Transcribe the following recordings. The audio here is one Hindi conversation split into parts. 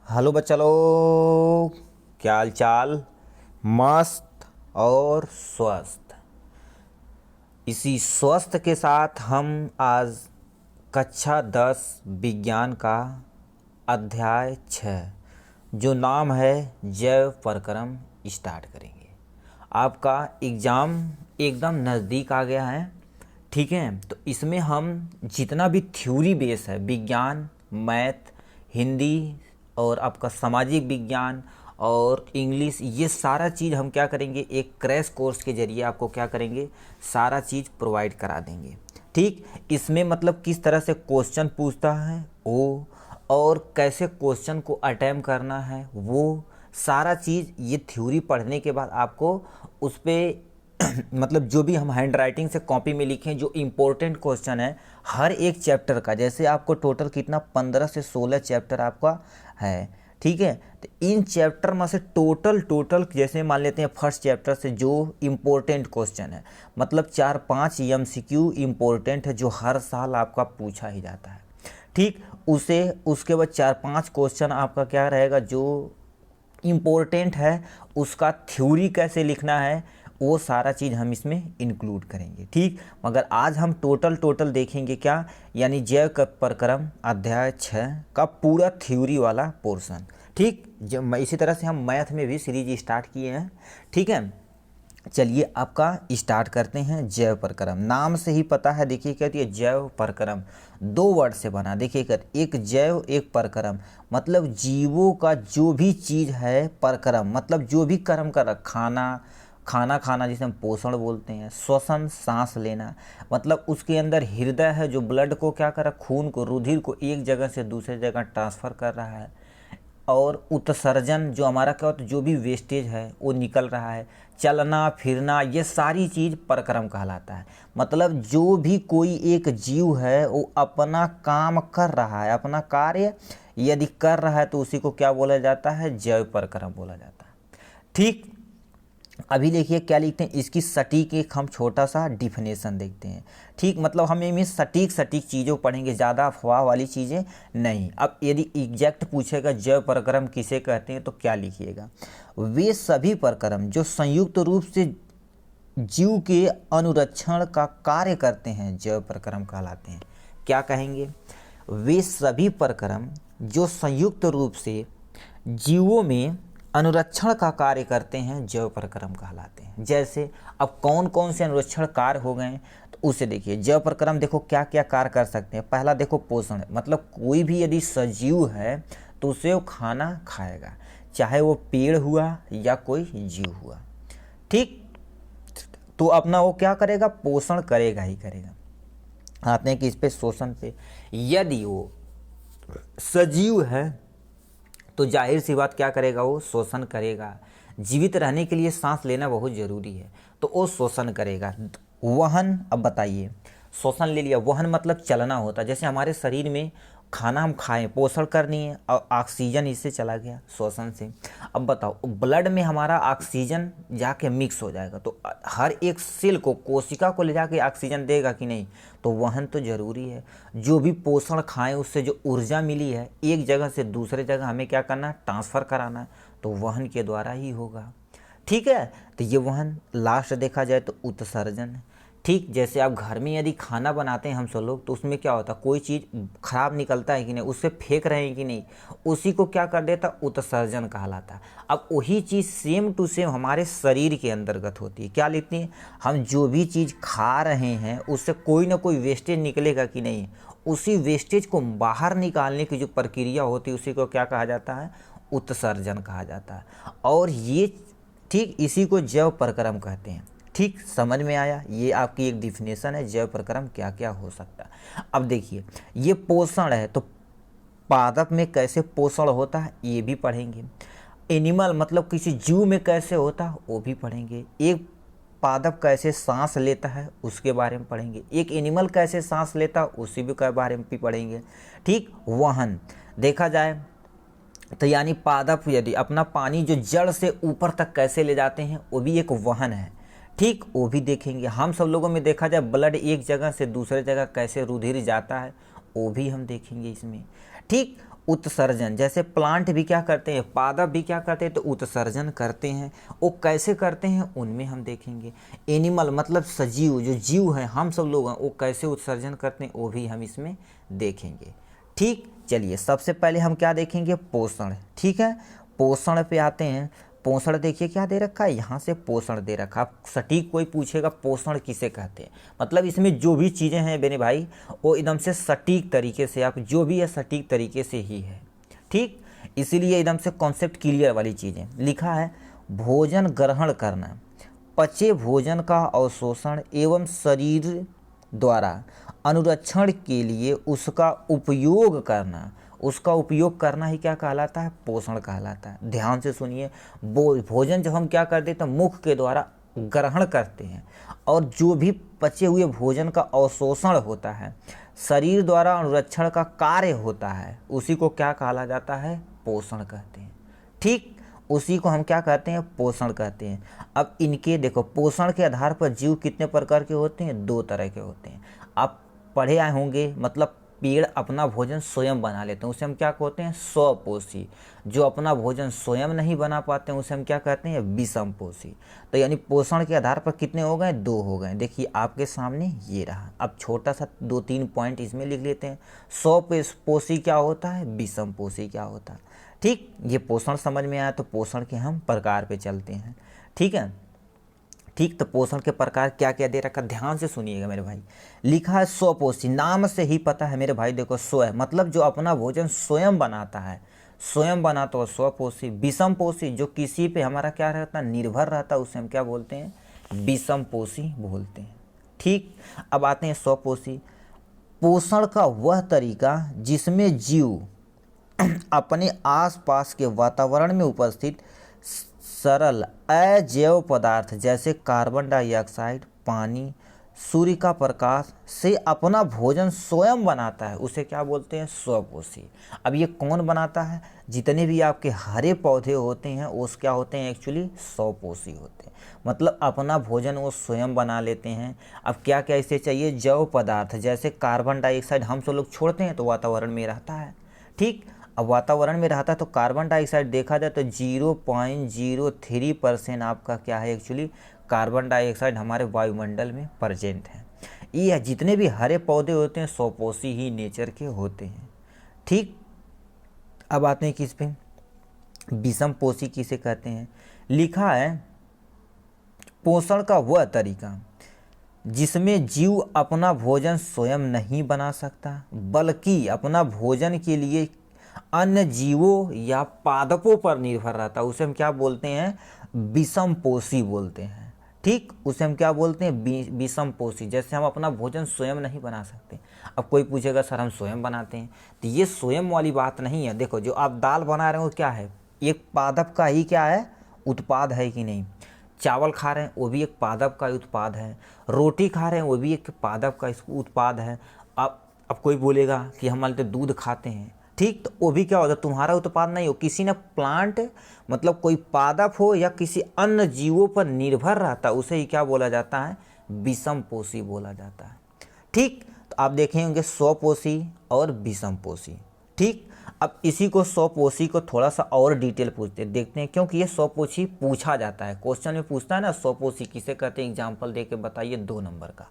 हेलो बच्चा लोग, क्या हाल चाल। मस्त और स्वस्थ। इसी स्वस्थ के साथ हम आज कक्षा 10 विज्ञान का अध्याय 6 जो नाम है जैव प्रक्रम स्टार्ट करेंगे। आपका एग्ज़ाम एकदम नज़दीक आ गया है, ठीक है। तो इसमें हम जितना भी थ्योरी बेस है, विज्ञान, मैथ, हिंदी और आपका सामाजिक विज्ञान और इंग्लिश, ये सारा चीज़ हम क्या करेंगे, एक क्रैश कोर्स के ज़रिए आपको क्या करेंगे, सारा चीज़ प्रोवाइड करा देंगे। ठीक, इसमें मतलब किस तरह से क्वेश्चन पूछता है वो, और कैसे क्वेश्चन को अटेम्प्ट करना है वो सारा चीज़ ये थ्योरी पढ़ने के बाद आपको उस पर मतलब जो भी हम हैंड राइटिंग से कॉपी में लिखें, जो इम्पोर्टेंट क्वेश्चन है हर एक चैप्टर का, जैसे आपको टोटल कितना 15 से 16 चैप्टर आपका है, ठीक है। तो इन चैप्टर में से टोटल जैसे मान लेते हैं फर्स्ट चैप्टर से जो इम्पोर्टेंट क्वेश्चन है, मतलब 4-5 एमसीक्यू इम्पोर्टेंट है जो हर साल आपका पूछा ही जाता है, ठीक। उसे उसके बाद 4-5 क्वेश्चन आपका क्या रहेगा जो इम्पोर्टेंट है, उसका थ्योरी कैसे लिखना है वो सारा चीज़ हम इसमें इंक्लूड करेंगे, ठीक। मगर आज हम टोटल देखेंगे क्या, यानी जैव प्रक्रम अध्याय 6 का पूरा थ्योरी वाला पोर्शन, ठीक। जब इसी तरह से हम मैथ में भी सीरीज स्टार्ट किए हैं, ठीक है। चलिए आपका स्टार्ट करते हैं। जैव प्रक्रम नाम से ही पता है, देखिए कहती है जैव प्रक्रम, 2 वर्ड से बना, देखिए कहते एक जैव एक प्रक्रम, मतलब जीवों का जो भी चीज़ है, प्रक्रम मतलब जो भी कर्म कर खाना खाना जिसे हम पोषण बोलते हैं, श्वसन सांस लेना, मतलब उसके अंदर हृदय है जो ब्लड को क्या कर रहा है, खून को, रुधिर को एक जगह से दूसरे जगह ट्रांसफ़र कर रहा है, और उत्सर्जन जो हमारा क्या होता है, जो भी वेस्टेज है वो निकल रहा है, चलना फिरना, ये सारी चीज़ प्रक्रम कहलाता है। मतलब जो भी कोई एक जीव है वो अपना काम कर रहा है, अपना कार्य यदि कर रहा है तो उसी को क्या बोला जाता है, जैव प्रक्रम बोला जाता है, ठीक। अभी देखिए क्या लिखते हैं, इसकी सटीक एक हम छोटा सा डिफिनेशन देखते हैं, ठीक। मतलब हम इनमें सटीक चीज़ों पढ़ेंगे, ज़्यादा अफवाह वाली चीज़ें नहीं। अब यदि एग्जैक्ट पूछेगा जैव प्रक्रम किसे कहते हैं तो क्या लिखिएगा, वे सभी प्रक्रम जो संयुक्त रूप से जीव के अनुरक्षण का कार्य करते हैं जैव प्रक्रम कहलाते हैं। क्या कहेंगे, वे सभी प्रक्रम जो संयुक्त रूप से जीवों में अनुरक्षण का कार्य करते हैं जैव प्रक्रम कहलाते हैं। जैसे अब कौन कौन से अनुरक्षण कार्य हो गए तो उसे देखिए, जैव प्रक्रम देखो क्या क्या कार्य कर सकते हैं। पहला देखो पोषण, मतलब कोई भी यदि सजीव है तो उसे वो खाना खाएगा, चाहे वो पेड़ हुआ या कोई जीव हुआ, ठीक। तो अपना वो क्या करेगा, पोषण करेगा ही करेगा। आते हैं कि इस पे शोषण पे, यदि वो सजीव है तो जाहिर सी बात क्या करेगा, वो शोषण करेगा। जीवित रहने के लिए सांस लेना बहुत ज़रूरी है तो वो शोषण करेगा। वहन, अब बताइए, शोषण ले लिया, वहन मतलब चलना होता है। जैसे हमारे शरीर में खाना हम खाएं, पोषण करनी है और ऑक्सीजन इससे चला गया श्वसन से। अब बताओ ब्लड में हमारा ऑक्सीजन जाके मिक्स हो जाएगा तो हर एक सेल को, कोशिका को ले जाके ऑक्सीजन देगा कि नहीं, तो वहन तो ज़रूरी है। जो भी पोषण खाएं उससे जो ऊर्जा मिली है एक जगह से दूसरे जगह हमें क्या करना है, ट्रांसफ़र कराना है, तो वहन के द्वारा ही होगा, ठीक है। तो ये वहन। लास्ट देखा जाए तो उत्सर्जन है, ठीक। जैसे आप घर में यदि खाना बनाते हैं हम सब लोग तो उसमें क्या होता है, कोई चीज़ खराब निकलता है कि नहीं, उससे फेंक रहे हैं कि नहीं, उसी को क्या कर देता, उत्सर्जन कहलाता है। अब वही चीज़ सेम टू सेम हमारे शरीर के अंतर्गत होती है। क्या लिखती है, हम जो भी चीज़ खा रहे हैं उससे कोई ना कोई वेस्टेज निकलेगा कि नहीं, उसी वेस्टेज को बाहर निकालने की जो प्रक्रिया होती है उसी को क्या कहा जाता है, उत्सर्जन कहा जाता है। और ये ठीक इसी को जैव प्रक्रम कहते हैं, ठीक। समझ में आया, ये आपकी एक डिफिनेशन है जैव प्रक्रम क्या क्या हो सकता है। अब देखिए ये पोषण है तो पादप में कैसे पोषण होता है ये भी पढ़ेंगे। एनिमल मतलब किसी जीव में कैसे होता है वो भी पढ़ेंगे। एक पादप कैसे सांस लेता है उसके बारे में पढ़ेंगे। एक एनिमल कैसे सांस लेता है उसी के बारे में भी पढ़ेंगे, ठीक। वहन देखा जाए तो यानी पादप यदि अपना पानी जो जड़ से ऊपर तक कैसे ले जाते हैं वो भी एक वहन है, ठीक। वो भी देखेंगे। हम सब लोगों में देखा जाए ब्लड एक जगह से दूसरे जगह कैसे रुधिर जाता है वो भी हम देखेंगे इसमें, ठीक। उत्सर्जन, जैसे प्लांट भी क्या करते हैं, पादप भी क्या करते हैं, तो उत्सर्जन करते हैं। वो कैसे करते हैं उनमें हम देखेंगे। एनिमल मतलब सजीव, जो जीव हैं हम सब लोग हैं, वो कैसे उत्सर्जन करते हैं वो भी हम इसमें देखेंगे। ठीक, चलिए सबसे पहले हम क्या देखेंगे, पोषण। ठीक है, पोषण पे आते हैं। पोषण देखिए क्या दे रखा है, यहाँ से पोषण दे रखा है। सटीक कोई पूछेगा पोषण किसे कहते हैं, मतलब इसमें जो भी चीज़ें हैं मेरे भाई वो एकदम से सटीक तरीके से, आप जो भी है सटीक तरीके से ही है। ठीक, इसीलिए एकदम से कॉन्सेप्ट क्लियर वाली चीज़ें लिखा है। भोजन ग्रहण करना, पचे भोजन का अवशोषण एवं शरीर द्वारा अनुरक्षण के लिए उसका उपयोग करना, उसका उपयोग करना ही क्या कहलाता है, पोषण कहलाता है। ध्यान से सुनिए, भोजन जब हम क्या करते हैं तो मुख के द्वारा ग्रहण करते हैं, और जो भी पचे हुए भोजन का अवशोषण होता है, शरीर द्वारा अनुरक्षण का कार्य होता है, उसी को क्या कहा जाता है, पोषण कहते हैं। ठीक, उसी को हम क्या कहते हैं, पोषण कहते हैं। अब इनके देखो, पोषण के आधार पर जीव कितने प्रकार के होते हैं, 2 तरह के होते हैं। आप पढ़े आए होंगे, मतलब पेड़ अपना भोजन स्वयं बना लेते हैं, उसे हम क्या कहते हैं, स्वपोषी। जो अपना भोजन स्वयं नहीं बना पाते हैं उसे हम क्या कहते हैं, विषमपोषी। तो यानी पोषण के आधार पर कितने हो गए, 2 हो गए। देखिए आपके सामने ये रहा। अब छोटा सा 2-3 पॉइंट इसमें लिख लेते हैं। स्वपोषी क्या होता है, विषमपोषी क्या होता है। ठीक, ये पोषण समझ में आया, तो पोषण के हम प्रकार पे चलते हैं। ठीक है, ठीक, तो पोषण के प्रकार क्या क्या दे रखा, ध्यान से सुनिएगा मेरे भाई। लिखा है स्वपोषी, नाम से ही पता है मेरे भाई, देखो स्व मतलब जो अपना भोजन स्वयं बनाता है, स्वयं बनाता हो, स्वपोषी। विषमपोषी जो किसी पे हमारा क्या रहता है, निर्भर रहता है, उसे हम क्या बोलते हैं, विषमपोषी बोलते हैं। ठीक, अब आते हैं स्वपोषी। पोषण का वह तरीका जिसमें जीव अपने आसपास के वातावरण में उपस्थित सरल अजैव पदार्थ जैसे कार्बन डाइऑक्साइड, पानी, सूर्य का प्रकाश से अपना भोजन स्वयं बनाता है, उसे क्या बोलते हैं, स्वपोषी। अब ये कौन बनाता है, जितने भी आपके हरे पौधे होते हैं वो क्या होते हैं, एक्चुअली स्वपोषी होते हैं। मतलब अपना भोजन वो स्वयं बना लेते हैं। अब क्या क्या इसे चाहिए, जैव पदार्थ जैसे कार्बन डाइऑक्साइड हम सब लोग छोड़ते हैं तो वातावरण में रहता है। ठीक, अब वातावरण में रहता है तो कार्बन डाइऑक्साइड देखा जाए तो 0.03% आपका क्या है, एक्चुअली कार्बन डाइऑक्साइड हमारे वायुमंडल में प्रेजेंट है। ये जितने भी हरे पौधे होते हैं स्वपोषी ही नेचर के होते हैं। ठीक, अब आते हैं किस पे, विषमपोषी किसे कहते हैं। लिखा है, पोषण का वह तरीका जिसमें जीव अपना भोजन स्वयं नहीं बना सकता, बल्कि अपना भोजन के लिए अन्य जीवों या पादपों पर निर्भर रहता है, उसे हम क्या बोलते हैं, विषमपोषी बोलते हैं। ठीक, उसे हम क्या बोलते हैं, विषमपोषी। जैसे हम अपना भोजन स्वयं नहीं बना सकते। अब कोई पूछेगा सर हम स्वयं बनाते हैं, तो ये स्वयं वाली बात नहीं है। देखो जो आप दाल बना रहे हो क्या है, एक पादप का ही क्या है, उत्पाद है कि नहीं। चावल खा रहे हैं वो भी एक पादप का उत्पाद है, रोटी खा रहे हैं वो भी एक पादप का उत्पाद है। अब कोई बोलेगा कि हम मान लेते दूध खाते हैं, ठीक, तो वो भी क्या होता है, तुम्हारा उत्पाद नहीं हो, किसी ने प्लांट मतलब कोई पादप हो या किसी अन्य जीवों पर निर्भर रहता है, उसे ही क्या बोला जाता है, विषमपोषी बोला जाता है। ठीक, तो आप देखेंगे स्वपोषी और विषमपोषी। ठीक, अब इसी को स्वपोषी को थोड़ा सा और डिटेल पूछते देखते हैं, क्योंकि ये स्वपोषी पूछा जाता है, क्वेश्चन में पूछता है ना, स्वपोषी किसे कहते हैं, एग्जाम्पल दे के बताइए 2 नंबर का।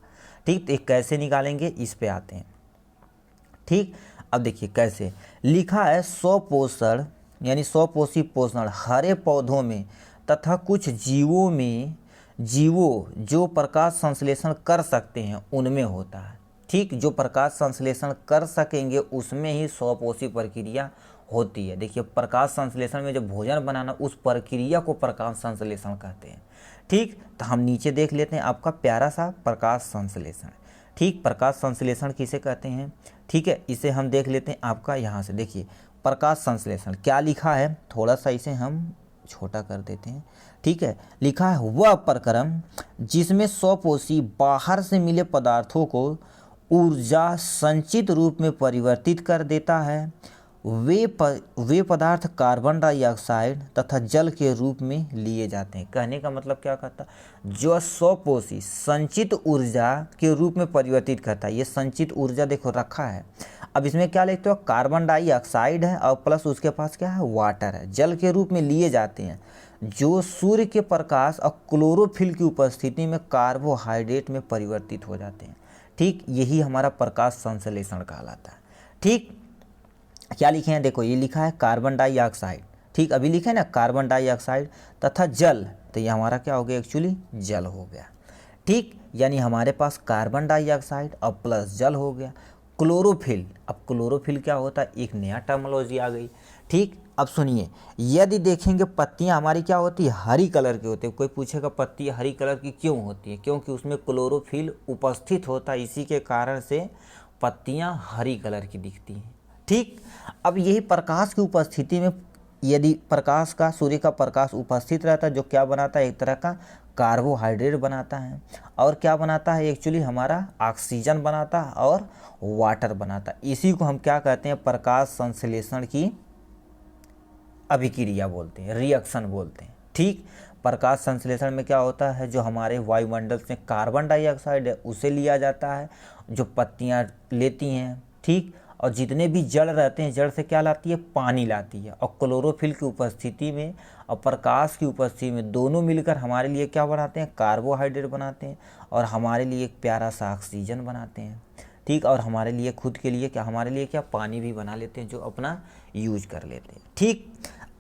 ठीक, तो ये कैसे निकालेंगे, इस पे आते हैं। ठीक, अब देखिए कैसे लिखा है, स्वपोषण यानी स्वपोषी पोषण हरे पौधों में तथा कुछ जीवों जो प्रकाश संश्लेषण कर सकते हैं उनमें होता है। ठीक, जो प्रकाश संश्लेषण कर सकेंगे उसमें ही स्वपोषी प्रक्रिया होती है। देखिए प्रकाश संश्लेषण में जो भोजन बनाना, उस प्रक्रिया को प्रकाश संश्लेषण कहते हैं। ठीक, तो हम नीचे देख लेते हैं आपका प्यारा सा प्रकाश संश्लेषण। ठीक, प्रकाश संश्लेषण किसे कहते हैं, ठीक है, इसे हम देख लेते हैं आपका यहाँ से। देखिए प्रकाश संश्लेषण क्या लिखा है, थोड़ा सा इसे हम छोटा कर देते हैं। ठीक है, लिखा है, वह प्रक्रम जिसमें स्वपोषी बाहर से मिले पदार्थों को ऊर्जा संचित रूप में परिवर्तित कर देता है वे पदार्थ कार्बन डाइऑक्साइड तथा जल के रूप में लिए जाते हैं। कहने का मतलब क्या कहता है, जो स्वपोषी संचित ऊर्जा के रूप में परिवर्तित करता है। ये संचित ऊर्जा देखो रखा है। अब इसमें क्या लिखते हो, कार्बन डाइऑक्साइड है और प्लस उसके पास क्या है, वाटर है, जल के रूप में लिए जाते हैं, जो सूर्य के प्रकाश और क्लोरोफिल की उपस्थिति में कार्बोहाइड्रेट में परिवर्तित हो जाते हैं। ठीक, यही हमारा प्रकाश संश्लेषण कहलाता है। ठीक, क्या लिखे हैं, देखो ये लिखा है कार्बन डाइऑक्साइड। ठीक, अभी लिखे ना कार्बन डाइऑक्साइड तथा जल, तो ये हमारा क्या हो गया, एक्चुअली जल हो गया। ठीक, यानी हमारे पास कार्बन डाइऑक्साइड और प्लस जल हो गया। क्लोरोफिल, अब क्लोरोफिल क्या होता है, एक नया टर्मिनोलॉजी आ गई। ठीक, अब सुनिए, यदि देखेंगे पत्तियां हमारी क्या होती है, हरी कलर की होती है। कोई पूछेगा पत्ती हरी कलर की क्यों होती है, क्योंकि उसमें क्लोरोफिल उपस्थित होता है, इसी के कारण से पत्तियां हरी कलर की दिखती हैं। ठीक, अब यही प्रकाश की उपस्थिति में यदि प्रकाश का, सूर्य का प्रकाश उपस्थित रहता है, जो क्या बनाता है, एक तरह का कार्बोहाइड्रेट बनाता है, और क्या बनाता है, एक्चुअली हमारा ऑक्सीजन बनाता है और वाटर बनाता है। इसी को हम क्या कहते हैं, प्रकाश संश्लेषण की अभिक्रिया बोलते हैं, रिएक्शन बोलते हैं। ठीक, प्रकाश संश्लेषण में क्या होता है, जो हमारे वायुमंडल से कार्बन डाइऑक्साइड है उसे लिया जाता है, जो पत्तियां लेती हैं। ठीक, और जितने भी जड़ रहते हैं, जड़ से क्या लाती है, पानी लाती है, और क्लोरोफिल की उपस्थिति में और प्रकाश की उपस्थिति में दोनों मिलकर हमारे लिए क्या बनाते हैं, कार्बोहाइड्रेट बनाते हैं, और हमारे लिए एक प्यारा सा ऑक्सीजन बनाते हैं। ठीक, और हमारे लिए खुद के लिए क्या, हमारे लिए क्या, पानी भी बना लेते हैं, जो अपना यूज कर लेते हैं। ठीक,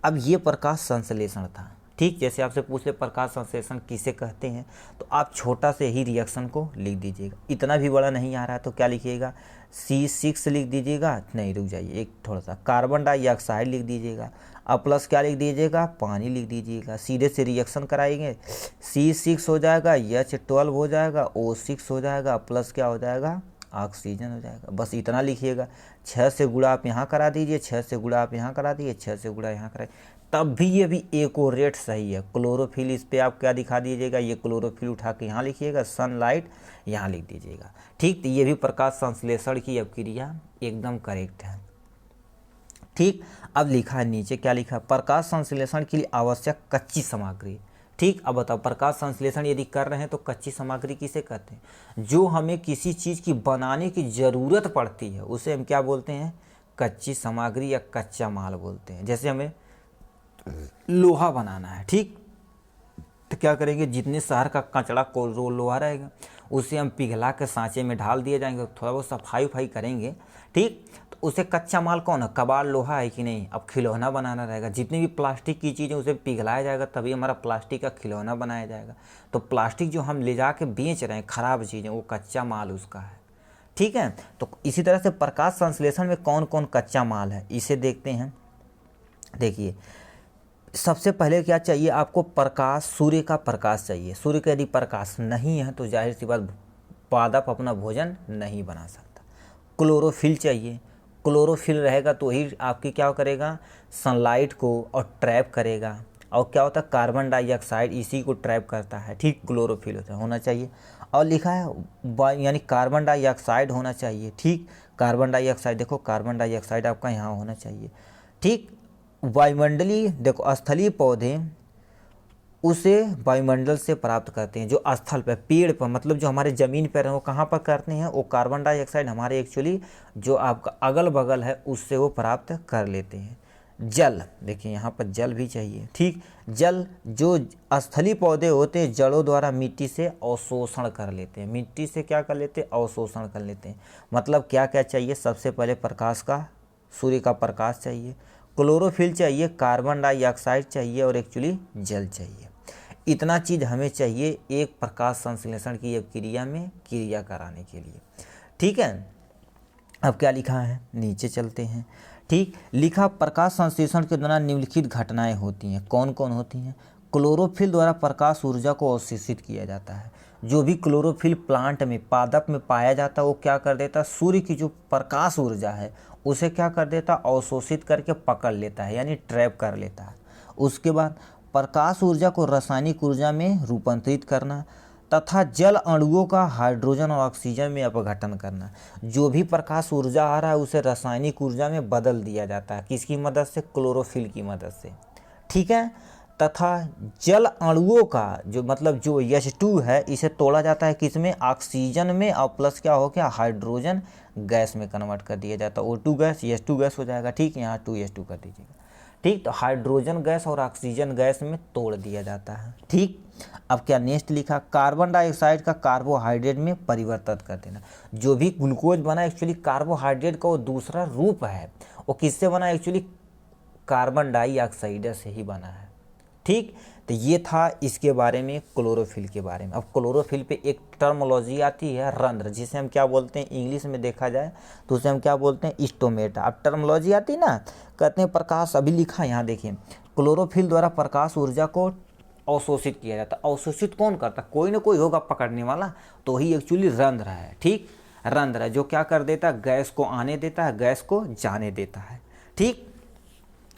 अब ये प्रकाश संश्लेषण था। ठीक, जैसे आपसे पूछ ले प्रकाश संश्लेषण किसे कहते हैं, तो आप छोटा से ही रिएक्शन को लिख दीजिएगा। इतना भी बड़ा नहीं आ रहा है तो क्या लिखिएगा, C6 लिख दीजिएगा। नहीं, रुक जाइए, एक थोड़ा सा कार्बन डाइऑक्साइड लिख दीजिएगा, अब प्लस क्या लिख दीजिएगा, पानी लिख दीजिएगा। सीधे से रिएक्शन कराएंगे, C6 हो जाएगा, H12 हो जाएगा, O6 हो जाएगा, प्लस क्या हो जाएगा, ऑक्सीजन हो जाएगा। बस इतना लिखिएगा। 6 से गुणा आप यहाँ करा दीजिए, 6 से गुणा आप यहाँ करा दीजिए, 6 से गुणा यहाँ कराइए, तब भी ये भी एक्यूरेट सही है। क्लोरोफिल, इस पे आप क्या दिखा दीजिएगा, ये क्लोरोफिल उठा के यहाँ लिखिएगा, सनलाइट यहाँ लिख दीजिएगा। ठीक, तो ये भी प्रकाश संश्लेषण की अभिक्रिया एकदम करेक्ट है। ठीक, अब लिखा है नीचे, क्या लिखा है, प्रकाश संश्लेषण के लिए आवश्यक कच्ची सामग्री। ठीक, अब बताओ, प्रकाश संश्लेषण यदि कर रहे हैं तो कच्ची सामग्री किसे कहते हैं, जो हमें किसी चीज़ की बनाने की ज़रूरत पड़ती है उसे हम क्या बोलते हैं, कच्ची सामग्री या कच्चा माल बोलते हैं। जैसे हमें लोहा बनाना है, ठीक, तो क्या करेंगे, जितने शहर का कचड़ा को लोहा रहेगा उसे हम पिघला के सांचे में ढाल दिए जाएंगे, थोड़ा बहुत सफाई उफाई करेंगे। ठीक, तो उसे कच्चा माल कौन है, कबाड़ लोहा है कि नहीं। अब खिलौना बनाना रहेगा, जितनी भी प्लास्टिक की चीज़ें उसे पिघलाया जाएगा, तभी हमारा प्लास्टिक का खिलौना बनाया जाएगा। तो प्लास्टिक जो हम ले जा के बेच रहे हैं, ख़राब चीज़ें, वो कच्चा माल उसका है। ठीक है, तो इसी तरह से प्रकाश संश्लेषण में कौन कौन कच्चा माल है, इसे देखते हैं। देखिए, सबसे पहले क्या चाहिए आपको, प्रकाश, सूर्य का प्रकाश चाहिए। सूर्य का यदि प्रकाश नहीं है तो जाहिर सी बात पादप अपना भोजन नहीं बना सकता। क्लोरोफिल चाहिए, क्लोरोफिल रहेगा तो ही आपकी क्या करेगा, सनलाइट को और ट्रैप करेगा। और क्या होता है, कार्बन डाइऑक्साइड इसी को ट्रैप करता है। ठीक, क्लोरोफिल होना चाहिए। और लिखा है यानी कार्बन डाइऑक्साइड होना चाहिए। ठीक, कार्बन डाइऑक्साइड, देखो कार्बन डाइऑक्साइड आपका यहाँ होना चाहिए। ठीक, वायुमंडलीय, देखो स्थलीय पौधे उसे वायुमंडल से प्राप्त करते हैं। जो स्थल पर, पेड़ पर, मतलब जो हमारे ज़मीन पर है, वो कहाँ पर करते हैं, वो कार्बन डाइऑक्साइड हमारे एक्चुअली जो आपका अगल बगल है उससे वो प्राप्त कर लेते हैं। जल, देखिए यहाँ पर जल भी चाहिए। ठीक, जल जो स्थलीय पौधे होते हैं जड़ों द्वारा मिट्टी से अवशोषण कर लेते हैं। मिट्टी से क्या कर लेते हैं, अवशोषण कर लेते हैं। मतलब क्या क्या चाहिए, सबसे पहले प्रकाश का, सूर्य का प्रकाश चाहिए, क्लोरोफिल चाहिए, कार्बन डाइऑक्साइड चाहिए और एक्चुअली जल चाहिए। इतना चीज़ हमें चाहिए एक प्रकाश संश्लेषण की क्रिया में क्रिया कराने के लिए। ठीक है, अब क्या लिखा है, नीचे चलते हैं। ठीक, लिखा प्रकाश संश्लेषण के दौरान निम्नलिखित घटनाएं होती हैं। कौन कौन होती हैं, क्लोरोफिल द्वारा प्रकाश ऊर्जा को अवशोषित किया जाता है। जो भी क्लोरोफिल प्लांट में, पादप में पाया जाता है, वो क्या कर देता है, सूर्य की जो प्रकाश ऊर्जा है उसे क्या कर देता, अवशोषित करके पकड़ लेता है, यानी ट्रैप कर लेता है। उसके बाद प्रकाश ऊर्जा को रासायनिक ऊर्जा में रूपांतरित करना तथा जल अणुओं का हाइड्रोजन और ऑक्सीजन में अपघटन करना। जो भी प्रकाश ऊर्जा आ रहा है उसे रासायनिक ऊर्जा में बदल दिया जाता है, किसकी मदद से? क्लोरोफिल की मदद से। ठीक है। तथा जल अणुओं का जो मतलब जो H2 है इसे तोड़ा जाता है किस में? ऑक्सीजन में, और प्लस क्या हो गया? हाइड्रोजन गैस में कन्वर्ट कर दिया जाता है। O2 गैस H2 गैस हो जाएगा। ठीक, यहाँ 2H2 कर दीजिएगा। ठीक, तो हाइड्रोजन गैस और ऑक्सीजन गैस में तोड़ दिया जाता है। ठीक, अब क्या नेक्स्ट लिखा? कार्बन डाइऑक्साइड का कार्बोहाइड्रेट में परिवर्तित कर देना। जो भी ग्लूकोज बना एक्चुअली कार्बोहाइड्रेट का वो दूसरा रूप है, वो किससे बना? एक्चुअली कार्बन डाइऑक्साइड से ही बना है। ठीक, तो ये था इसके बारे में, क्लोरोफिल के बारे में। अब क्लोरोफिल पे एक टर्मोलॉजी आती है रंध्र, जिसे हम क्या बोलते हैं? इंग्लिश में देखा जाए तो उसे हम क्या बोलते हैं? स्टोमेटा। अब टर्मोलॉजी आती ना, कहते हैं प्रकाश, अभी लिखा यहाँ देखिए, क्लोरोफिल द्वारा प्रकाश ऊर्जा को अवशोषित किया जाता है। अवशोषित कौन करता? कोई ना कोई होगा पकड़ने वाला, तो ही एक्चुअली रंध्र है। ठीक, रंध्र है जो क्या कर देता है? गैस को आने देता है, गैस को जाने देता है। ठीक,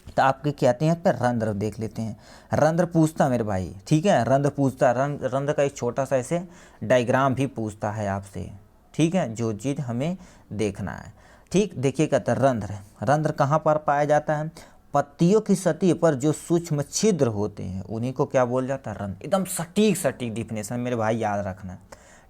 तो आपके कहते हैं पर रंध्र देख लेते हैं। रंध्र पूछता मेरे भाई, ठीक है, रंध्र पूछता, रंध्र का एक छोटा सा ऐसे डायग्राम भी पूछता है आपसे। ठीक है, जो चीज़ हमें देखना है। ठीक, देखिए कहता है रंध्र, रंध्र कहाँ पर पाया जाता है? पत्तियों की सतह पर जो सूक्ष्म छिद्र होते हैं उन्हीं को क्या बोल जाता है? रंध्र। एकदम सटीक डिफिनेशन मेरे भाई याद रखना।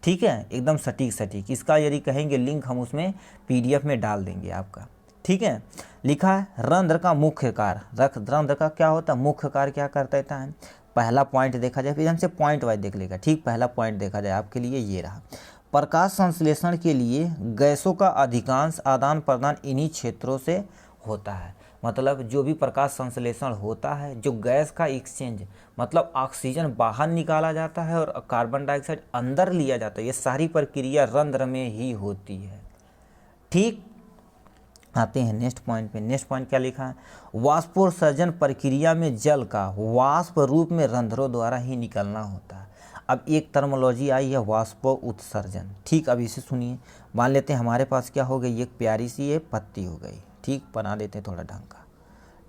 ठीक है, एकदम सटीक। इसका यदि कहेंगे लिंक हम उसमें PDF में डाल देंगे आपका। ठीक है, लिखा है रंध्र का मुख्य कार्य। रंध्र का क्या होता है? मुख्य कार्य क्या करता है? पहला पॉइंट देखा जाए, फिर हमसे पॉइंट वाइज देख लेगा। ठीक, पहला पॉइंट देखा जाए आपके लिए ये रहा, प्रकाश संश्लेषण के लिए गैसों का अधिकांश आदान प्रदान इन्हीं क्षेत्रों से होता है। मतलब जो भी प्रकाश संश्लेषण होता है, जो गैस का एक्सचेंज, मतलब ऑक्सीजन बाहर निकाला जाता है और कार्बन डाइऑक्साइड अंदर लिया जाता है, ये सारी प्रक्रिया रंध्र में ही होती है। ठीक, आते हैं नेक्स्ट पॉइंट पे। नेक्स्ट पॉइंट क्या लिखा है? वाष्पोत्सर्जन प्रक्रिया में जल का वाष्प रूप में रंध्रों द्वारा ही निकलना होता है। अब एक टर्मोलॉजी आई है वाष्पो उत्सर्जन। ठीक, अब इसे सुनिए। मान लेते हैं हमारे पास क्या हो गई? एक प्यारी सी ये पत्ती हो गई। ठीक, बना देते हैं थोड़ा ढंग का।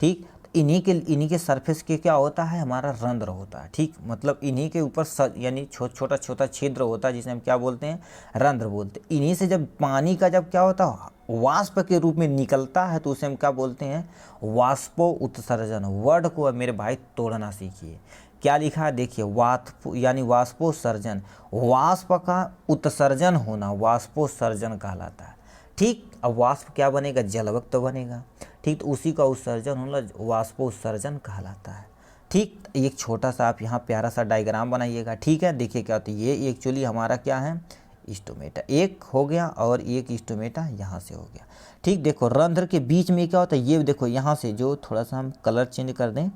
ठीक, इन्हीं के सरफेस के क्या होता है? हमारा रंध्र होता है। ठीक, मतलब इन्हीं के ऊपर यानी छोटा छिद्र होता है, जिसे हम क्या बोलते हैं? रंध्र बोलते हैं। इन्हीं से जब पानी का जब क्या होता है? वाष्प के रूप में निकलता है, तो उसे हम क्या बोलते हैं? वाष्पो उत्सर्जन। वर्ड को मेरे भाई तोड़ना सीखिए। क्या लिखा है? देखिए, वाष्प यानी वाष्पोत्सर्जन, वाष्प का उत्सर्जन होना वाष्पोत्सर्जन कहलाता है। ठीक, अब वाष्प क्या बनेगा? जलवक्त बनेगा। ठीक, तो उसी का उत्सर्जन होना वाष्पोत्सर्जन कहलाता है। ठीक, एक छोटा सा आप यहाँ प्यारा सा डायग्राम बनाइएगा। ठीक है, देखिए क्या होता है, ये एक्चुअली हमारा क्या है? स्टोमेटा एक हो गया और एक स्टोमेटा यहाँ से हो गया। ठीक, देखो रंध्र के बीच में क्या होता है? ये देखो यहाँ से जो थोड़ा सा हम कलर चेंज कर दें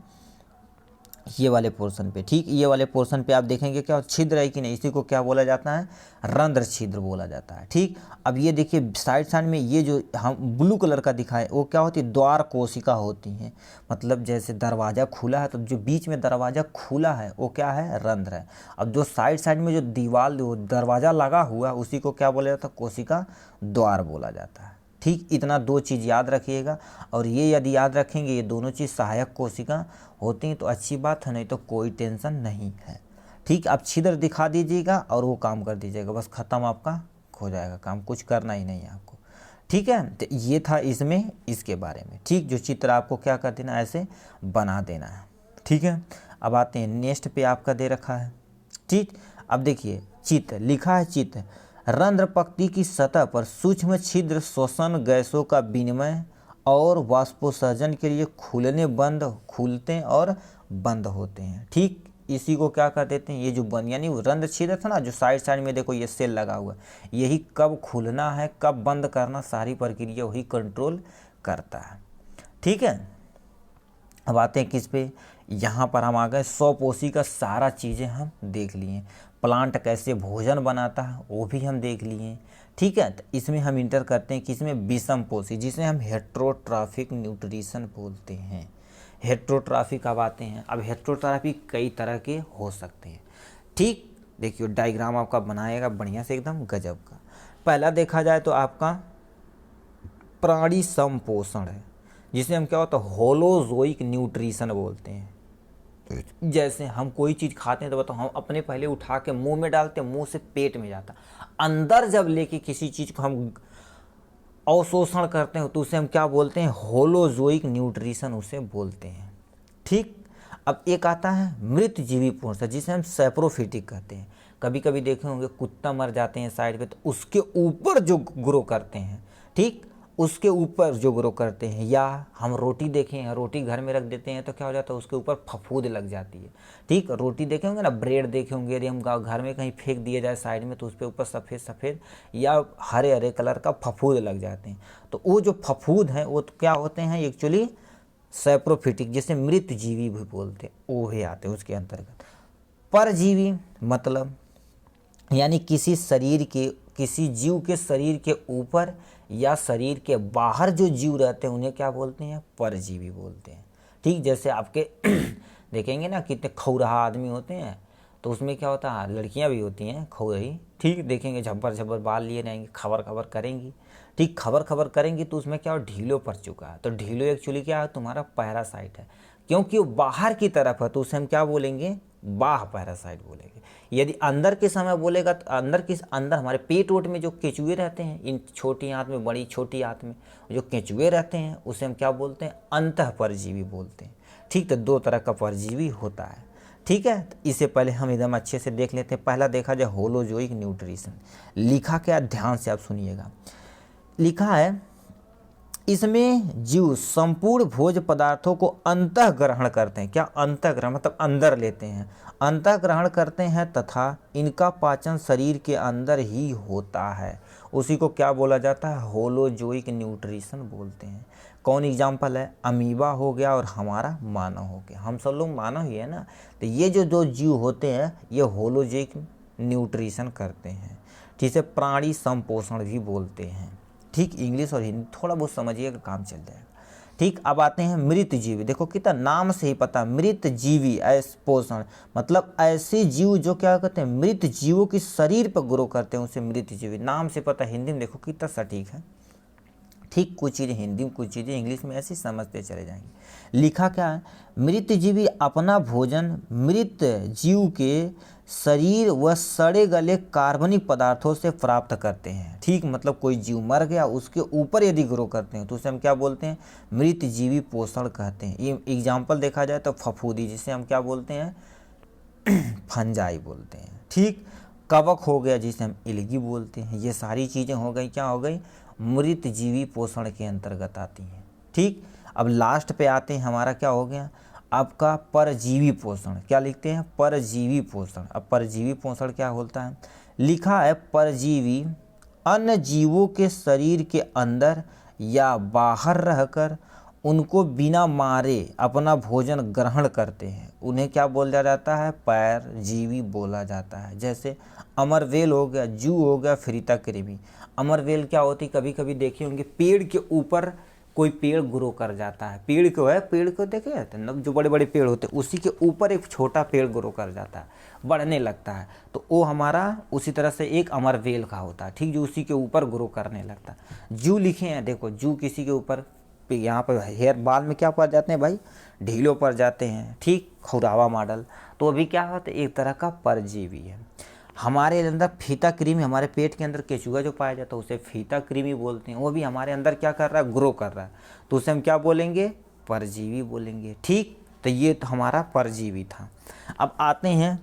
ये वाले पोर्शन पे। ठीक, ये वाले पोर्शन पे आप देखेंगे क्या छिद्र है कि नहीं, इसी को क्या बोला जाता है? रंध्र छिद्र बोला जाता है। ठीक, अब ये देखिए साइड में ये जो हम ब्लू कलर का दिखाए वो क्या होती है? द्वार कोशिका होती हैं। मतलब जैसे दरवाज़ा खुला है तो जो बीच में दरवाज़ा खुला है वो क्या है? रंध्र है। अब जो साइड में जो दीवार दरवाज़ा लगा हुआ है उसी को क्या बोला जाता है? कोशिका द्वार बोला जाता है। ठीक, इतना दो चीज़ याद रखिएगा, और ये यदि याद रखेंगे ये दोनों चीज़ सहायक कोशिका होती हैं तो अच्छी बात है, नहीं तो कोई टेंशन नहीं है। ठीक, आप छिद्र दिखा दीजिएगा और वो काम कर दीजिएगा, बस ख़त्म, आपका हो जाएगा काम, कुछ करना ही नहीं है आपको। ठीक है, तो ये था इसमें इसके बारे में। ठीक, जो चित्र आपको क्या कर देना, ऐसे बना देना है। ठीक है, अब आते हैं नेक्स्ट पे आपका दे रखा है। ठीक, अब देखिए चित्र लिखा है, चित्र रंध्र पक्ति की सतह पर सूक्ष्म छिद्र श्वसन गैसों का विनिमय और वाष्पोत्सर्जन के लिए खुलते और बंद होते हैं। ठीक, इसी को क्या कर देते हैं? ये जो बंद यानी रंध्र छिद्र था ना, जो साइड में देखो ये सेल लगा हुआ है, यही कब खुलना है कब बंद करना सारी प्रक्रिया वही कंट्रोल करता है। ठीक है, अब आते हैं किस पे? यहाँ पर हम आ गए 100 पोषी का सारा चीज़ें हम देख लिए। प्लांट कैसे भोजन बनाता है वो भी हम देख लिए। ठीक है, तो इसमें हम इंटर करते हैं किसमें? विषम पोषी, जिसे हम हेट्रोट्रॉफिक न्यूट्रिशन बोलते हैं। हेट्रोट्रॉफिक अब आते हैं। अब हेट्रोट्रॉफिक कई तरह के हो सकते हैं। ठीक, देखिए डायग्राम आपका बनाएगा बढ़िया से एकदम गजब का। पहला देखा जाए तो आपका प्राणी समपोषण है, जिसे हम क्या होता है? होलोजोइक न्यूट्रिशन बोलते हैं। जैसे हम कोई चीज़ खाते हैं तो बताओ, हम अपने पहले उठा के मुंह में डालते हैं, मुंह से पेट में जाता, अंदर जब लेके किसी चीज़ को हम अवशोषण करते हैं तो उसे हम क्या बोलते हैं, होलोजोइक न्यूट्रिशन उसे बोलते हैं। ठीक, अब एक आता है मृत जीवी पोषण जिसे हम सैप्रोफिटिक कहते हैं। कभी कभी देखे होंगे कुत्ता मर जाते हैं साइड पे, तो उसके ऊपर जो ग्रो करते हैं, ठीक, उसके ऊपर जो ग्रो करते हैं, या हम रोटी देखें हैं, रोटी घर में रख देते हैं तो क्या हो जाता है, उसके ऊपर फफूंद लग जाती है। ठीक, रोटी देखे होंगे ना, ब्रेड देखे होंगे, यदि हम घर में कहीं फेंक दिया जाए साइड में तो उसके ऊपर सफ़ेद सफ़ेद या हरे हरे कलर का फफूंद लग जाते हैं। तो वो जो फफूंद हैं वो तो क्या होते हैं, एक्चुअली सैप्रोफिटिक, जिसे मृत जीवी भी बोलते हैं, वो भी आते हैं उसके अंतर्गत। परजीवी मतलब यानी किसी जीव के शरीर के ऊपर या शरीर के बाहर जो जीव रहते हैं उन्हें क्या बोलते हैं, परजीवी बोलते हैं। ठीक, जैसे आपके देखेंगे ना कितने खौराहा आदमी होते हैं, तो उसमें क्या होता है, लड़कियां भी होती हैं खौरही, ठीक, देखेंगे झब्बर झब्बर बाल लिए रहेंगे, खबर खबर करेंगी, ठीक, खबर खबर करेंगी तो उसमें क्या हो, ढीलो पड़ चुका है। तो ढीलो एक्चुअली क्या है, तुम्हारा पैरासाइट है, क्योंकि वो बाहर की तरफ है तो उसे हम क्या बोलेंगे, बाह पैरासाइट बोलेंगे। यदि अंदर के समय बोलेगा तो अंदर हमारे पेट वोट में जो केचुए रहते हैं, इन छोटी आंत में, बड़ी छोटी आंत में जो केचुए रहते हैं उसे हम क्या बोलते हैं, अंतः परजीवी बोलते हैं। ठीक, तो दो तरह का परजीवी होता है। ठीक है, तो इससे पहले हम एकदम अच्छे से देख लेते हैं। पहला देखा जाए होलोजोइक न्यूट्रिशन, लिखा क्या, ध्यान से आप सुनिएगा। लिखा है इसमें जीव संपूर्ण भोज्य पदार्थों को अंतः ग्रहण करते हैं। क्या अंतः ग्रहण मतलब अंदर लेते हैं, अंतः ग्रहण करते हैं तथा इनका पाचन शरीर के अंदर ही होता है। उसी को क्या बोला जाता है, होलोजोइक न्यूट्रिशन बोलते हैं। कौन एग्जाम्पल है, अमीबा हो गया और हमारा मानव हो गया, हम सब लोग मानव ही है ना। तो ये जो दो जीव होते हैं ये होलोजोइक न्यूट्रिशन करते हैं, जिसे प्राणी संपोषण भी बोलते हैं। ठीक, इंग्लिश और हिंदी थोड़ा बहुत समझिएगा, काम चल जाएगा। ठीक, अब आते हैं मृत जीवी। देखो कितना नाम से ही पता, मृत जीवी पोषण मतलब ऐसे जीव जो क्या करते हैं, मृत जीवों के शरीर पर ग्रो करते हैं, उसे मृत जीवी नाम से पता। हिंदी में देखो कितना सटीक है। ठीक, कुछ चीज़ें हिंदी में, कुछ चीज़ें इंग्लिश में ऐसे समझते चले जाएंगे। लिखा क्या है, मृत जीवी अपना भोजन मृत जीव के शरीर व सड़े गले कार्बनिक पदार्थों से प्राप्त करते हैं। ठीक, मतलब कोई जीव मर गया उसके ऊपर यदि ग्रो करते हैं तो उसे हम क्या बोलते हैं, मृत जीवी पोषण कहते हैं। ये एग्जाम्पल देखा जाए तो फफूंदी, जिसे हम क्या बोलते हैं, फंजाई बोलते हैं। ठीक, कवक हो गया जिसे हम एल्गी बोलते हैं। ये सारी चीज़ें हो गई, क्या हो गई, मृत जीवी पोषण के अंतर्गत आती हैं। ठीक, अब लास्ट पे आते हैं, हमारा क्या हो गया आपका परजीवी पोषण। क्या लिखते हैं, परजीवी पोषण। अब परजीवी पोषण क्या होता है, लिखा है परजीवी अन्य जीवों के शरीर के अंदर या बाहर रहकर उनको बिना मारे अपना भोजन ग्रहण करते हैं, उन्हें क्या बोला जाता है, परजीवी बोला जाता है। जैसे अमरवेल हो गया, जू हो गया, फ्रीता कृमि। अमरवेल क्या होती, कभी कभी देखे होंगे पेड़ के ऊपर कोई पेड़ ग्रो कर जाता है, पेड़ को है, पेड़ को देखे जाते हैं ना, जो बड़े बड़े पेड़ होते हैं उसी के ऊपर एक छोटा पेड़ ग्रो कर जाता है, बढ़ने लगता है, तो वो हमारा उसी तरह से एक अमरवेल का होता है। ठीक, जो उसी के ऊपर ग्रो करने लगता है। जू लिखे हैं, देखो जू किसी के ऊपर, यहाँ पर हेयर बाल में क्या पड़ जाते हैं भाई, ढीलों पड़ जाते हैं। ठीक, खुरावा मॉडल, तो अभी क्या होता है, एक तरह का परजीवी है। हमारे अंदर फीता कृमि, हमारे पेट के अंदर केचुआ जो पाया जाता है उसे फीता कृमि बोलते हैं, वो भी हमारे अंदर क्या कर रहा है, ग्रो कर रहा है, तो उसे हम क्या बोलेंगे, परजीवी बोलेंगे। ठीक, तो ये तो हमारा परजीवी था। अब आते हैं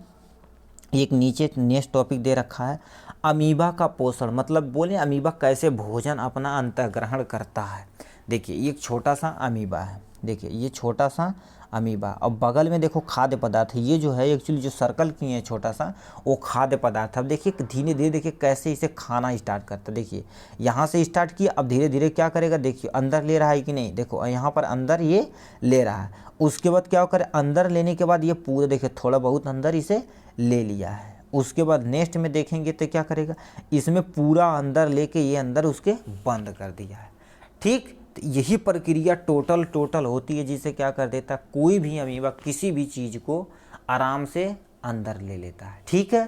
एक नीचे नेक्स्ट टॉपिक दे रखा है, अमीबा का पोषण, मतलब बोले अमीबा कैसे भोजन अपना अंतःग्रहण करता है। देखिए एक छोटा सा अमीबा है, देखिए ये छोटा सा अमीबा, अब बगल में देखो खाद्य पदार्थ, ये जो है एक्चुअली जो सर्कल किए हैं छोटा सा, वो खाद्य पदार्थ। अब देखिए धीरे धीरे देखिए कैसे इसे खाना स्टार्ट करता है। देखिए यहाँ से स्टार्ट किया, अब धीरे धीरे क्या करेगा, देखिए अंदर ले रहा है कि नहीं, देखो यहाँ पर अंदर ये ले रहा है। उसके बाद क्या करे, अंदर लेने के बाद ये पूरा देखिए थोड़ा बहुत अंदर इसे ले लिया है। उसके बाद नेक्स्ट में देखेंगे तो क्या करेगा, इसमें पूरा अंदर लेके ये अंदर उसके बंद कर दिया है। ठीक, यही प्रक्रिया टोटल होती है, जिसे क्या कर देता है, कोई भी अमीबा किसी भी चीज़ को आराम से अंदर ले लेता है। ठीक है,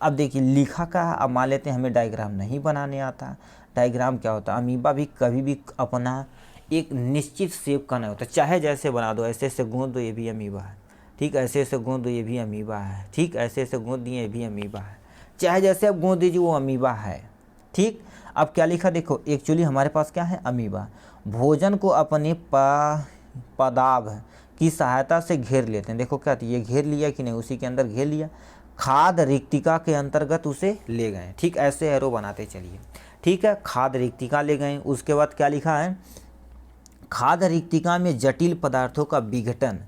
अब देखिए लिखा का, अब मान लेते हैं हमें डायग्राम नहीं बनाने आता। डायग्राम क्या होता है, अमीबा भी कभी भी अपना एक निश्चित शेप का नहीं होता, चाहे जैसे बना दो, ऐसे ऐसे गूंद दो, ये भी अमीबा है। ठीक, ऐसे ऐसे गूंद दो ये भी अमीबा है। ठीक, ऐसे ऐसे गूंद दिए ये भी अमीबा है। चाहे जैसे आप गूंद दीजिए वो अमीबा है। ठीक, अब क्या लिखा देखो, एक्चुअली हमारे पास क्या है, अमीबा भोजन को अपने पदार्थ की सहायता से घेर लेते हैं। देखो क्या ये घेर लिया कि नहीं, उसी के अंदर घेर लिया, खाद्य रिक्तिका के अंतर्गत उसे ले गए। ठीक, ऐसे एरो बनाते चलिए। ठीक है, खाद्य रिक्तिका ले गए। उसके बाद क्या लिखा है, खाद्य रिक्तिका में जटिल पदार्थों का विघटन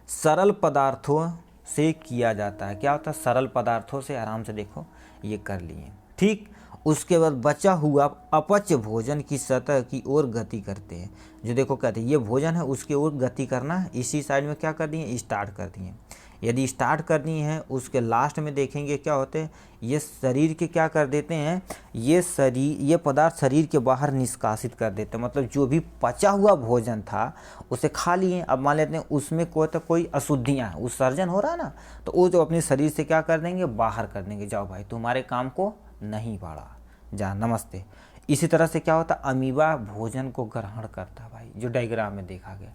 सरल पदार्थों से किया जाता है। क्या होता है, सरल पदार्थों से। आराम से देखो ये कर लिए। ठीक, उसके बाद बचा हुआ अपच भोजन की सतह की ओर गति करते हैं। जो देखो कहते हैं ये भोजन है उसके ओर गति करना, इसी साइड में क्या कर दिए, स्टार्ट कर दिए। यदि स्टार्ट करनी है उसके लास्ट में देखेंगे क्या होते हैं, ये शरीर के क्या कर देते हैं, ये पदार्थ शरीर के बाहर निष्कासित कर देते हैं। मतलब जो भी पचा हुआ भोजन था उसे खा लिए। अब मान लेते हैं उसमें कोई अशुद्धियाँ उत्सर्जन हो रहा है ना, तो वो जो अपने शरीर से क्या कर देंगे, बाहर कर देंगे। जाओ भाई तुम्हारे काम को नहीं पड़ा, जा नमस्ते। इसी तरह से क्या होता, अमीबा भोजन को ग्रहण करता भाई, जो डायग्राम में देखा गया।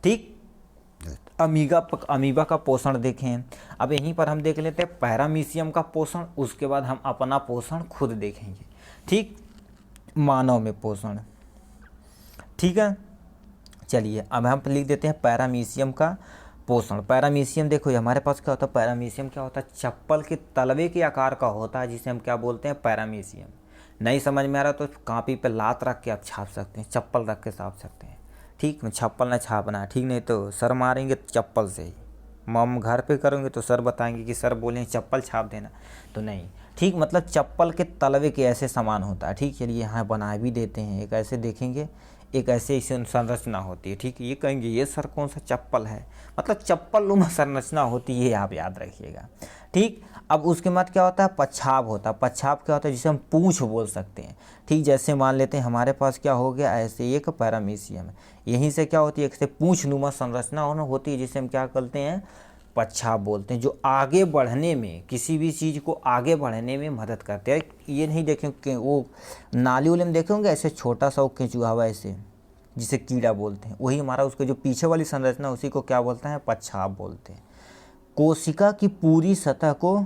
ठीक, अमीबा का पोषण देखें। अब यहीं पर हम देख लेते हैं पैरामीशियम का पोषण, उसके बाद हम अपना पोषण खुद देखेंगे। ठीक, मानव में पोषण। ठीक है, चलिए अब हम लिख देते हैं पैरामीशियम का पोषण। पैरामीशियम देखो हमारे पास क्या होता है, पैरामीशियम क्या होता है, चप्पल के तलवे के आकार का होता है, जिसे हम क्या बोलते हैं, पैरामीशियम। नहीं समझ में आ रहा तो कॉपी पे लात रख के आप छाप सकते हैं, चप्पल रख के छाप सकते हैं। ठीक, मैं चप्पल ना छापना, ठीक, नहीं तो सर मारेंगे चप्पल से ही। मम घर पे करोगे तो सर बताएंगे कि सर बोले चप्पल छाप देना, तो नहीं। ठीक, मतलब चप्पल के तलवे के ऐसे समान होता है। ठीक, चलिए यहाँ बना भी देते हैं, एक ऐसे देखेंगे, एक ऐसे संरचना होती है। ठीक, ये कहेंगे ये सर कौन सा चप्पल है, मतलब चप्पल नुमा संरचना होती है, आप याद रखिएगा। ठीक, अब उसके बाद क्या होता है, पच्छाप होता है। पच्छाप क्या होता है, जिसे हम पूंछ बोल सकते हैं। ठीक, जैसे मान लेते हैं हमारे पास क्या हो गया, ऐसे एक पैरामीशियम है, यहीं से क्या होती है, एक से पूंछ नुमा संरचना होती है, जिसे हम क्या करते हैं, पच्छाप बोलते हैं, जो आगे बढ़ने में, किसी भी चीज़ को आगे बढ़ने में मदद करते हैं। ये नहीं देखें कि वो नाली वाले में देखे होंगे ऐसे छोटा सा वो केंचुआ हुआ ऐसे, जिसे कीड़ा बोलते हैं, वही हमारा उसके जो पीछे वाली संरचना उसी को क्या बोलते हैं, पच्छाप बोलते हैं। कोशिका की पूरी सतह को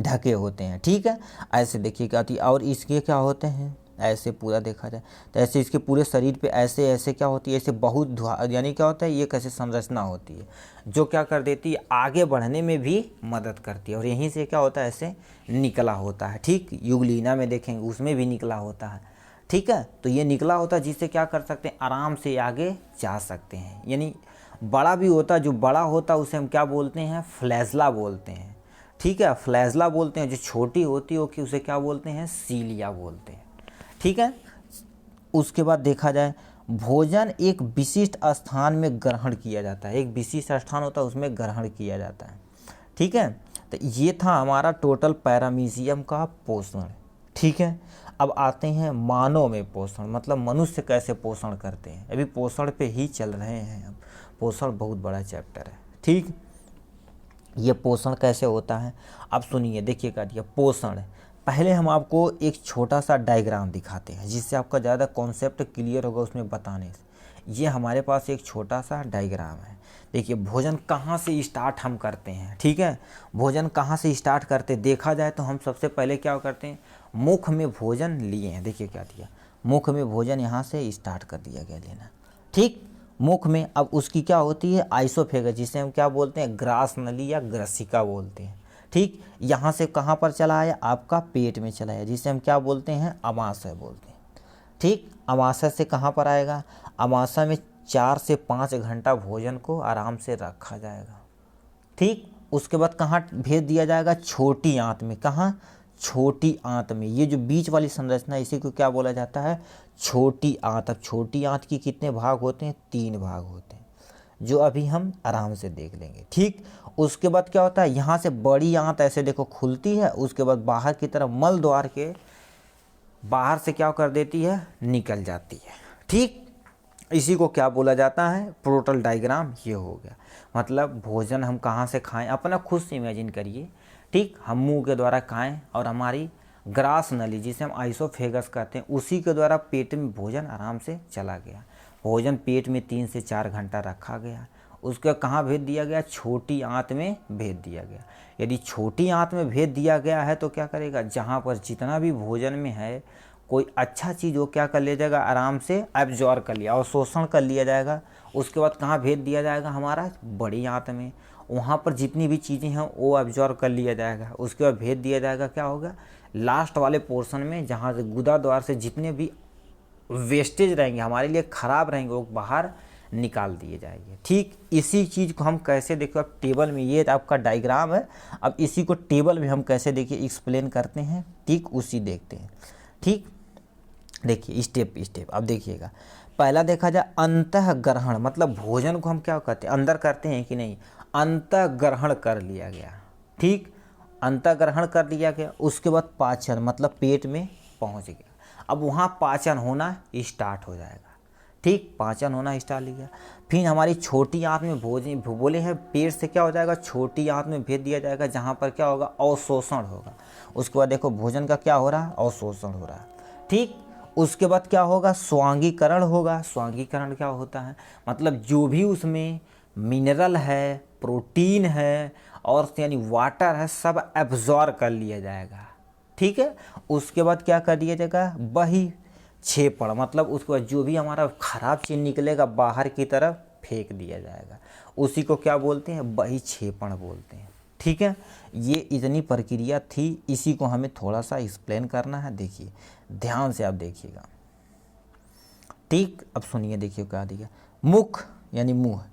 ढके होते हैं। ठीक है, ऐसे देखिएगा। और इसके क्या होते हैं, ऐसे पूरा देखा जाए तो ऐसे इसके पूरे शरीर पे ऐसे ऐसे क्या होती है, ऐसे बहुत यानी क्या होता है, ये कैसे संरचना होती है जो क्या कर देती है, आगे बढ़ने में भी मदद करती है। और यहीं से क्या होता है, ऐसे निकला होता है। ठीक, युगलीना में देखेंगे उसमें भी निकला होता है। ठीक है, तो ये निकला होता है जिससे क्या कर सकते हैं, आराम से आगे जा सकते हैं। यानी बड़ा भी होता है, जो बड़ा होता है उसे हम क्या बोलते हैं, फ्लैजला बोलते हैं। ठीक है, फ्लैजला बोलते हैं। जो छोटी होती है कि उसे क्या बोलते हैं, सीलिया बोलते हैं। ठीक है, उसके बाद देखा जाए भोजन एक विशिष्ट स्थान में ग्रहण किया जाता है। एक विशिष्ट स्थान होता है उसमें ग्रहण किया जाता है। ठीक है, तो ये था हमारा टोटल पैरामीशियम का पोषण। ठीक है, अब आते हैं मानव में पोषण, मतलब मनुष्य कैसे पोषण करते हैं। अभी पोषण पे ही चल रहे हैं, अब पोषण बहुत बड़ा चैप्टर है। ठीक, ये पोषण कैसे होता है, अब सुनिए, देखिएगा। ये पोषण, पहले हम आपको एक छोटा सा डायग्राम दिखाते हैं जिससे आपका ज़्यादा कॉन्सेप्ट क्लियर होगा उसमें बताने से। ये हमारे पास एक छोटा सा डायग्राम है। देखिए भोजन कहाँ से स्टार्ट हम करते हैं। ठीक है, भोजन कहाँ से स्टार्ट करते देखा जाए तो हम सबसे पहले क्या करते हैं, मुख में भोजन लिए हैं। देखिए क्या दिया, मुख में भोजन यहाँ से स्टार्ट कर दिया गया लेना। ठीक, मुख में अब उसकी क्या होती है, आइसोफेगस, जिसे हम क्या बोलते हैं, ग्रास नली या ग्रसिका बोलते हैं। ठीक, यहाँ से कहाँ पर चला आया, आपका पेट में चला आया, जिसे हम क्या बोलते हैं, अमाशय बोलते हैं। ठीक, अमाशय से कहाँ पर आएगा, अमाशय में 4 से 5 घंटा भोजन को आराम से रखा जाएगा। ठीक, उसके बाद कहाँ भेज दिया जाएगा, छोटी आंत में। कहाँ, छोटी आंत में। ये जो बीच वाली संरचना इसी को क्या बोला जाता है, छोटी आंत। अब छोटी आंत की कितने भाग होते हैं, 3 भाग होते हैं, जो अभी हम आराम से देख लेंगे। ठीक, उसके बाद क्या होता है, यहाँ से बड़ी आंत ऐसे देखो खुलती है, उसके बाद बाहर की तरफ मल द्वार के बाहर से क्या कर देती है, निकल जाती है। ठीक, इसी को क्या बोला जाता है, टोटल डायग्राम ये हो गया। मतलब भोजन हम कहाँ से खाएं, अपना खुद से इमेजिन करिए। ठीक, हम मुंह के द्वारा खाएं और हमारी ग्रास नली, जिसे हम आइसोफेगस कहते हैं, उसी के द्वारा पेट में भोजन आराम से चला गया। भोजन पेट में 3 से 4 घंटा रखा गया। उसको कहाँ भेज दिया गया, छोटी आंत में भेज दिया गया। यदि छोटी आंत में भेज दिया गया है तो क्या करेगा, जहाँ पर जितना भी भोजन में है कोई अच्छा चीज़ वो क्या कर लिया जाएगा, आराम से एब्जॉर्ब कर लिया, अवशोषण कर लिया जाएगा। उसके बाद कहाँ भेज दिया जाएगा, हमारा बड़ी आंत में, वहाँ पर जितनी भी चीज़ें हैं वो एब्जॉर्ब कर लिया जाएगा। उसके बाद भेज दिया जाएगा, क्या होगा, लास्ट वाले पोर्शन में, जहाँ से गुदा द्वार से जितने भी वेस्टेज रहेंगे, हमारे लिए ख़राब रहेंगे, वो बाहर निकाल दिए जाएंगे। ठीक इसी चीज़ को हम कैसे देखो, अब टेबल में, ये आपका डायग्राम है, अब इसी को टेबल में हम कैसे देखिए एक्सप्लेन करते हैं, ठीक उसी देखते हैं। ठीक देखिए स्टेप स्टेप, अब देखिएगा। पहला देखा जाए अंतःग्रहण, मतलब भोजन को हम क्या करते हैं, अंदर करते हैं कि नहीं, अंतःग्रहण कर लिया गया। ठीक, अंतःग्रहण कर लिया गया। उसके बाद पाचन, मतलब पेट में पहुंच गया। अब वहाँ पाचन होना स्टार्ट हो जाएगा। ठीक, पाचन होना स्टार्ट हो गया। फिर हमारी छोटी आंत में भोजन बोले हैं, पेट से क्या हो जाएगा, छोटी आंत में भेज दिया जाएगा, जहाँ पर क्या होगा, अवशोषण होगा। उसके बाद देखो भोजन का क्या हो रहा है, अवशोषण हो रहा है। ठीक, उसके बाद क्या होगा, स्वांगीकरण होगा। स्वांगीकरण क्या होता है, मतलब जो भी उसमें मिनरल है, प्रोटीन है और यानी वाटर है, सब एब्जॉर्ब कर लिया जाएगा। ठीक है, उसके बाद क्या कर दिया जाएगा, बहिक्षेपण, मतलब उसके बाद जो भी हमारा खराब चीज़ निकलेगा बाहर की तरफ फेंक दिया जाएगा। उसी को क्या बोलते हैं, बहिक्षेपण बोलते हैं। ठीक है, ये इतनी प्रक्रिया थी, इसी को हमें थोड़ा सा एक्सप्लेन करना है। देखिए ध्यान से आप देखिएगा। ठीक, अब सुनिए, देखिए क्या दिया, मुख यानी मुंह।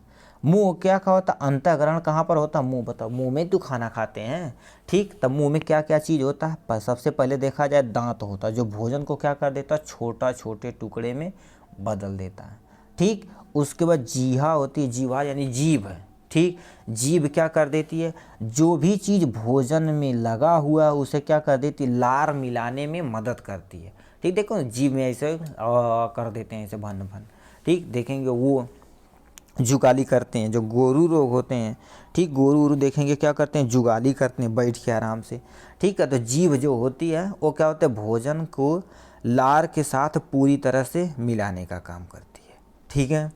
मुंह क्या क्या होता, अंतःग्रहण कहाँ पर होता, मुंह। बताओ, मुंह में तो खाना खाते हैं। ठीक, तब मुंह में क्या क्या चीज़ होता है, पर सबसे पहले देखा जाए दांत होता है, जो भोजन को क्या कर देता है, छोटा छोटे टुकड़े में बदल देता है। ठीक, उसके बाद जीवा होती है, जीवा यानी जीभ है। ठीक, जीभ क्या कर देती है, जो भी चीज़ भोजन में लगा हुआ है उसे क्या कर देती है, लार मिलाने में मदद करती है। ठीक, देखो जीभ में ऐसे कर देते हैं, ऐसे भन भन। ठीक, देखेंगे वो जुगाली करते हैं, जो गोरू रोग होते हैं। ठीक, गोरू वोरू देखेंगे क्या करते हैं, जुगाली करते हैं बैठ के आराम से। ठीक है, तो जीभ जो होती है वो क्या होता है, भोजन को लार के साथ पूरी तरह से मिलाने का काम करती है। ठीक है,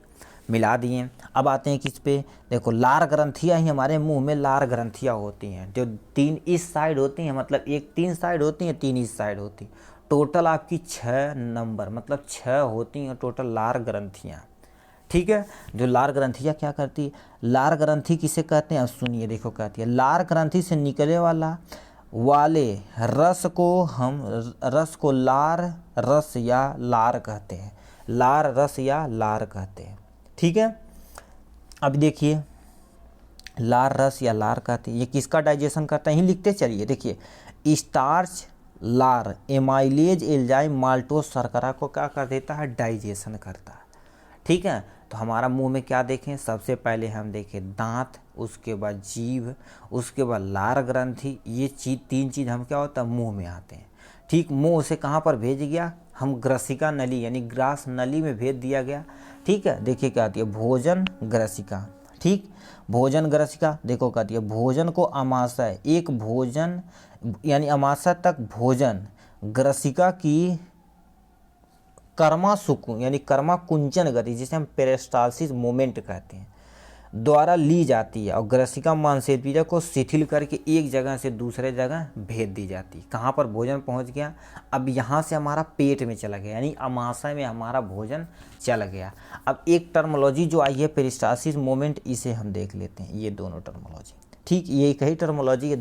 मिला दिए। अब आते हैं किस पे, देखो लार ग्रंथियाँ ही, हमारे मुंह में लार ग्रंथियाँ होती हैं, जो 3 इस साइड होती हैं, मतलब एक 3 साइड होती हैं, 3 इस साइड होती। टोटल आपकी 6 नंबर, मतलब 6 होती हैं टोटल लार ग्रंथियाँ। ठीक है, जो लार ग्रंथियाँ क्या करती है, लार ग्रंथि किसे कहते हैं, अब सुनिए, देखो कहती है, लार ग्रंथि से निकले वाले रस को लार रस या लार कहते हैं। लार रस या लार कहते हैं। ठीक है, अब देखिए लार रस या लार कहते हैं, ये किसका डाइजेशन करता है, यही लिखते चलिए। देखिए स्टार्च, लार, एमाइलेज एंजाइम माल्टोस शर्करा को क्या कर देता है, डाइजेशन करता है। ठीक है, तो हमारा मुंह में क्या देखें, सबसे पहले हम देखें दांत, उसके बाद जीभ, उसके बाद लार ग्रंथि। ये 3 चीज़ हम क्या होता है, मुंह में आते हैं। ठीक, मुंह से कहाँ पर भेज गया, हम ग्रसिका नली यानी ग्रास नली में भेज दिया गया। ठीक है, देखिए क्या आती है, भोजन ग्रसिका। ठीक, भोजन ग्रसिका देखो कहती है, भोजन को आमाशय, एक भोजन यानी आमाशय तक भोजन ग्रसिका की कर्मा सुकून यानी कर्मा कुंचन गति, जिसे हम पेरिस्टालसिस मोमेंट कहते हैं, द्वारा ली जाती है, और ग्रसिका मांसपेशियों को शिथिल करके एक जगह से दूसरे जगह भेज दी जाती है। कहाँ पर भोजन पहुँच गया, अब यहाँ से हमारा पेट में चला गया, यानी अमाशय में हमारा भोजन चला गया। अब एक टर्मोलॉजी जो आई है पेरिस्टालसिस मोमेंट, इसे हम देख लेते हैं, ये दोनों टर्मोलॉजी। ठीक, ये एक ही टर्मोलॉजी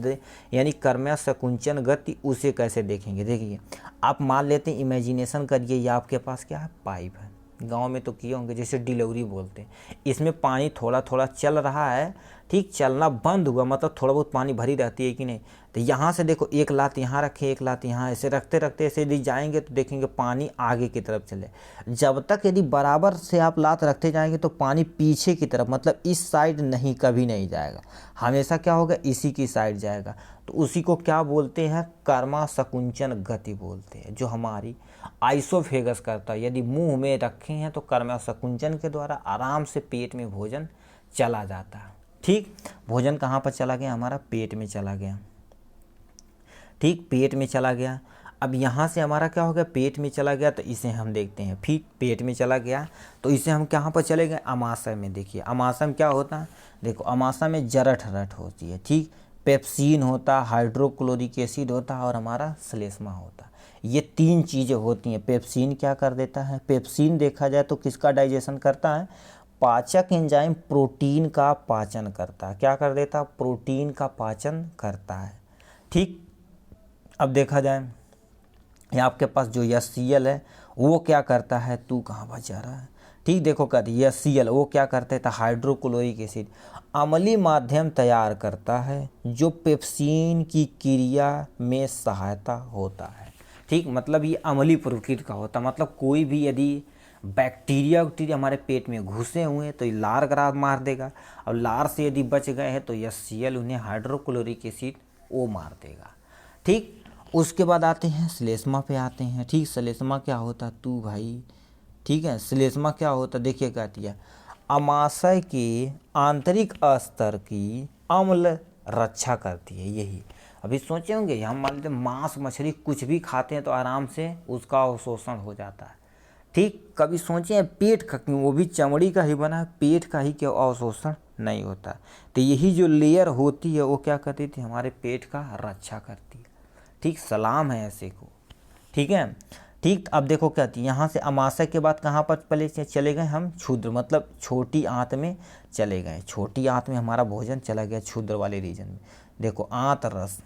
यानी कर्म्या संकुंचन गति, उसे कैसे देखेंगे। देखिए आप मान लेते हैं, इमेजिनेशन करिए, ये आपके पास क्या है, पाइप है, गांव में तो किए होंगे, जैसे डिलीवरी बोलते हैं, इसमें पानी थोड़ा थोड़ा चल रहा है। ठीक, चलना बंद हुआ मतलब थोड़ा बहुत पानी भरी रहती है कि नहीं, तो यहाँ से देखो एक लात यहाँ रखें, एक लात यहाँ, ऐसे रखते रखते ऐसे यदि जाएंगे तो देखेंगे पानी आगे की तरफ चले। जब तक यदि बराबर से आप लात रखते जाएंगे तो पानी पीछे की तरफ, मतलब इस साइड नहीं, कभी नहीं जाएगा, हमेशा क्या होगा, इसी की साइड जाएगा। तो उसी को क्या बोलते हैं, कर्मा संकुंचन गति बोलते हैं, जो हमारी आइसोफेगस करता है। यदि मुंह में रखे हैं तो कर्मा संकुंचन के द्वारा आराम से पेट में भोजन चला जाता है। ठीक, भोजन कहाँ पर चला गया, हमारा पेट में चला गया। ठीक, पेट में चला गया। अब यहाँ से हमारा क्या हो गया, पेट में चला गया, तो इसे हम देखते हैं। फिर पेट में चला गया तो इसे हम कहाँ पर चले गए, अमाशय में। देखिए अमाशय में क्या होता है, देखो अमाशय में जरठ रट होती है, ठीक, पेप्सिन होता है, हाइड्रोक्लोरिक एसिड होता है और हमारा श्लेष्मा होता है। ये 3 चीज़ें होती हैं। पेप्सिन क्या कर देता है, पेप्सिन देखा जाए तो किसका डाइजेशन करता है, पाचक एंजाइम प्रोटीन का पाचन करता है। क्या कर देता है, प्रोटीन का पाचन करता है, ठीक। अब देखा जाए ये आपके पास जो HCl है वो क्या करता है, तू कहाँ भाग जा रहा है, ठीक, देखो कहते HCl वो क्या करता है, हाइड्रोक्लोरिक एसिड अम्लीय माध्यम तैयार करता है जो पेप्सिन की क्रिया में सहायता होता है, ठीक। मतलब ये अम्लीय प्रकृति का होता है, मतलब कोई भी यदि बैक्टीरिया हमारे पेट में घुसे हुए हैं तो ये लार ग्राफ मार देगा, और लार से यदि बच गए हैं तो HCl उन्हें हाइड्रोक्लोरिक एसिड वो मार देगा, ठीक। उसके बाद आते हैं श्लेष्मा पे आते हैं, ठीक। श्लेष्मा क्या होता है, तू भाई, ठीक है, श्लेष्मा क्या होता है, देखिए कहती है अमाशय के आंतरिक स्तर की अम्ल रक्षा करती है। यही अभी सोचे होंगे, हम मान लेते मांस मछली कुछ भी खाते हैं तो आराम से उसका अवशोषण हो जाता है, ठीक। कभी सोचे हैं पेट का क्यों, वो भी चमड़ी का ही बना है, पेट का ही क्यों अवशोषण नहीं होता। तो यही जो लेयर होती है वो क्या करती थी, हमारे पेट का रक्षा करती है, ठीक। सलाम है ऐसे को, ठीक है, ठीक। अब देखो क्या थी, यहाँ से अमाशय के बाद कहाँ पर पहले चले गए हम, क्षुद्र मतलब छोटी आंत में चले गए। छोटी आंत में हमारा भोजन चला गया क्षुद्र वाले रीजन में। देखो आंत रस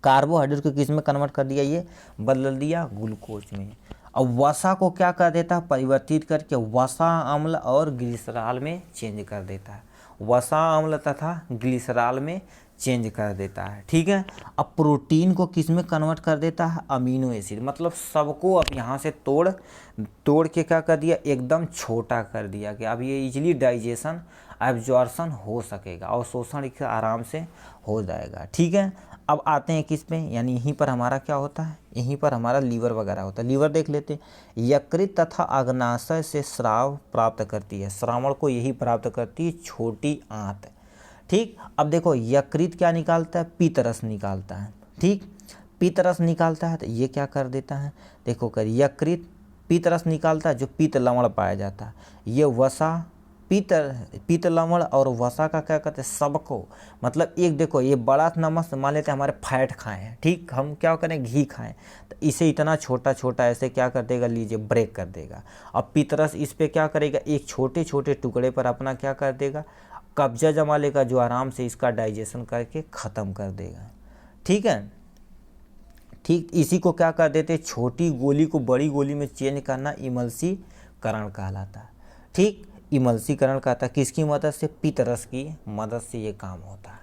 कार्बोहाइड्रेट को किस में कन्वर्ट कर दिया, ये बदल दिया ग्लूकोज में। अब वसा को क्या कर देता है, परिवर्तित करके वसा अम्ल और ग्लिसरॉल में चेंज कर देता है। वसा अम्ल तथा ग्लिसरॉल में चेंज कर देता है, ठीक है। अब प्रोटीन को किस में कन्वर्ट कर देता है, अमीनो एसिड। मतलब सबको अब यहाँ से तोड़ के क्या कर दिया, एकदम छोटा कर दिया कि अब ये इजीली डाइजेशन एब्जॉर्प्शन हो सकेगा और शोषण आराम से हो जाएगा, ठीक है। अब आते हैं किस पे, यानी यहीं पर हमारा क्या होता है, यहीं पर हमारा लीवर वगैरह होता है। लीवर देख लेते हैं, यकृत तथा अग्नाशय से स्राव प्राप्त करती है। श्रावण को यही प्राप्त करती है छोटी आंत, ठीक। अब देखो यकृत क्या निकालता है, पीतरस निकालता है, ठीक। पीतरस निकालता है तो ये क्या कर देता है, देखो कर यकृत पीतरस निकालता है जो पीत लवण पाया जाता है। ये वसा पीत लवण और वसा का क्या कहते हैं, सबको मतलब एक देखो ये बड़ा नमक मान लेते हैं हमारे फैट खाए हैं, ठीक, हम क्या करें घी खाएं तो इसे इतना छोटा छोटा ऐसे क्या कर देगा, लीजिए ब्रेक कर देगा। अब पीतरस इस पे क्या करेगा, एक छोटे छोटे टुकड़े पर अपना क्या कर देगा, कब्जा जमा लेगा, जो आराम से इसका डाइजेशन करके ख़त्म कर देगा, ठीक है, ठीक। इसी को क्या कर देते, छोटी गोली को बड़ी गोली में चेंज करना इमल्सीकरण कहलाता है, ठीक। इमल्सीकरण कहता है किसकी मदद से, पीतरस की मदद से ये काम होता है,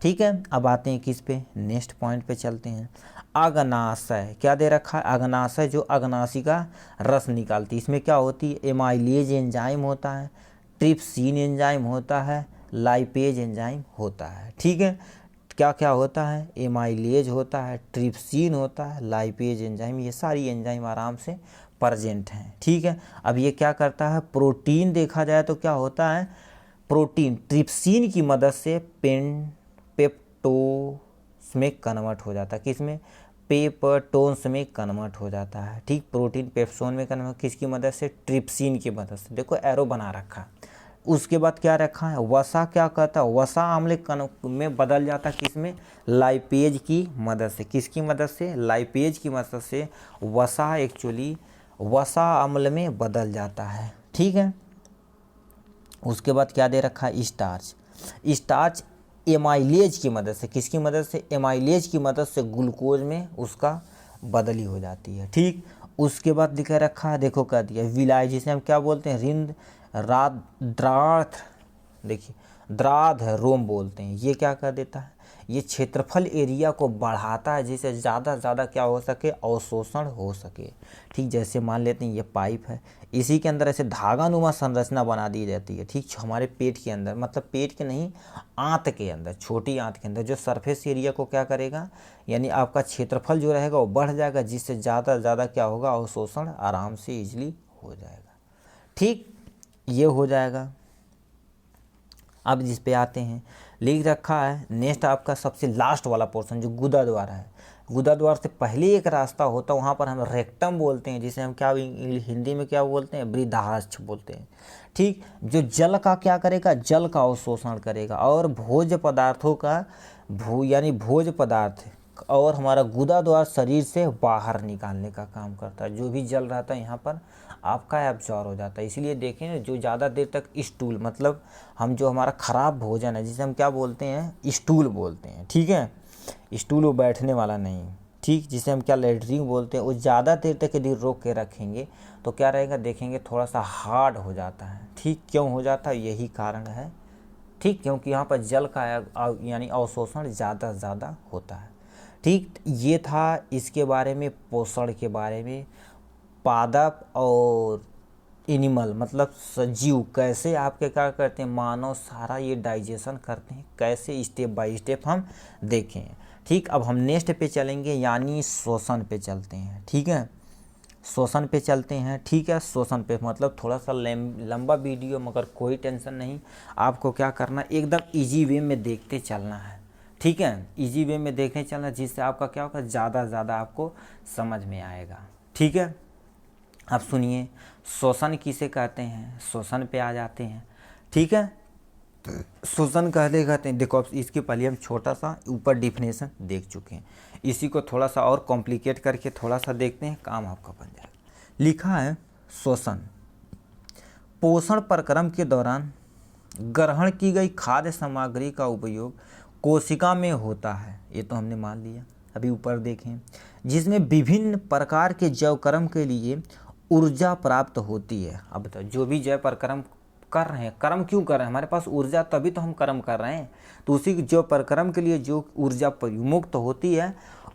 ठीक है। अब आते हैं किस पे, नेक्स्ट पॉइंट पे चलते हैं। अग्नाशय क्या दे रखा है, अग्नाशय जो अग्नाशिका रस निकालती है। इसमें क्या होती है, एमाइलेज एंजाइम होता है, ट्रिप्सिन एंजाइम होता है, लाइपेज एंजाइम होता है, ठीक है। क्या क्या होता है, एमाइलेज होता है, ट्रिप्सिन होता है, लाइपेज एंजाइम, ये सारी एंजाइम आराम से प्रेजेंट हैं, ठीक है। अब ये क्या करता है, प्रोटीन देखा जाए तो क्या होता है, प्रोटीन ट्रिप्सिन की मदद से पेप्टोस में कन्वर्ट हो जाता है, किसमें, पेप्टोन्स में कन्वर्ट हो जाता है, ठीक। प्रोटीन पेप्टोन में कन्वर्ट किसकी मदद से, ट्रिप्सिन की मदद से। देखो एरो बना रखा। उसके बाद क्या रखा है, वसा क्या कहता है, वसा अम्ल में बदल जाता है, किसमें, लाइपेज की मदद से। किसकी मदद से, लाइपेज की मदद से वसा एक्चुअली वसा अम्ल में बदल जाता है, ठीक है। उसके बाद क्या दे रखा है, स्टार्च। स्टार्च एमाइलेज की मदद से, किसकी मदद से, एमाइलेज की मदद से ग्लूकोज में उसका बदली हो जाती है, ठीक। उसके बाद दिखा रखा है, देखो क्या दिया, विलाय, जिसे हम क्या बोलते हैं, रिंद द्राथ, देखिए द्राध रोम बोलते हैं। ये क्या कर देता है, ये क्षेत्रफल एरिया को बढ़ाता है जिससे ज़्यादा से ज़्यादा क्या हो सके, अवशोषण हो सके, ठीक। जैसे मान लेते हैं ये पाइप है, इसी के अंदर ऐसे धागानुमा संरचना बना दी जाती है, ठीक। हमारे पेट के अंदर, मतलब पेट के नहीं, आंत के अंदर, छोटी आंत के अंदर जो सरफेस एरिया को क्या करेगा, यानी आपका क्षेत्रफल जो रहेगा वो बढ़ जाएगा, जिससे ज़्यादा से ज़्यादा क्या होगा, अवशोषण आराम से ईजिली हो जाएगा, ठीक। ये हो जाएगा। अब जिस पे आते हैं, लिख रखा है नेक्स्ट आपका सबसे लास्ट वाला पोर्शन जो गुदा द्वारा है। गुदा द्वार से पहले एक रास्ता होता है, वहाँ पर हम रेक्टम बोलते हैं, जिसे हम क्या हिंदी में क्या बोलते हैं, बृहदारंभ बोलते हैं। ठीक, जो जल का क्या करेगा, जल का अवशोषण करेगा, और भोज पदार्थों का यानी भोज पदार्थ और हमारा गुदा द्वार शरीर से बाहर निकालने का काम करता है। जो भी जल रहता है यहाँ पर आपका एब्जॉर्ब हो जाता है। इसलिए देखें, जो ज़्यादा देर तक स्टूल, मतलब हम जो हमारा ख़राब भोजन है जिसे हम क्या बोलते हैं, स्टूल बोलते हैं। ठीक है, स्टूल वो बैठने वाला नहीं, ठीक, जिसे हम क्या लेटरिन बोलते हैं, वो ज़्यादा देर तक यदि रोक के रखेंगे तो क्या रहेगा, देखेंगे थोड़ा सा हार्ड हो जाता है। ठीक, क्यों हो जाता है, यही कारण है। ठीक, क्योंकि यहाँ पर जल का यानी अवशोषण ज़्यादा से ज़्यादा होता है। ठीक, ये था इसके बारे में, पोषण के बारे में। पादप और एनिमल मतलब सजीव कैसे आपके क्या करते हैं, मानव सारा ये डाइजेशन करते हैं, कैसे स्टेप बाय स्टेप हम देखें। ठीक, अब हम नेक्स्ट पे चलेंगे, यानी श्वसन पे चलते हैं। ठीक है, श्वसन पे चलते हैं। ठीक है, श्वसन पे मतलब थोड़ा सा लंबा वीडियो, मगर कोई टेंशन नहीं, आपको क्या करना, एकदम इजी वे में देखते चलना है। ठीक है, इजी वे में देखने चलना, जिससे आपका क्या होगा, ज़्यादा से ज़्यादा आपको समझ में आएगा। ठीक है, अब सुनिए, श्वसन किसे कहते हैं, श्वसन पे आ जाते हैं। ठीक है, श्वसन कहते हैं, देखो अब इसके पहले हम छोटा सा ऊपर डिफिनेशन देख चुके हैं, इसी को थोड़ा सा और कॉम्प्लिकेट करके थोड़ा सा देखते हैं, काम आपका बन जाएगा। लिखा है, श्वसन पोषण प्रक्रम के दौरान ग्रहण की गई खाद्य सामग्री का उपयोग कोशिका में होता है, ये तो हमने मान लिया। अभी ऊपर देखें, जिसमें विभिन्न प्रकार के जैवकर्म के लिए ऊर्जा प्राप्त होती है। अब बताओ, जो भी जैव प्रक्रम कर रहे हैं, कर्म क्यों कर रहे हैं, हमारे पास ऊर्जा तभी तो हम कर्म कर रहे हैं, तो उसी जो प्रक्रम के लिए जो ऊर्जा मुक्त होती है,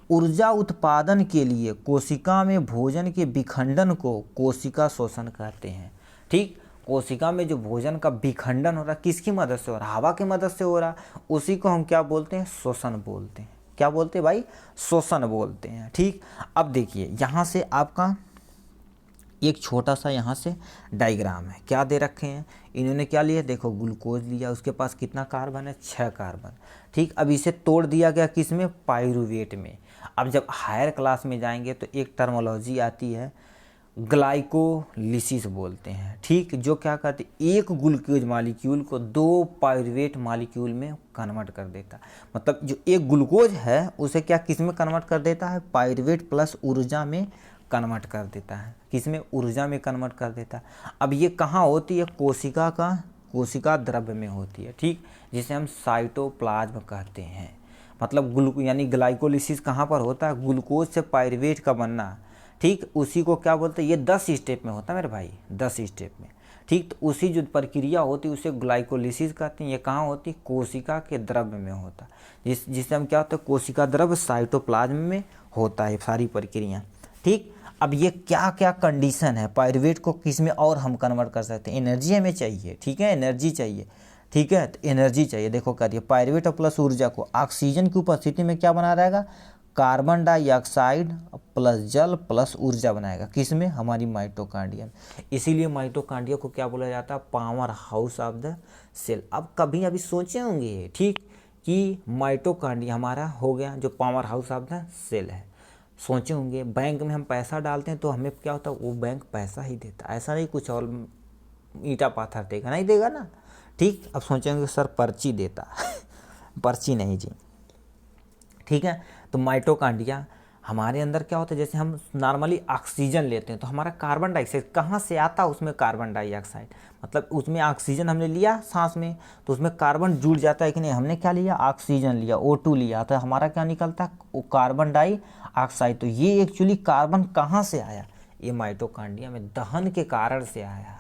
ऊर्जा उत्पादन के लिए कोशिका में भोजन के विखंडन को कोशिका श्वसन कहते हैं। ठीक, कोशिका में जो भोजन का विखंडन हो रहा है, किसकी मदद से हो रहा है, हवा की मदद से हो रहा है, उसी को हम क्या बोलते हैं, श्वसन बोलते हैं। क्या बोलते हैं भाई, श्वसन बोलते हैं। ठीक, अब देखिए यहाँ से आपका एक छोटा सा यहाँ से डायग्राम है, क्या दे रखे हैं इन्होंने, क्या लिया, देखो ग्लूकोज लिया, उसके पास कितना कार्बन है, 6 कार्बन। ठीक, अब इसे तोड़ दिया गया किस में, पाइरूवेट में। अब जब हायर क्लास में जाएंगे तो एक टर्मोलॉजी आती है, ग्लाइकोलिसिस बोलते हैं। ठीक, जो क्या कहते हैं, एक ग्लूकोज मालिक्यूल को 2 पाइरूवेट मालिक्यूल में कन्वर्ट कर देता है। मतलब जो एक ग्लूकोज है उसे क्या किस में कन्वर्ट कर देता है, पाइरूवेट प्लस ऊर्जा में कन्वर्ट कर देता है। किस में, ऊर्जा में कन्वर्ट कर देता है। अब ये कहाँ होती है, कोशिका द्रव्य में होती है। ठीक, जिसे हम साइटोप्लाज्म कहते हैं। मतलब यानी ग्लाइकोलिसिस कहाँ पर होता है, ग्लूकोज से पाइरूवेट का बनना। ठीक, उसी को क्या बोलते हैं, ये 10 स्टेप में होता है मेरे भाई, 10 स्टेप में। ठीक, तो उसी जो प्रक्रिया होती है उसे ग्लाइकोलिसिस कहते हैं। ये कहाँ होती है, कोशिका के द्रव्य में होता है, जिससे हम क्या होता है, कोशिका द्रव्य साइटोप्लाज्म में होता है सारी प्रक्रिया। ठीक, अब ये क्या क्या कंडीशन है, पाइरूवेट को किस में और हम कन्वर्ट कर सकते हैं, एनर्जी हमें चाहिए। ठीक है, एनर्जी चाहिए। ठीक है, तो एनर्जी चाहिए, देखो करिए, पाइरूवेट और प्लस ऊर्जा को ऑक्सीजन की उपस्थिति में क्या बना रहेगा, कार्बन डाइऑक्साइड प्लस जल प्लस ऊर्जा बनाएगा, किस में, हमारी माइटोकॉन्ड्रिया। इसीलिए माइटोकॉन्ड्रिया को क्या बोला जाता है, powerhouse of the cell. अब कभी अभी सोचे होंगे, ठीक, कि माइटोकॉन्ड्रिया हमारा हो गया जो powerhouse of the cell है। सोचे होंगे, बैंक में हम पैसा डालते हैं तो हमें क्या होता है, वो बैंक पैसा ही देता है, ऐसा नहीं कुछ और ईंटा पाथर देगा, नहीं देगा ना। ठीक, अब सोचेंगे सर पर्ची देता पर्ची नहीं जी। ठीक है, तो माइटोकॉन्ड्रिया हमारे अंदर क्या होता है, जैसे हम नॉर्मली ऑक्सीजन लेते हैं तो हमारा कार्बन डाइऑक्साइड कहाँ से आता है, उसमें कार्बन डाइऑक्साइड, मतलब उसमें ऑक्सीजन हमने लिया सांस में तो उसमें कार्बन जुड़ जाता है कि नहीं, हमने क्या लिया, ऑक्सीजन लिया, O2 लिया, तो हमारा क्या निकलता है, वो कार्बन डाइऑक्साइड। तो ये एक्चुअली कार्बन कहाँ से आया, ये माइटोकॉन्ड्रिया में दहन के कारण से आया है।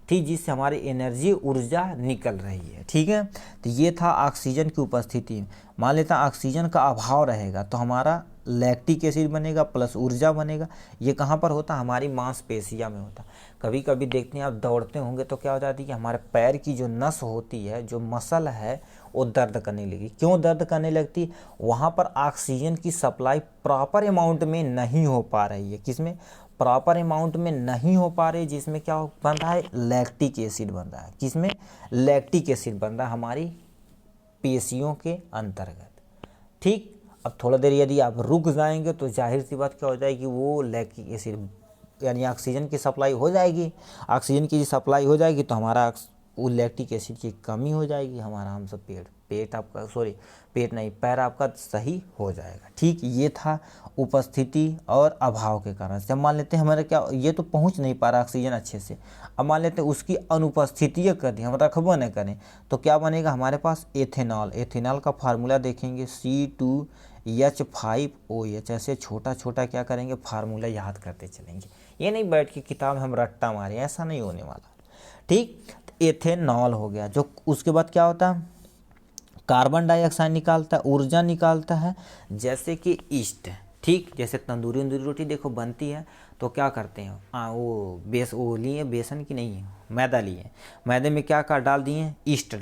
ठीक, जिससे हमारी एनर्जी ऊर्जा निकल रही है। ठीक है, तो ये था ऑक्सीजन की उपस्थिति। मान लेता ऑक्सीजन का अभाव रहेगा तो हमारा लैक्टिक एसिड बनेगा प्लस ऊर्जा बनेगा। ये कहाँ पर होता है, हमारी मांसपेशिया में होता। कभी कभी देखते हैं आप दौड़ते होंगे तो क्या हो जाती है कि हमारे पैर की जो नस होती है, जो मसल है, वो दर्द करने लगी। क्यों दर्द करने लगती, वहाँ पर ऑक्सीजन की सप्लाई प्रॉपर अमाउंट में नहीं हो पा रही है। किसमें, प्रॉपर अमाउंट में नहीं हो पा रही, जिसमें क्या बन रहा है, लैक्टिक एसिड बन रहा है। किसमें, लैक्टिक एसिड बन रहा है हमारी पेशियों के अंतर्गत। ठीक, अब थोड़ा देर यदि आप रुक जाएंगे तो जाहिर सी बात क्या हो जाएगी, वो लैक्टिक एसिड यानी ऑक्सीजन की सप्लाई हो जाएगी। ऑक्सीजन की सप्लाई हो जाएगी तो हमारा वो लैक्टिक एसिड की कमी हो जाएगी, हमारा हम सब पेट नहीं, पैर आपका सही हो जाएगा। ठीक, ये था उपस्थिति और अभाव के कारण से। अब मान लेते हैं हमारे क्या, ये तो पहुंच नहीं पा रहा ऑक्सीजन अच्छे से, अब मान लेते हैं उसकी अनुपस्थिति कर दी, हम रखबो न करें तो क्या बनेगा हमारे पास एथेनॉल। एथेनॉल का फार्मूला देखेंगे C2H5OH। ऐसे छोटा छोटा क्या करेंगे, फार्मूला याद करते चलेंगे, ये नहीं बैठ के किताब हम रट्टा मारे, ऐसा नहीं होने वाला। ठीक, तो एथेनॉल हो गया। जो उसके बाद क्या होता है, कार्बन डाइऑक्साइड निकालता है, ऊर्जा निकालता है, जैसे कि ईस्ट। ठीक, जैसे तंदूरी रोटी देखो बनती है तो क्या करते हैं, वो लिए बेसन की नहीं है, मैदा लिए, मैदे में क्या डाल दिए, ईस्ट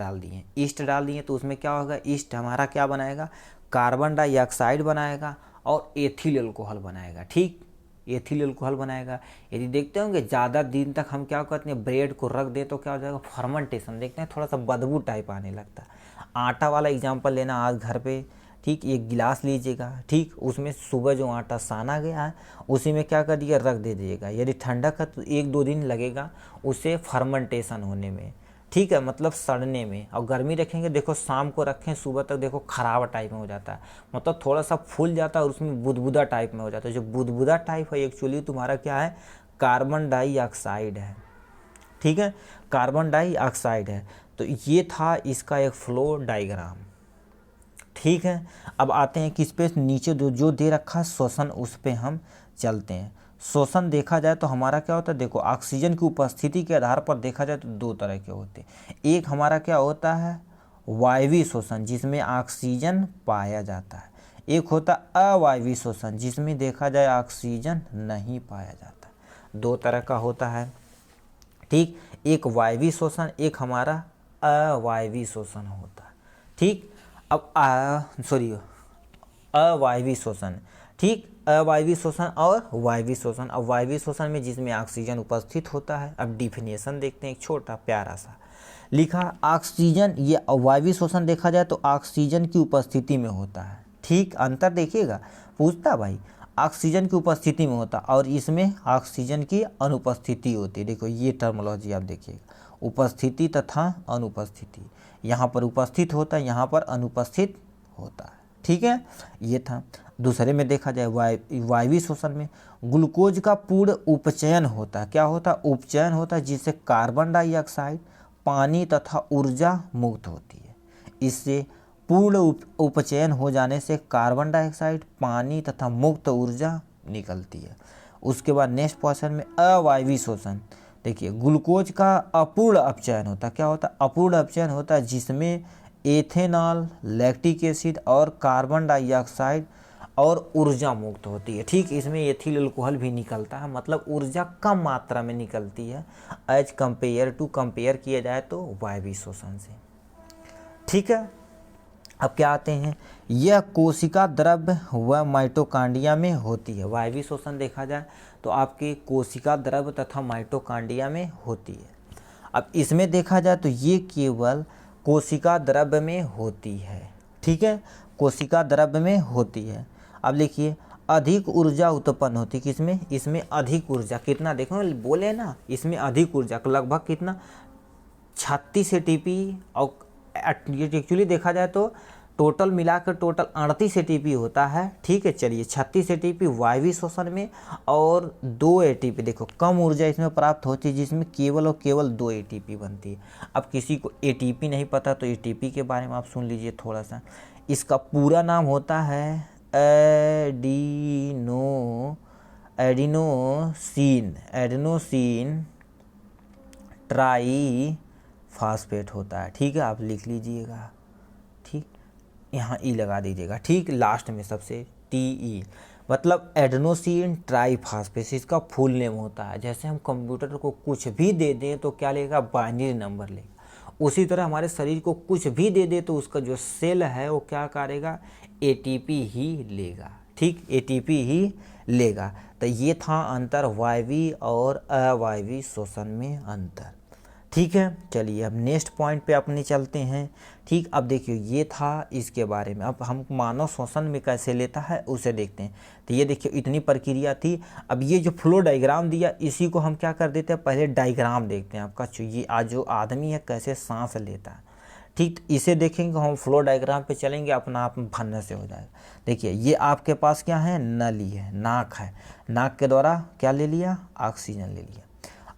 डाल दिए तो उसमें क्या होगा, ईस्ट हमारा क्या बनाएगा, कार्बन डाइऑक्साइड बनाएगा और एथिल अल्कोहल बनाएगा। ठीक, एथिल अल्कोहल बनाएगा। यदि देखते होंगे ज़्यादा दिन तक हम क्या करते हैं, ब्रेड को रख दे तो क्या हो जाएगा, फर्मेंटेशन, देखते हैं थोड़ा सा बदबू टाइप आने लगता है। आटा वाला एग्जांपल लेना आज घर पे। ठीक, एक गिलास लीजिएगा, ठीक, उसमें सुबह जो आटा साना गया है उसी में क्या कर दिया, रख दे दीजिएगा। यदि ठंडक है तो 1-2 दिन लगेगा उसे फर्मेंटेशन होने में, ठीक है, मतलब सड़ने में। और गर्मी रखेंगे, देखो शाम को रखें सुबह तक देखो खराब टाइप में हो जाता है, मतलब थोड़ा सा फूल जाता है और उसमें बुदबुदा टाइप में हो जाता है। जो बुदबुदा टाइप है एक्चुअली तुम्हारा क्या है, कार्बन डाइऑक्साइड है। ठीक है, कार्बन डाइऑक्साइड है। तो ये था इसका एक फ्लो डायग्राम। ठीक है, अब आते हैं किस पे, नीचे जो दे रखा है श्वसन, उस पे हम चलते हैं। श्वसन देखा जाए तो हमारा क्या होता है, देखो ऑक्सीजन की उपस्थिति के आधार पर देखा जाए तो 2 तरह के होते हैं। एक हमारा क्या होता है, वायवीय श्वसन, जिसमें ऑक्सीजन पाया जाता है। एक होता अवायवीय श्वसन, जिसमें देखा जाए ऑक्सीजन नहीं पाया जाता। 2 तरह का होता है। ठीक, एक वायवीय श्वसन, एक हमारा अवायवीय श्वसन होता है। ठीक, अब अवायवीय श्वसन। ठीक, अवायवीय श्वसन और वायवीय श्वसन। अब वायवीय श्वसन में जिसमें ऑक्सीजन उपस्थित होता है। अब डिफिनेशन देखते हैं, एक छोटा प्यारा सा लिखा, ऑक्सीजन, ये वायवीय श्वसन देखा जाए तो ऑक्सीजन की उपस्थिति में होता है। ठीक, अंतर देखिएगा, पूछता भाई ऑक्सीजन की उपस्थिति में होता और इसमें ऑक्सीजन की अनुपस्थिति होती है। देखो ये टर्मोलॉजी आप देखिएगा, उपस्थिति तथा अनुपस्थिति, यहाँ पर उपस्थित होता है, यहाँ पर अनुपस्थित होता है। ठीक है, ये था। दूसरे में देखा जाए वायवीय श्वसन में ग्लूकोज का पूर्ण उपचयन होता है। क्या होता है, उपचयन होता है, जिससे कार्बन डाइऑक्साइड, पानी तथा ऊर्जा मुक्त होती है। इससे पूर्ण उपचयन हो जाने से कार्बन डाइऑक्साइड, पानी तथा मुक्त ऊर्जा निकलती है। उसके बाद नेक्स्ट क्वेश्चन में अवायवीय श्वसन, देखिए ग्लूकोज का अपूर्ण अपचयन होता है। क्या होता है, अपूर्ण अपचयन होता है, जिसमें एथेनॉल, लैक्टिक एसिड और कार्बन डाइऑक्साइड और ऊर्जा मुक्त होती है। ठीक, इसमें एथिल अल्कोहल भी निकलता है, मतलब ऊर्जा कम मात्रा में निकलती है एज कंपेयर किया जाए तो वायवीय श्वसन से। ठीक है, अब क्या आते हैं, यह कोशिका द्रव्य व माइटोकांड्रिया में होती है। वायवीय श्वसन देखा जाए तो आपके कोशिका द्रव्य तथा माइटोकांड्रिया में होती है। अब इसमें देखा जाए तो ये केवल कोशिका द्रव्य में होती है। ठीक है, कोशिका द्रव्य में होती है। अब देखिए, अधिक ऊर्जा उत्पन्न होती है किसमें, इसमें अधिक ऊर्जा, कितना देखो बोले ना, इसमें अधिक ऊर्जा लगभग कितना 36 ATP, और एक्चुअली देखा जाए तो टोटल मिलाकर टोटल 38 ATP होता है। ठीक है, चलिए 36 ATP वायवीय श्वसन में और 2 ATP, देखो कम ऊर्जा इसमें प्राप्त होती है, जिसमें केवल और केवल 2 ATP बनती है। अब किसी को ATP नहीं पता तो ATP के बारे में आप सुन लीजिए थोड़ा सा। इसका पूरा नाम होता है एडिनोसिन ट्राई फास्फेट होता है। ठीक है, आप लिख लीजिएगा। ठीक, यहाँ ई लगा दीजिएगा। ठीक, लास्ट में सबसे TE, मतलब एडेनोसिन ट्राईफॉस्फेट, इसका फुल नेम होता है। जैसे हम कंप्यूटर को कुछ भी दे दें तो क्या लेगा, बाइनरी नंबर लेगा। उसी तरह हमारे शरीर को कुछ भी दे दे तो उसका जो सेल है वो क्या करेगा, ATP ही लेगा। ठीक, ATP ही लेगा। तो ये था अंतर वायवीय और अवायवीय श्वसन में अंतर। ठीक है, चलिए अब नेक्स्ट पॉइंट पे अपने चलते हैं। ठीक, अब देखिए ये था इसके बारे में। अब हम मानव श्वसन में कैसे लेता है उसे देखते हैं। तो ये देखिए इतनी प्रक्रिया थी। अब ये जो फ्लो डायग्राम दिया इसी को हम क्या कर देते हैं, पहले डायग्राम देखते हैं आपका। ये आज जो आदमी है कैसे सांस लेता है। ठीक, तो इसे देखेंगे हम, फ्लो डायग्राम पे चलेंगे, अपना आप भन्ने से हो जाएगा। देखिए ये आपके पास क्या है, नली है, नाक है, नाक के द्वारा क्या ले लिया, ऑक्सीजन ले लिया,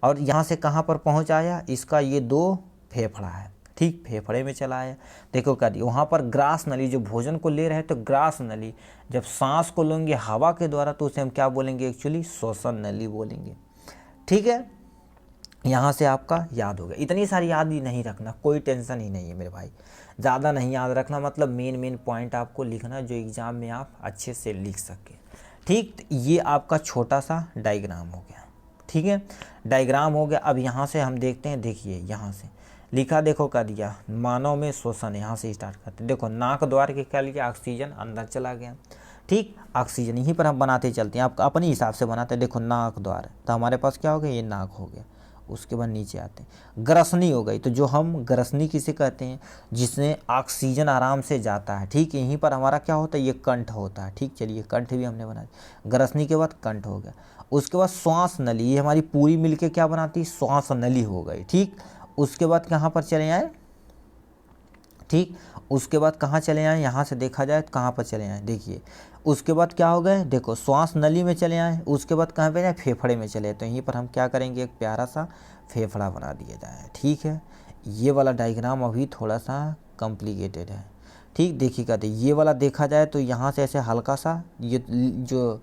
और यहाँ से कहाँ पर पहुँच आया, इसका ये 2 फेफड़ा है। ठीक, फेफड़े में चला आया। देखो क्या दिया वहाँ पर, ग्रास नली, जो भोजन को ले रहे हैं तो ग्रास नली, जब सांस को लेंगे हवा के द्वारा तो उसे हम क्या बोलेंगे, एक्चुअली श्वसन नली बोलेंगे। ठीक है, यहाँ से आपका याद हो गया। इतनी सारी याद भी नहीं रखना, कोई टेंशन ही नहीं है मेरे भाई, ज़्यादा नहीं याद रखना, मतलब मेन पॉइंट आपको लिखना जो एग्ज़ाम में आप अच्छे से लिख सकें। ठीक, तो ये आपका छोटा सा डायग्राम हो गया। ठीक है, डायग्राम हो गया। अब यहाँ से हम देखते हैं, देखिए यहाँ से लिखा, देखो क्या दिया, मानव में श्वसन, यहाँ से स्टार्ट करते हैं। देखो नाक द्वार के क्या लिया, ऑक्सीजन अंदर चला गया। ठीक, ऑक्सीजन यहीं पर हम बनाते चलते हैं, आप अपने हिसाब से बनाते हैं। देखो नाक द्वार, तो हमारे पास क्या हो गया, ये नाक हो गया। उसके बाद नीचे आते हैं, ग्रसनी हो गई, तो जो हम ग्रसनी किसे कहते हैं, जिसमें ऑक्सीजन आराम से जाता है। ठीक, यहीं पर हमारा क्या होता है, ये कंठ होता है। ठीक, चलिए कंठ भी हमने बना दिया, ग्रसनी के बाद कंठ हो गया। उसके बाद श्वास नली, ये हमारी पूरी मिलके क्या बनाती है, श्वास नली हो गई। ठीक, उसके बाद कहाँ पर चले आए, ठीक, उसके बाद कहाँ चले आए, यहाँ से देखा जाए तो कहाँ पर चले आए, देखिए उसके बाद क्या हो गए, देखो श्वास नली में चले आए। उसके बाद कहाँ पे जाए, फेफड़े में चले। तो यहीं पर हम क्या करेंगे, एक प्यारा सा फेफड़ा बना दिया जाए। ठीक है, ये वाला डायग्राम अभी थोड़ा सा कॉम्प्लिकेटेड है। ठीक, देखिए कहते ये वाला देखा जाए तो यहाँ से ऐसे हल्का सा, ये जो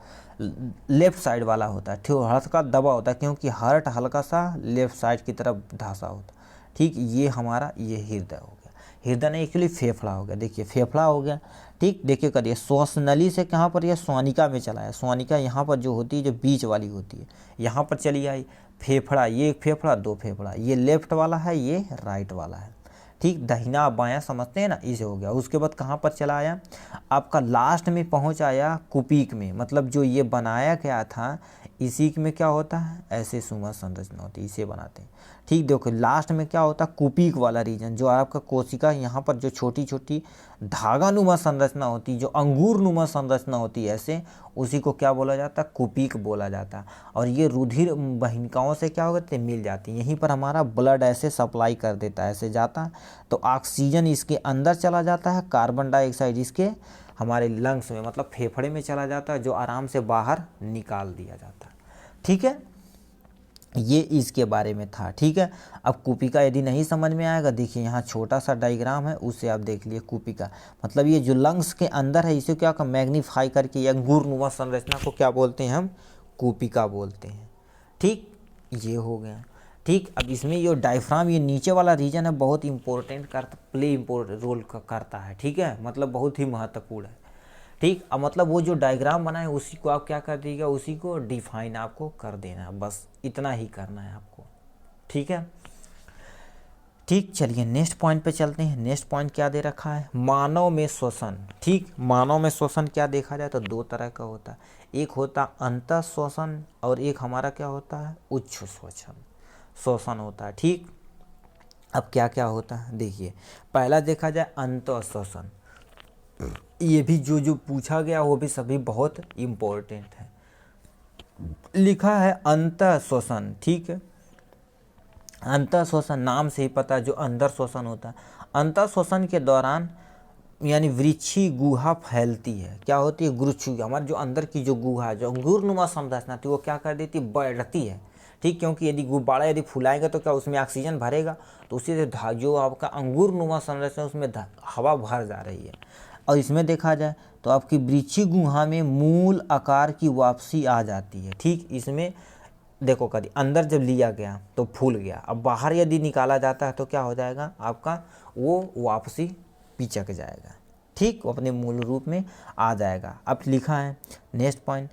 लेफ़्ट साइड वाला होता है, ठीक, हल्का दबा होता है, क्योंकि हार्ट हल्का सा लेफ़्ट साइड की तरफ धंसा होता है। ठीक, ये हमारा ये हृदय हो गया, हृदय नहीं एक्चुअली फेफड़ा हो गया। देखिए फेफड़ा हो गया। ठीक, देखिए करिए श्वास नली से कहाँ पर, यह स्वानिका में चला है। स्वानिका यहाँ पर जो होती है, जो बीच वाली होती है, यहाँ पर चली आई। फेफड़ा, ये एक फेफड़ा, 2 फेफड़ा, ये लेफ्ट वाला है, ये राइट वाला है। ठीक, दाहिना बायां समझते हैं ना, इसे हो गया। उसके बाद कहाँ पर चला आया, आपका लास्ट में पहुँच आया कुपीक में, मतलब जो ये बनाया गया था इसी में क्या होता है, ऐसे सुमा संरचना होती है, इसे बनाते हैं। ठीक, देखो लास्ट में क्या होता है, कुपीक वाला रीजन, जो आपका कोशिका यहाँ पर जो छोटी छोटी धागा नुमा संरचना होती है, जो अंगूर नुमा संरचना होती है ऐसे, उसी को क्या बोला जाता है, कुपीक बोला जाता है। और ये रुधिर वाहिकाओं से क्या होते हैं, मिल जाती है। यहीं पर हमारा ब्लड ऐसे सप्लाई कर देता है, ऐसे जाता है तो ऑक्सीजन इसके अंदर चला जाता है, कार्बन डाइऑक्साइड इसके हमारे लंग्स में, मतलब फेफड़े में चला जाता है, जो आराम से बाहर निकाल दिया जाता है। ठीक है, ये इसके बारे में था। ठीक है, अब कुपिका यदि नहीं समझ में आएगा, देखिए यहाँ छोटा सा डायग्राम है, उससे आप देख लिए कुपिका, मतलब ये जो लंग्स के अंदर है इसे क्या मैग्नीफाई करके अंगूर नुमा संरचना को क्या बोलते हैं हम, कुपिका बोलते हैं। ठीक, ये हो गया। ठीक, अब इसमें ये डायफ्राम, ये नीचे वाला रीजन है, बहुत इंपॉर्टेंट रोल करता है। ठीक है, मतलब बहुत ही महत्वपूर्ण है। ठीक, अब मतलब वो जो डायग्राम बना है उसी को आप क्या कर दीजिएगा, उसी को डिफाइन आपको कर देना है, बस इतना ही करना है आपको। ठीक है, ठीक, चलिए नेक्स्ट पॉइंट पे चलते हैं। नेक्स्ट पॉइंट क्या दे रखा है, मानव में श्वसन। ठीक, मानव में श्वसन क्या देखा जाए तो 2 तरह का होता है, एक होता अंतः श्वसन और एक हमारा क्या होता है, उच्च श्वसन होता है। ठीक, अब क्या क्या होता है देखिए, पहला देखा जाए अंतः श्वसन, ये भी जो पूछा गया वो भी सभी बहुत इम्पोर्टेंट है। लिखा है अंतः श्वसन। ठीक है, अंतः श्वसन नाम से ही पता है, जो अंदर श्वसन होता है। अंतः श्वसन के दौरान यानी वृक्षी गुहा फैलती है, क्या होती है, गुरुच्छु, हमारे जो अंदर की जो गुहा है, जो अंगूर नुमा संरचना थी, वो क्या कर देती है, बढ़ती है। ठीक, क्योंकि यदि गुब्बारा यदि फुलाएगा तो क्या उसमें ऑक्सीजन भरेगा, तो उसी से जो आपका अंगूर नुमा संरचना उसमें हवा भर जा रही है। और इसमें देखा जाए तो आपकी वृक्षी गुहा में मूल आकार की वापसी आ जाती है। ठीक, इसमें देखो कभी अंदर जब लिया गया तो फूल गया, अब बाहर यदि निकाला जाता है तो क्या हो जाएगा, आपका वो वापसी पिचक जाएगा। ठीक, वो अपने मूल रूप में आ जाएगा। अब लिखा है नेक्स्ट पॉइंट,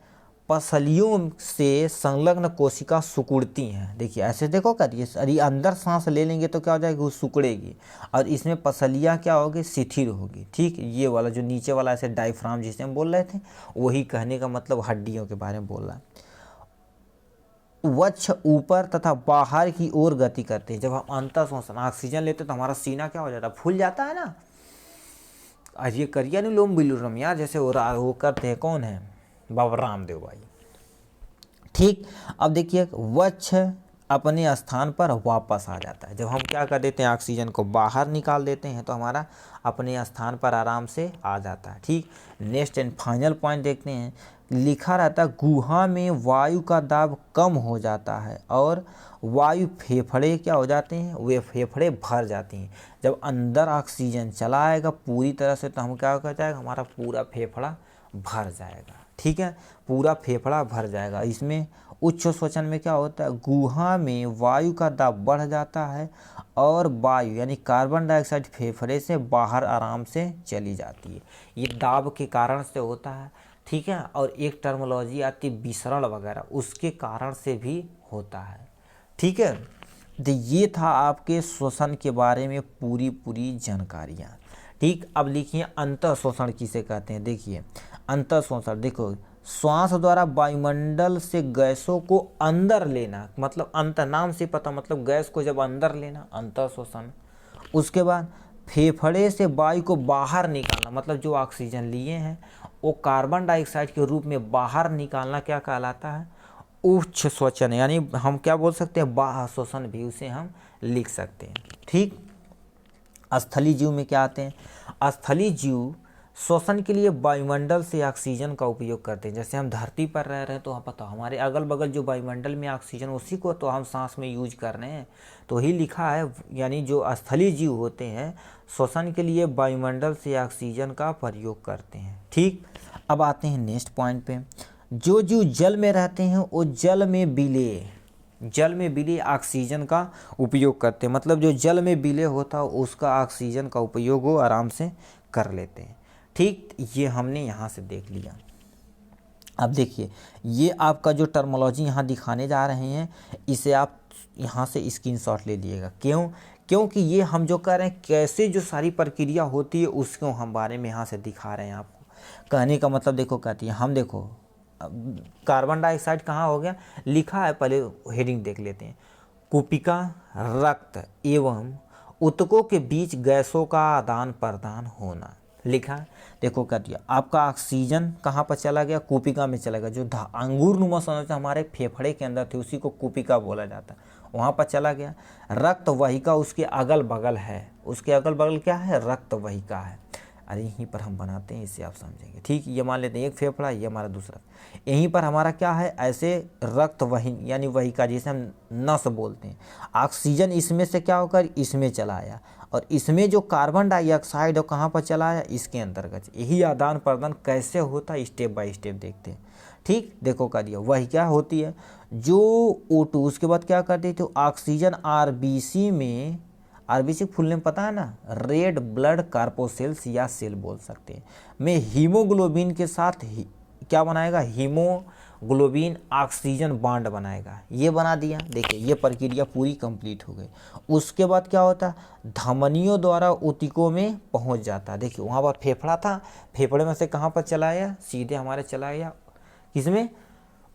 पसलियों से संलग्न कोशिका सिकुड़ती हैं। देखिए ऐसे देखो करिए, अरे अंदर सांस ले लेंगे तो क्या हो जाएगी, वो सिकुड़ेगी, और इसमें पसलियाँ क्या होगी, शिथिल होगी। ठीक, ये वाला जो नीचे वाला ऐसे डायफ्राम जिसे हम बोल रहे थे, वही कहने का मतलब हड्डियों के बारे में बोल रहा है। वक्ष ऊपर तथा बाहर की ओर गति करते हैं। जब हम अंतर श्वसन ऑक्सीजन लेते हैं तो हमारा सीना क्या हो जाता है, फूल जाता है ना। आज ये करिए अनुलोम विलोम यार, जैसे वो करते हैं, कौन है, बाबा रामदेव भाई। ठीक, अब देखिए वक्ष अपने स्थान पर वापस आ जाता है। जब हम क्या कर देते हैं, ऑक्सीजन को बाहर निकाल देते हैं तो हमारा अपने स्थान पर आराम से आ जाता है। ठीक, नेक्स्ट एंड फाइनल पॉइंट देखते हैं। लिखा रहता है गुहा में वायु का दाब कम हो जाता है और वायु फेफड़े क्या हो जाते हैं, वे फेफड़े भर जाती हैं। जब अंदर ऑक्सीजन चला आएगा पूरी तरह से तो हम क्या कर जाएगा, हमारा पूरा फेफड़ा भर जाएगा। ठीक है, पूरा फेफड़ा भर जाएगा। इसमें उच्च श्वसन में क्या होता है, गुहा में वायु का दाब बढ़ जाता है और वायु यानी कार्बन डाइऑक्साइड फेफड़े से बाहर आराम से चली जाती है। ये दाब के कारण से होता है। ठीक है, और एक टर्मोलॉजी आती है विसरण वगैरह, उसके कारण से भी होता है। ठीक है, तो ये था आपके श्वसन के बारे में पूरी जानकारियाँ। ठीक, अब लिखिए अंतः श्वसन किसे कहते हैं। देखिए अंतः श्वसन, देखो श्वास द्वारा वायुमंडल से गैसों को अंदर लेना, मतलब अंत नाम से पता, मतलब गैस को जब अंदर लेना, अंतः श्वसन। उसके बाद फेफड़े से वायु को बाहर निकालना, मतलब जो ऑक्सीजन लिए हैं वो कार्बन डाइऑक्साइड के रूप में बाहर निकालना क्या कहलाता है, उच्च श्वसन। यानी हम क्या बोल सकते हैं, बाह्य श्वसन भी उसे हम लिख सकते हैं। ठीक, स्थलीय जीव में क्या आते हैं, स्थलीय जीव श्वसन के लिए वायुमंडल से ऑक्सीजन का उपयोग करते हैं। जैसे हम धरती पर रह रहे हैं तो हम पता हमारे अगल बगल जो वायुमंडल में ऑक्सीजन उसी को तो हम सांस में यूज कर रहे हैं, तो ही लिखा है। यानी जो स्थलीय जीव होते हैं श्वसन के लिए वायुमंडल से ऑक्सीजन का प्रयोग करते हैं। ठीक, अब आते हैं नेक्स्ट पॉइंट पे। जो जीव जल में रहते हैं वो जल में विलेय ऑक्सीजन का उपयोग करते हैं। मतलब जो जल में विलेय होता है उसका ऑक्सीजन का उपयोग वो आराम से कर लेते हैं। ठीक, ये हमने यहाँ से देख लिया। अब देखिए ये आपका जो टर्मोलॉजी यहाँ दिखाने जा रहे हैं इसे आप यहाँ से स्क्रीनशॉट ले लीजिएगा। क्योंकि ये हम जो कर रहे हैं कैसे जो सारी प्रक्रिया होती है उसको हम बारे में यहाँ से दिखा रहे हैं आपको। कहने का मतलब देखो कहती है, हम देखो कार्बन डाइऑक्साइड कहाँ हो गया, लिखा है, पहले हेडिंग देख लेते हैं। कुपिका रक्त एवं ऊतकों के बीच गैसों का आदान प्रदान होना, लिखा है। देखो क्या दिया, आपका ऑक्सीजन कहाँ पर चला गया, कुपिका में चला गया। जो अंगूर नुमा संरचना हमारे फेफड़े के अंदर थी उसी को कुपिका बोला जाता है, वहाँ पर चला गया। रक्त वाहिका उसके अगल बगल है, उसके अगल बगल क्या है, रक्त वाहिका है। अरे यहीं पर हम बनाते हैं, इससे आप समझेंगे। ठीक, ये मान लेते हैं एक फेफड़ा, ये हमारा दूसरा, यहीं पर हमारा क्या है, ऐसे रक्त वाहिनी यानी वाहिका जिसे हम नस बोलते हैं। ऑक्सीजन इसमें से क्या होकर इसमें चला आया और इसमें जो कार्बन डाइऑक्साइड है कहाँ पर चला आया, इसके अंतर्गत। यही आदान प्रदान कैसे होता है स्टेप बाय स्टेप देखते हैं। ठीक, देखो क्या दिया, वही क्या होती है जो O2 उसके बाद क्या करती है, तो ऑक्सीजन आरबीसी में, आरबीसी फुल नेम पता है ना, रेड ब्लड कार्पोसेल्स या सेल बोल सकते हैं, में हीमोग्लोबिन के साथ क्या बनाएगा, हीमोग्लोबिन ऑक्सीजन बॉन्ड बनाएगा। ये बना दिया, देखिए ये प्रक्रिया पूरी कंप्लीट हो गई। उसके बाद क्या होता है, धमनियों द्वारा ऊतकों में पहुंच जाता है। देखिए वहाँ पर फेफड़ा था, फेफड़े में से कहाँ पर चला गया, सीधे हमारे चला गया किसमें,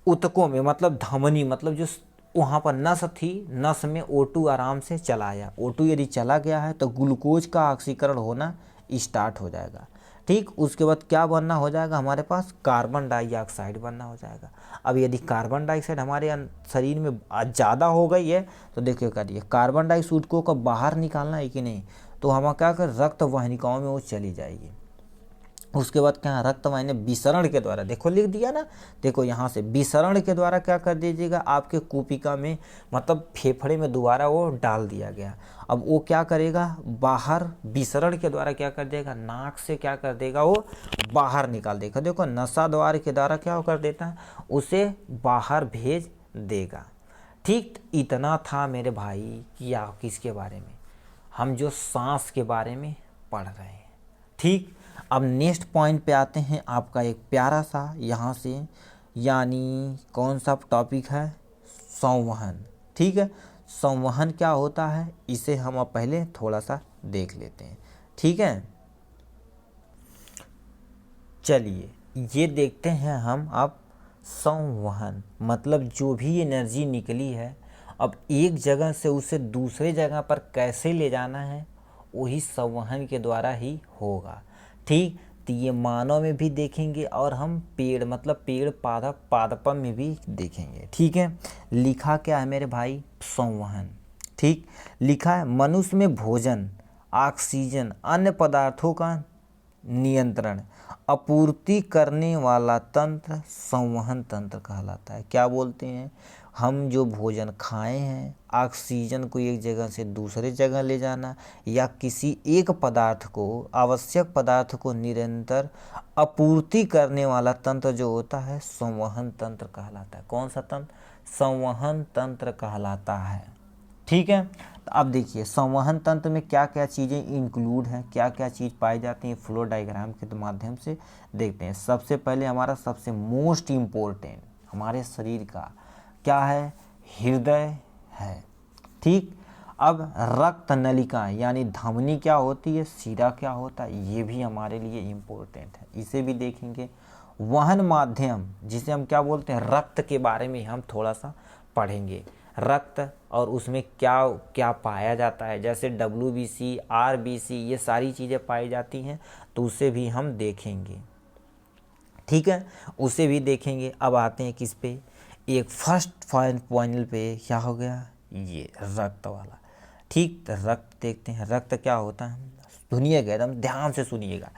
ऊतकों में, मतलब धमनी, मतलब जो वहाँ पर नस थी, नस में O2 आराम से चला आया। O2 यदि चला गया है तो ग्लूकोज का ऑक्सीकरण होना स्टार्ट हो जाएगा। ठीक, उसके बाद क्या बनना हो जाएगा, हमारे पास कार्बन डाइऑक्साइड बनना हो जाएगा। अब यदि कार्बन डाइऑक्साइड हमारे शरीर में ज़्यादा हो गई है तो देखिए क्या दिया, कार्बन डाइऑक्साइड को कब बाहर निकालना है कि नहीं, तो हम क्या कर रक्त वाहिकाओं में वो चली जाएगी। उसके बाद क्या, रक्त वाहिनी विसरण के द्वारा, देखो लिख दिया ना, देखो यहाँ से विसरण के द्वारा क्या कर दीजिएगा, आपके कुपिका में मतलब फेफड़े में दोबारा वो डाल दिया गया। अब वो क्या करेगा, बाहर विसरण के द्वारा क्या कर देगा, नाक से क्या कर देगा, वो बाहर निकाल देगा। देखो नसा द्वार के द्वारा क्या कर देता है, उसे बाहर भेज देगा। ठीक, इतना था मेरे भाई कि आप किसके बारे में, हम जो सांस के बारे में पढ़ रहे हैं। ठीक, अब नेक्स्ट पॉइंट पे आते हैं, आपका एक प्यारा सा यहाँ से, यानी कौन सा टॉपिक है, संवहन। ठीक है, संवहन क्या होता है इसे हम अब पहले थोड़ा सा देख लेते हैं। ठीक है, चलिए ये देखते हैं हम अब संवहन मतलब जो भी एनर्जी निकली है अब एक जगह से उसे दूसरे जगह पर कैसे ले जाना है, वही संवहन के द्वारा ही होगा। ठीक, तो ये मानव में भी देखेंगे और हम पेड़ मतलब पेड़ पौधा पादपम में भी देखेंगे। ठीक है, लिखा क्या है मेरे भाई, संवहन। ठीक, लिखा है मनुष्य में भोजन, ऑक्सीजन, अन्य पदार्थों का नियंत्रण, आपूर्ति करने वाला तंत्र संवहन तंत्र कहलाता है। क्या बोलते हैं, हम जो भोजन खाए हैं, ऑक्सीजन को एक जगह से दूसरे जगह ले जाना, या किसी एक पदार्थ को, आवश्यक पदार्थ को निरंतर आपूर्ति करने वाला तंत्र जो होता है संवहन तंत्र कहलाता है। कौन सा तंत्र, संवहन तंत्र कहलाता है। ठीक है, तो अब देखिए संवहन तंत्र में क्या क्या चीज़ें इंक्लूड हैं, क्या क्या चीज़ पाई जाती हैं, फ्लो डायग्राम के माध्यम से देखते हैं। सबसे पहले हमारा सबसे मोस्ट इम्पोर्टेंट हमारे शरीर का क्या है, हृदय है। ठीक, अब रक्त नलिका यानी धमनी क्या होती है, शिरा क्या होता है, ये भी हमारे लिए इम्पोर्टेंट है, इसे भी देखेंगे। वहन माध्यम जिसे हम क्या बोलते हैं, रक्त के बारे में हम थोड़ा सा पढ़ेंगे, रक्त और उसमें क्या क्या पाया जाता है, जैसे WBC, RBC ये सारी चीज़ें पाई जाती हैं, तो उसे भी हम देखेंगे। ठीक है, उसे भी देखेंगे। अब आते हैं किस पे, एक फर्स्ट पॉइंट पे क्या हो गया, ये रक्त वाला। ठीक, तो रक्त देखते हैं, रक्त क्या होता है, सुनिएगा एकदम ध्यान से सुनिएगा।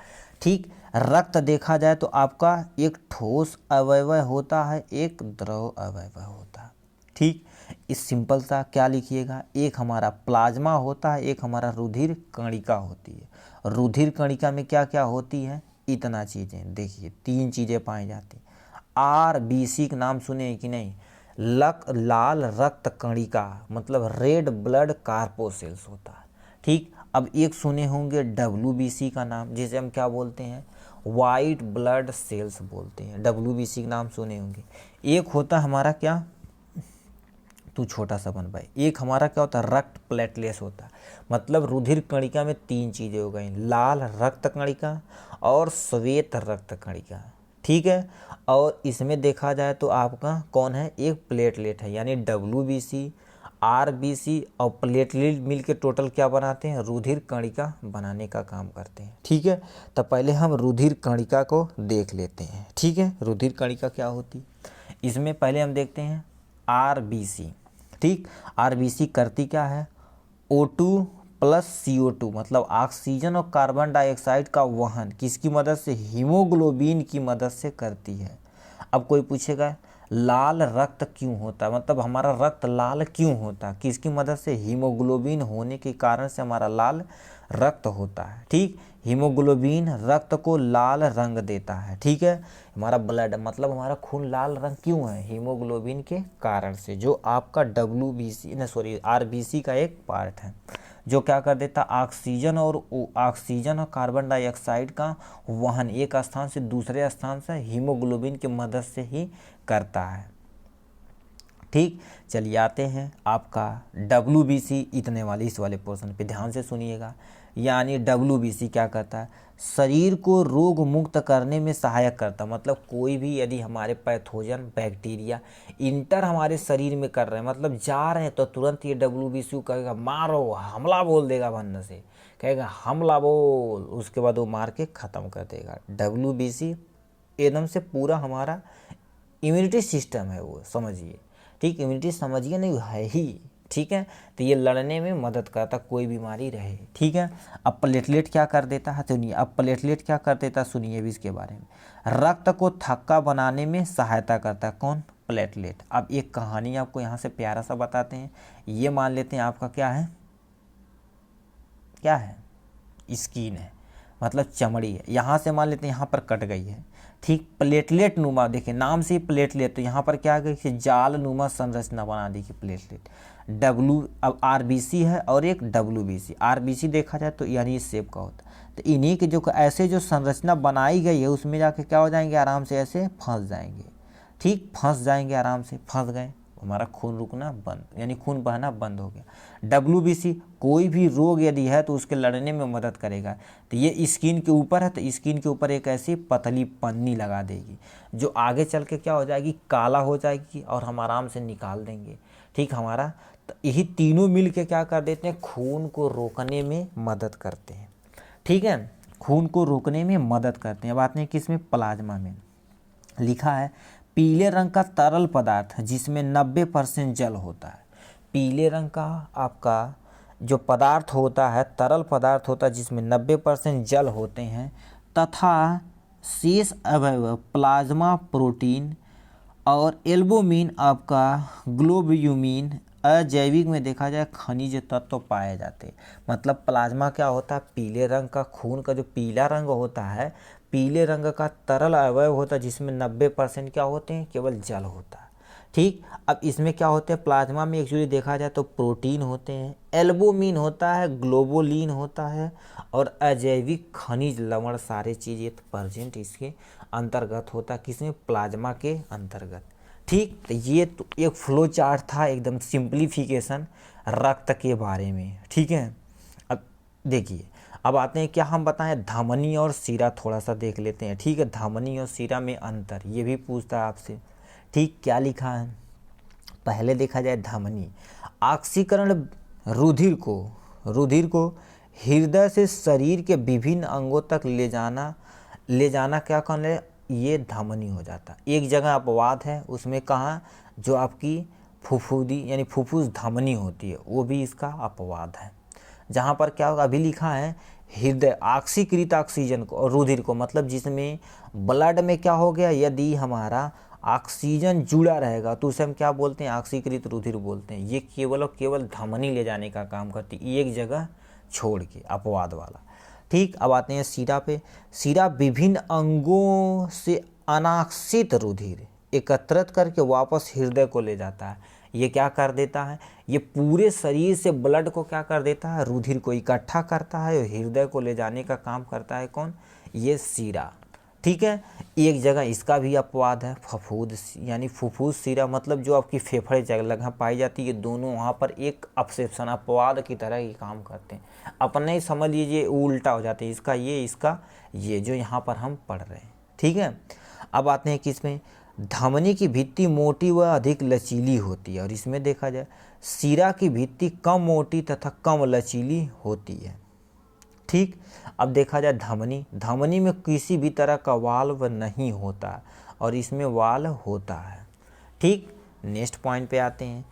ठीक, रक्त देखा जाए तो आपका एक ठोस अवयव होता है, एक द्रव अवयव होता है। ठीक, इस सिंपल सा क्या लिखिएगा, एक हमारा प्लाज्मा होता है, एक हमारा रुधिर कणिका होती है। रुधिर कणिका में क्या क्या होती है, इतना चीज़ें देखिए, 3 चीज़ें पाई जाती हैं। RBC का नाम सुने कि नहीं, लाल रक्त कणिका मतलब रेड ब्लड कार्पोसेल्स होता है। ठीक, अब एक सुने होंगे WBC का नाम, जिसे हम क्या बोलते हैं, वाइट ब्लड सेल्स बोलते हैं, WBC का नाम सुने होंगे। एक होता हमारा क्या, तू छोटा सा बन भाई, एक हमारा क्या होता है, रक्त प्लेटलेट्स होता है। मतलब रुधिर कणिका में 3 चीज़ें हो गई, लाल रक्त कणिका और श्वेत रक्त कणिका। ठीक है, और इसमें देखा जाए तो आपका कौन है, एक प्लेटलेट है, यानी WBC, RBC और प्लेटलेट मिलके टोटल क्या बनाते हैं, रुधिर कणिका बनाने का काम करते हैं। ठीक है, तो पहले हम रुधिर कणिका को देख लेते हैं। ठीक है, रुधिर कणिका क्या होती, इसमें पहले हम देखते हैं RBC। ठीक, RBC करती क्या है, O2 प्लस CO2 मतलब ऑक्सीजन और कार्बन डाइऑक्साइड का वहन किसकी मदद से, हीमोग्लोबिन की मदद से करती है। अब कोई पूछेगा लाल रक्त क्यों होता है, मतलब हमारा रक्त लाल क्यों होता है, किसकी मदद से, हीमोग्लोबिन होने के कारण से हमारा लाल रक्त होता है। ठीक, हीमोग्लोबिन रक्त को लाल रंग देता है। ठीक है, हमारा ब्लड मतलब हमारा खून लाल रंग क्यों है, हीमोग्लोबिन के कारण से, जो आपका RBC का एक पार्ट है, जो क्या कर देता, ऑक्सीजन और कार्बन डाइऑक्साइड का वहन एक स्थान से दूसरे स्थान से हीमोग्लोबिन की मदद से ही करता है। ठीक, चलिए आते हैं आपका WBC, इतने वाले इस वाले पोर्शन पे ध्यान से सुनिएगा। यानी WBC क्या करता है, शरीर को रोग मुक्त करने में सहायक करता है। मतलब कोई भी यदि हमारे पैथोजन बैक्टीरिया इंटर हमारे शरीर में कर रहे हैं, मतलब जा रहे हैं, तो तुरंत ये WBC कहेगा मारो, हमला बोल देगा, बंद से कहेगा हमला बोल, उसके बाद वो मार के ख़त्म कर देगा। WBC एकदम से पूरा हमारा इम्यूनिटी सिस्टम है वो, समझिए। ठीक, इम्यूनिटी समझिए नहीं है ही। ठीक है, तो ये लड़ने में मदद करता, कोई बीमारी रहे। ठीक है, अब प्लेटलेट क्या कर देता है, सुनिए, अब प्लेटलेट क्या कर देता है, सुनिए भी इसके बारे में। रक्त को थक्का बनाने में सहायता करता है, कौन, प्लेटलेट। अब एक कहानी आपको यहाँ से प्यारा सा बताते हैं। ये मान लेते हैं आपका क्या है, क्या है, स्किन है, मतलब चमड़ी है। यहाँ से मान लेते हैं यहाँ पर कट गई है। ठीक, प्लेटलेट नुमा, देखिए नाम से ही प्लेटलेट, तो यहाँ पर क्या आ गई, जाल नुमा संरचना बना दी कि प्लेटलेट। अब RBC है और एक WBC। RBC देखा जाए तो यानी इस शेप का होता है, तो इन्हीं के जो ऐसे जो संरचना बनाई गई है उसमें जाके क्या हो जाएंगे, आराम से ऐसे फंस जाएंगे। ठीक, फंस जाएंगे, आराम से फंस गए। हमारा खून रुकना बंद, यानी खून बहना बंद हो गया। WBC कोई भी रोग यदि है तो उसके लड़ने में मदद करेगा। तो ये स्किन के ऊपर है, तो स्किन के ऊपर एक ऐसी पतली पन्नी लगा देगी जो आगे चल के क्या हो जाएगी, काला हो जाएगी और हम आराम से निकाल देंगे। ठीक, हमारा तो यही तीनों मिल के क्या कर देते हैं, खून को रोकने में मदद करते हैं। ठीक है, खून को रोकने में मदद करते हैं। अब आते हैं किसमें, प्लाज्मा में। लिखा है पीले रंग का तरल पदार्थ जिसमें 90% जल होता है। पीले रंग का आपका जो पदार्थ होता है, तरल पदार्थ होता है जिसमें 90% जल होते हैं, तथा शेष अवयव प्लाज्मा प्रोटीन और एल्बुमिन आपका ग्लोब्यूमिन अजैविक में देखा जाए खनिज तत्व पाए जाते हैं। मतलब प्लाज्मा क्या होता है, पीले रंग का खून का जो पीला रंग होता है, पीले रंग का तरल अवयव होता है जिसमें 90% क्या होते हैं, केवल जल होता है। ठीक, अब इसमें क्या होते हैं, प्लाज्मा में एक्चुअली देखा जाए तो प्रोटीन होते हैं, एल्बुमिन होता है, ग्लोबुलिन होता है और अजैविक खनिज लवण, सारे चीज़ ये प्रेजेंट इसके अंतर्गत होता है। किसमें, प्लाज्मा के अंतर्गत। ठीक, तो ये तो एक फ्लो चार्ट था, एकदम सिंप्लीफिकेशन रक्त के बारे में। ठीक है, अब देखिए, अब आते हैं क्या हम बताएं, धमनी और शिरा थोड़ा सा देख लेते हैं। ठीक है, धमनी और शिरा में अंतर, ये भी पूछता है आपसे। ठीक, क्या लिखा है, पहले देखा जाए धमनी, ऑक्सीकरण रुधिर को हृदय से शरीर के विभिन्न अंगों तक ले जाना क्या करना, ये धमनी हो जाता। एक जगह अपवाद है, उसमें कहाँ, जो आपकी फुफ्फुदी यानी फुफ्फुस धमनी होती है, वो भी इसका अपवाद है। जहाँ पर क्या होगा, अभी लिखा है हृदय ऑक्सीकृत ऑक्सीजन को और रुधिर को, मतलब जिसमें ब्लड में क्या हो गया, यदि हमारा ऑक्सीजन जुड़ा रहेगा तो उसे हम क्या बोलते हैं, ऑक्सीकृत रुधिर बोलते हैं। ये केवल और केवल धमनी ले जाने का काम करती है, एक जगह छोड़ के, अपवाद वाला। ठीक, अब आते हैं शिरा पे। शिरा विभिन्न अंगों से अनाक्षित रुधिर एकत्रित करके वापस हृदय को ले जाता है। ये क्या कर देता है, ये पूरे शरीर से ब्लड को क्या कर देता है, रुधिर को इकट्ठा करता है और हृदय को ले जाने का काम करता है कौन, ये शिरा। ठीक है, एक जगह इसका भी अपवाद है, फफूद यानी फुफ्फुस शिरा, मतलब जो आपकी फेफड़े जगह पाई जाती है, दोनों वहाँ पर एक अपसेप्शन अपवाद की तरह ही काम करते हैं। अपने ही समझ लीजिए उल्टा हो जाते हैं, इसका ये जो यहाँ पर हम पढ़ रहे हैं। ठीक है, अब आते हैं किसमें, धमनी की भित्ति मोटी व अधिक लचीली होती है और इसमें देखा जाए शिरा की भित्ति कम मोटी तथा कम लचीली होती है। ठीक, अब देखा जाए धमनी में किसी भी तरह का वाल्व नहीं होता और इसमें वाल्व होता है। ठीक, नेक्स्ट पॉइंट पे आते हैं।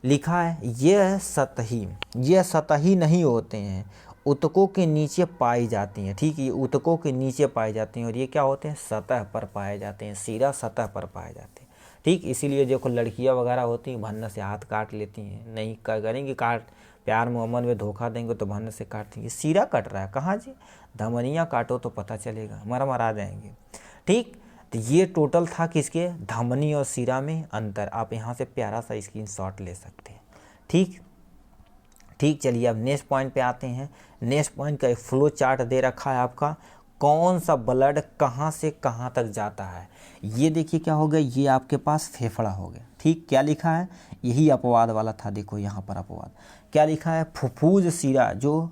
लिखा है यह सतही नहीं होते हैं, ऊतकों के नीचे पाई जाती हैं। ठीक, ये ऊतकों के नीचे पाई जाती हैं और ये क्या होते हैं, सतह पर पाए जाते हैं, शिरा सतह पर पाए जाते हैं। ठीक, इसीलिए देखो लड़कियां वगैरह होती हैं भन्ना से हाथ काट लेती हैं, नहीं करेंगी, काट प्यार मोहम्मद में धोखा देंगे तो भन्ना से काट देंगे। शिरा कट रहा है कहाँ जी, धमनियाँ काटो तो पता चलेगा, मरा जाएंगे। ठीक, तो ये टोटल था किसके, धमनी और शिरा में अंतर। आप यहाँ से प्यारा सा स्क्रीनशॉट ले सकते हैं। ठीक, चलिए अब नेक्स्ट पॉइंट पे आते हैं। नेक्स्ट पॉइंट का एक फ्लो चार्ट दे रखा है आपका, कौन सा ब्लड कहाँ से कहाँ तक जाता है। ये देखिए क्या हो गया, ये आपके पास फेफड़ा हो गया। ठीक, क्या लिखा है, यही अपवाद वाला था, देखो यहाँ पर अपवाद क्या लिखा है, फुफ्फुस शिरा जो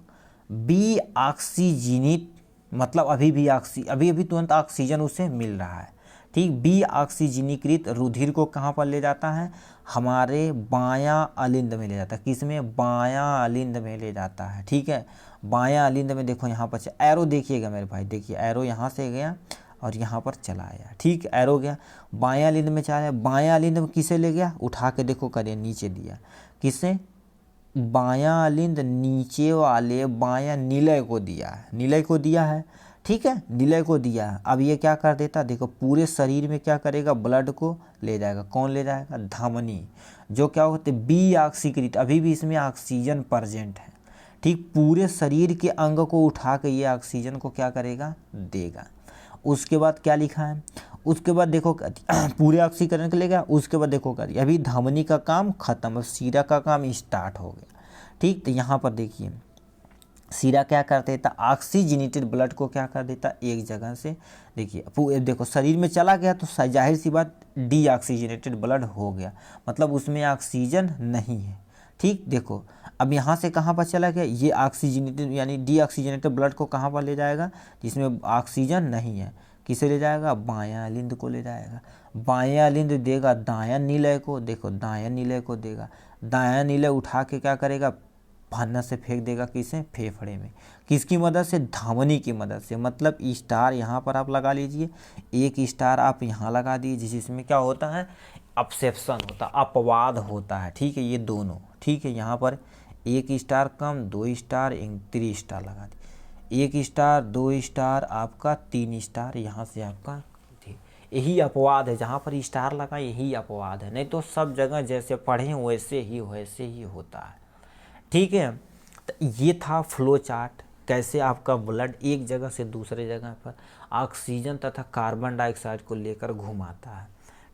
बी ऑक्सीजनित, मतलब अभी तुरंत ऑक्सीजन उसे मिल रहा है। ठीक, बी ऑक्सीजनीकृत रुधिर को कहाँ पर ले जाता है, हमारे बायां अलिंद में ले जाता है। किसमें, बायां अलिंद में ले जाता है। ठीक है, बायां अलिंद में देखो यहाँ पर एरो देखिएगा मेरे भाई, देखिए एरो यहाँ से गया और यहाँ पर चला आया। ठीक, एरो गया बायां अलिंद में, चला, बायां अलिंद में किसे ले गया, उठा के देखो करिए नीचे दिया, किसे, बायां अलिंद नीचे वाले बायां निलय को दिया है। ठीक है, निलय को दिया है। अब ये क्या कर देता, देखो पूरे शरीर में क्या करेगा, ब्लड को ले जाएगा। कौन ले जाएगा, धमनी, जो क्या होते बी ऑक्सीकृत, अभी भी इसमें ऑक्सीजन प्रेजेंट है। ठीक, पूरे शरीर के अंग को उठा के ये ऑक्सीजन को क्या करेगा, देगा। उसके बाद क्या लिखा है, उसके बाद देखो पूरे ऑक्सीकरण के लेगा। उसके बाद देखो करिए, अभी धमनी का काम खत्म, अब शिरा का काम स्टार्ट हो गया। ठीक, तो यहाँ पर देखिए सीरा क्या कर देता, ऑक्सीजनेटेड ब्लड को क्या कर देता, एक जगह से, देखिए देखो शरीर में चला गया तो जाहिर सी बात डीऑक्सीजनेटेड ब्लड हो गया, मतलब उसमें ऑक्सीजन नहीं है। ठीक, देखो अब यहाँ से कहाँ पर चला गया, ये ऑक्सीजनेटेड यानी डीऑक्सीजनेटेड ब्लड को कहाँ पर ले जाएगा, जिसमें ऑक्सीजन नहीं है, किसे ले जाएगा, बायां अलिंद को ले जाएगा। बायां अलिंद देगा दायां नीलय को, देखो दायां नीलय को देगा, दायां नीलय उठा के क्या करेगा, भाना से फेंक देगा, किसे, फेफड़े में, किसकी मदद से, धमनी की मदद से। मतलब स्टार यहाँ पर आप लगा लीजिए, एक स्टार आप यहाँ लगा दीजिए, जिसमें क्या होता है, अपसेप्शन होता, अपवाद होता है। ठीक है, ये दोनों, ठीक है, यहाँ पर एक स्टार कम, 2 स्टार, 3 स्टार लगा दी, 1 स्टार, 2 स्टार, आपका 3 स्टार, यहाँ से आपका, यही अपवाद है, जहाँ पर स्टार लगा यही अपवाद है, नहीं तो सब जगह जैसे पढ़े वैसे ही होता है। ठीक है, तो ये था फ्लो चार्ट, कैसे आपका ब्लड एक जगह से दूसरे जगह पर ऑक्सीजन तथा कार्बन डाइऑक्साइड को लेकर घुमाता है।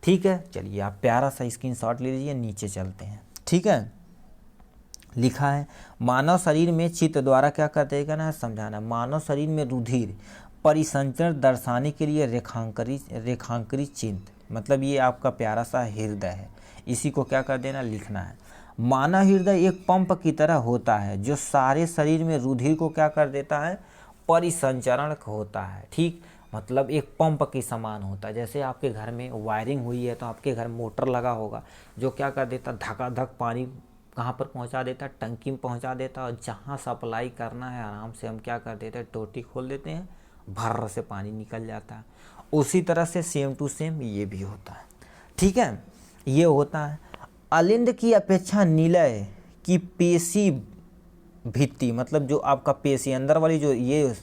ठीक है, चलिए आप प्यारा सा स्क्रीनशॉट ले लीजिए, नीचे चलते हैं। ठीक है, लिखा है मानव शरीर में चित्र द्वारा क्या कर देगा ना, समझाना, मानव शरीर में रुधिर परिसंचरण दर्शाने के लिए रेखांकित चिन्ह, मतलब ये आपका प्यारा सा हृदय है, इसी को क्या कर देना, लिखना है। मानव हृदय एक पंप की तरह होता है जो सारे शरीर में रुधिर को क्या कर देता है, परिसंचरण होता है। ठीक, मतलब एक पंप के समान होता है। जैसे आपके घर में वायरिंग हुई है तो आपके घर मोटर लगा होगा जो क्या कर देता, धकाधक पानी कहाँ पर पहुँचा देता है, टंकी में पहुँचा देता है, और जहाँ सप्लाई करना है आराम से हम क्या कर देते हैं, टोटी खोल देते हैं, भर्र से पानी निकल जाता है। उसी तरह से सेम टू सेम ये भी होता है। ठीक है, ये होता है। अलिंद की अपेक्षा नीलय की पेशी भित्ति, मतलब जो आपका पेशी अंदर वाली जो ये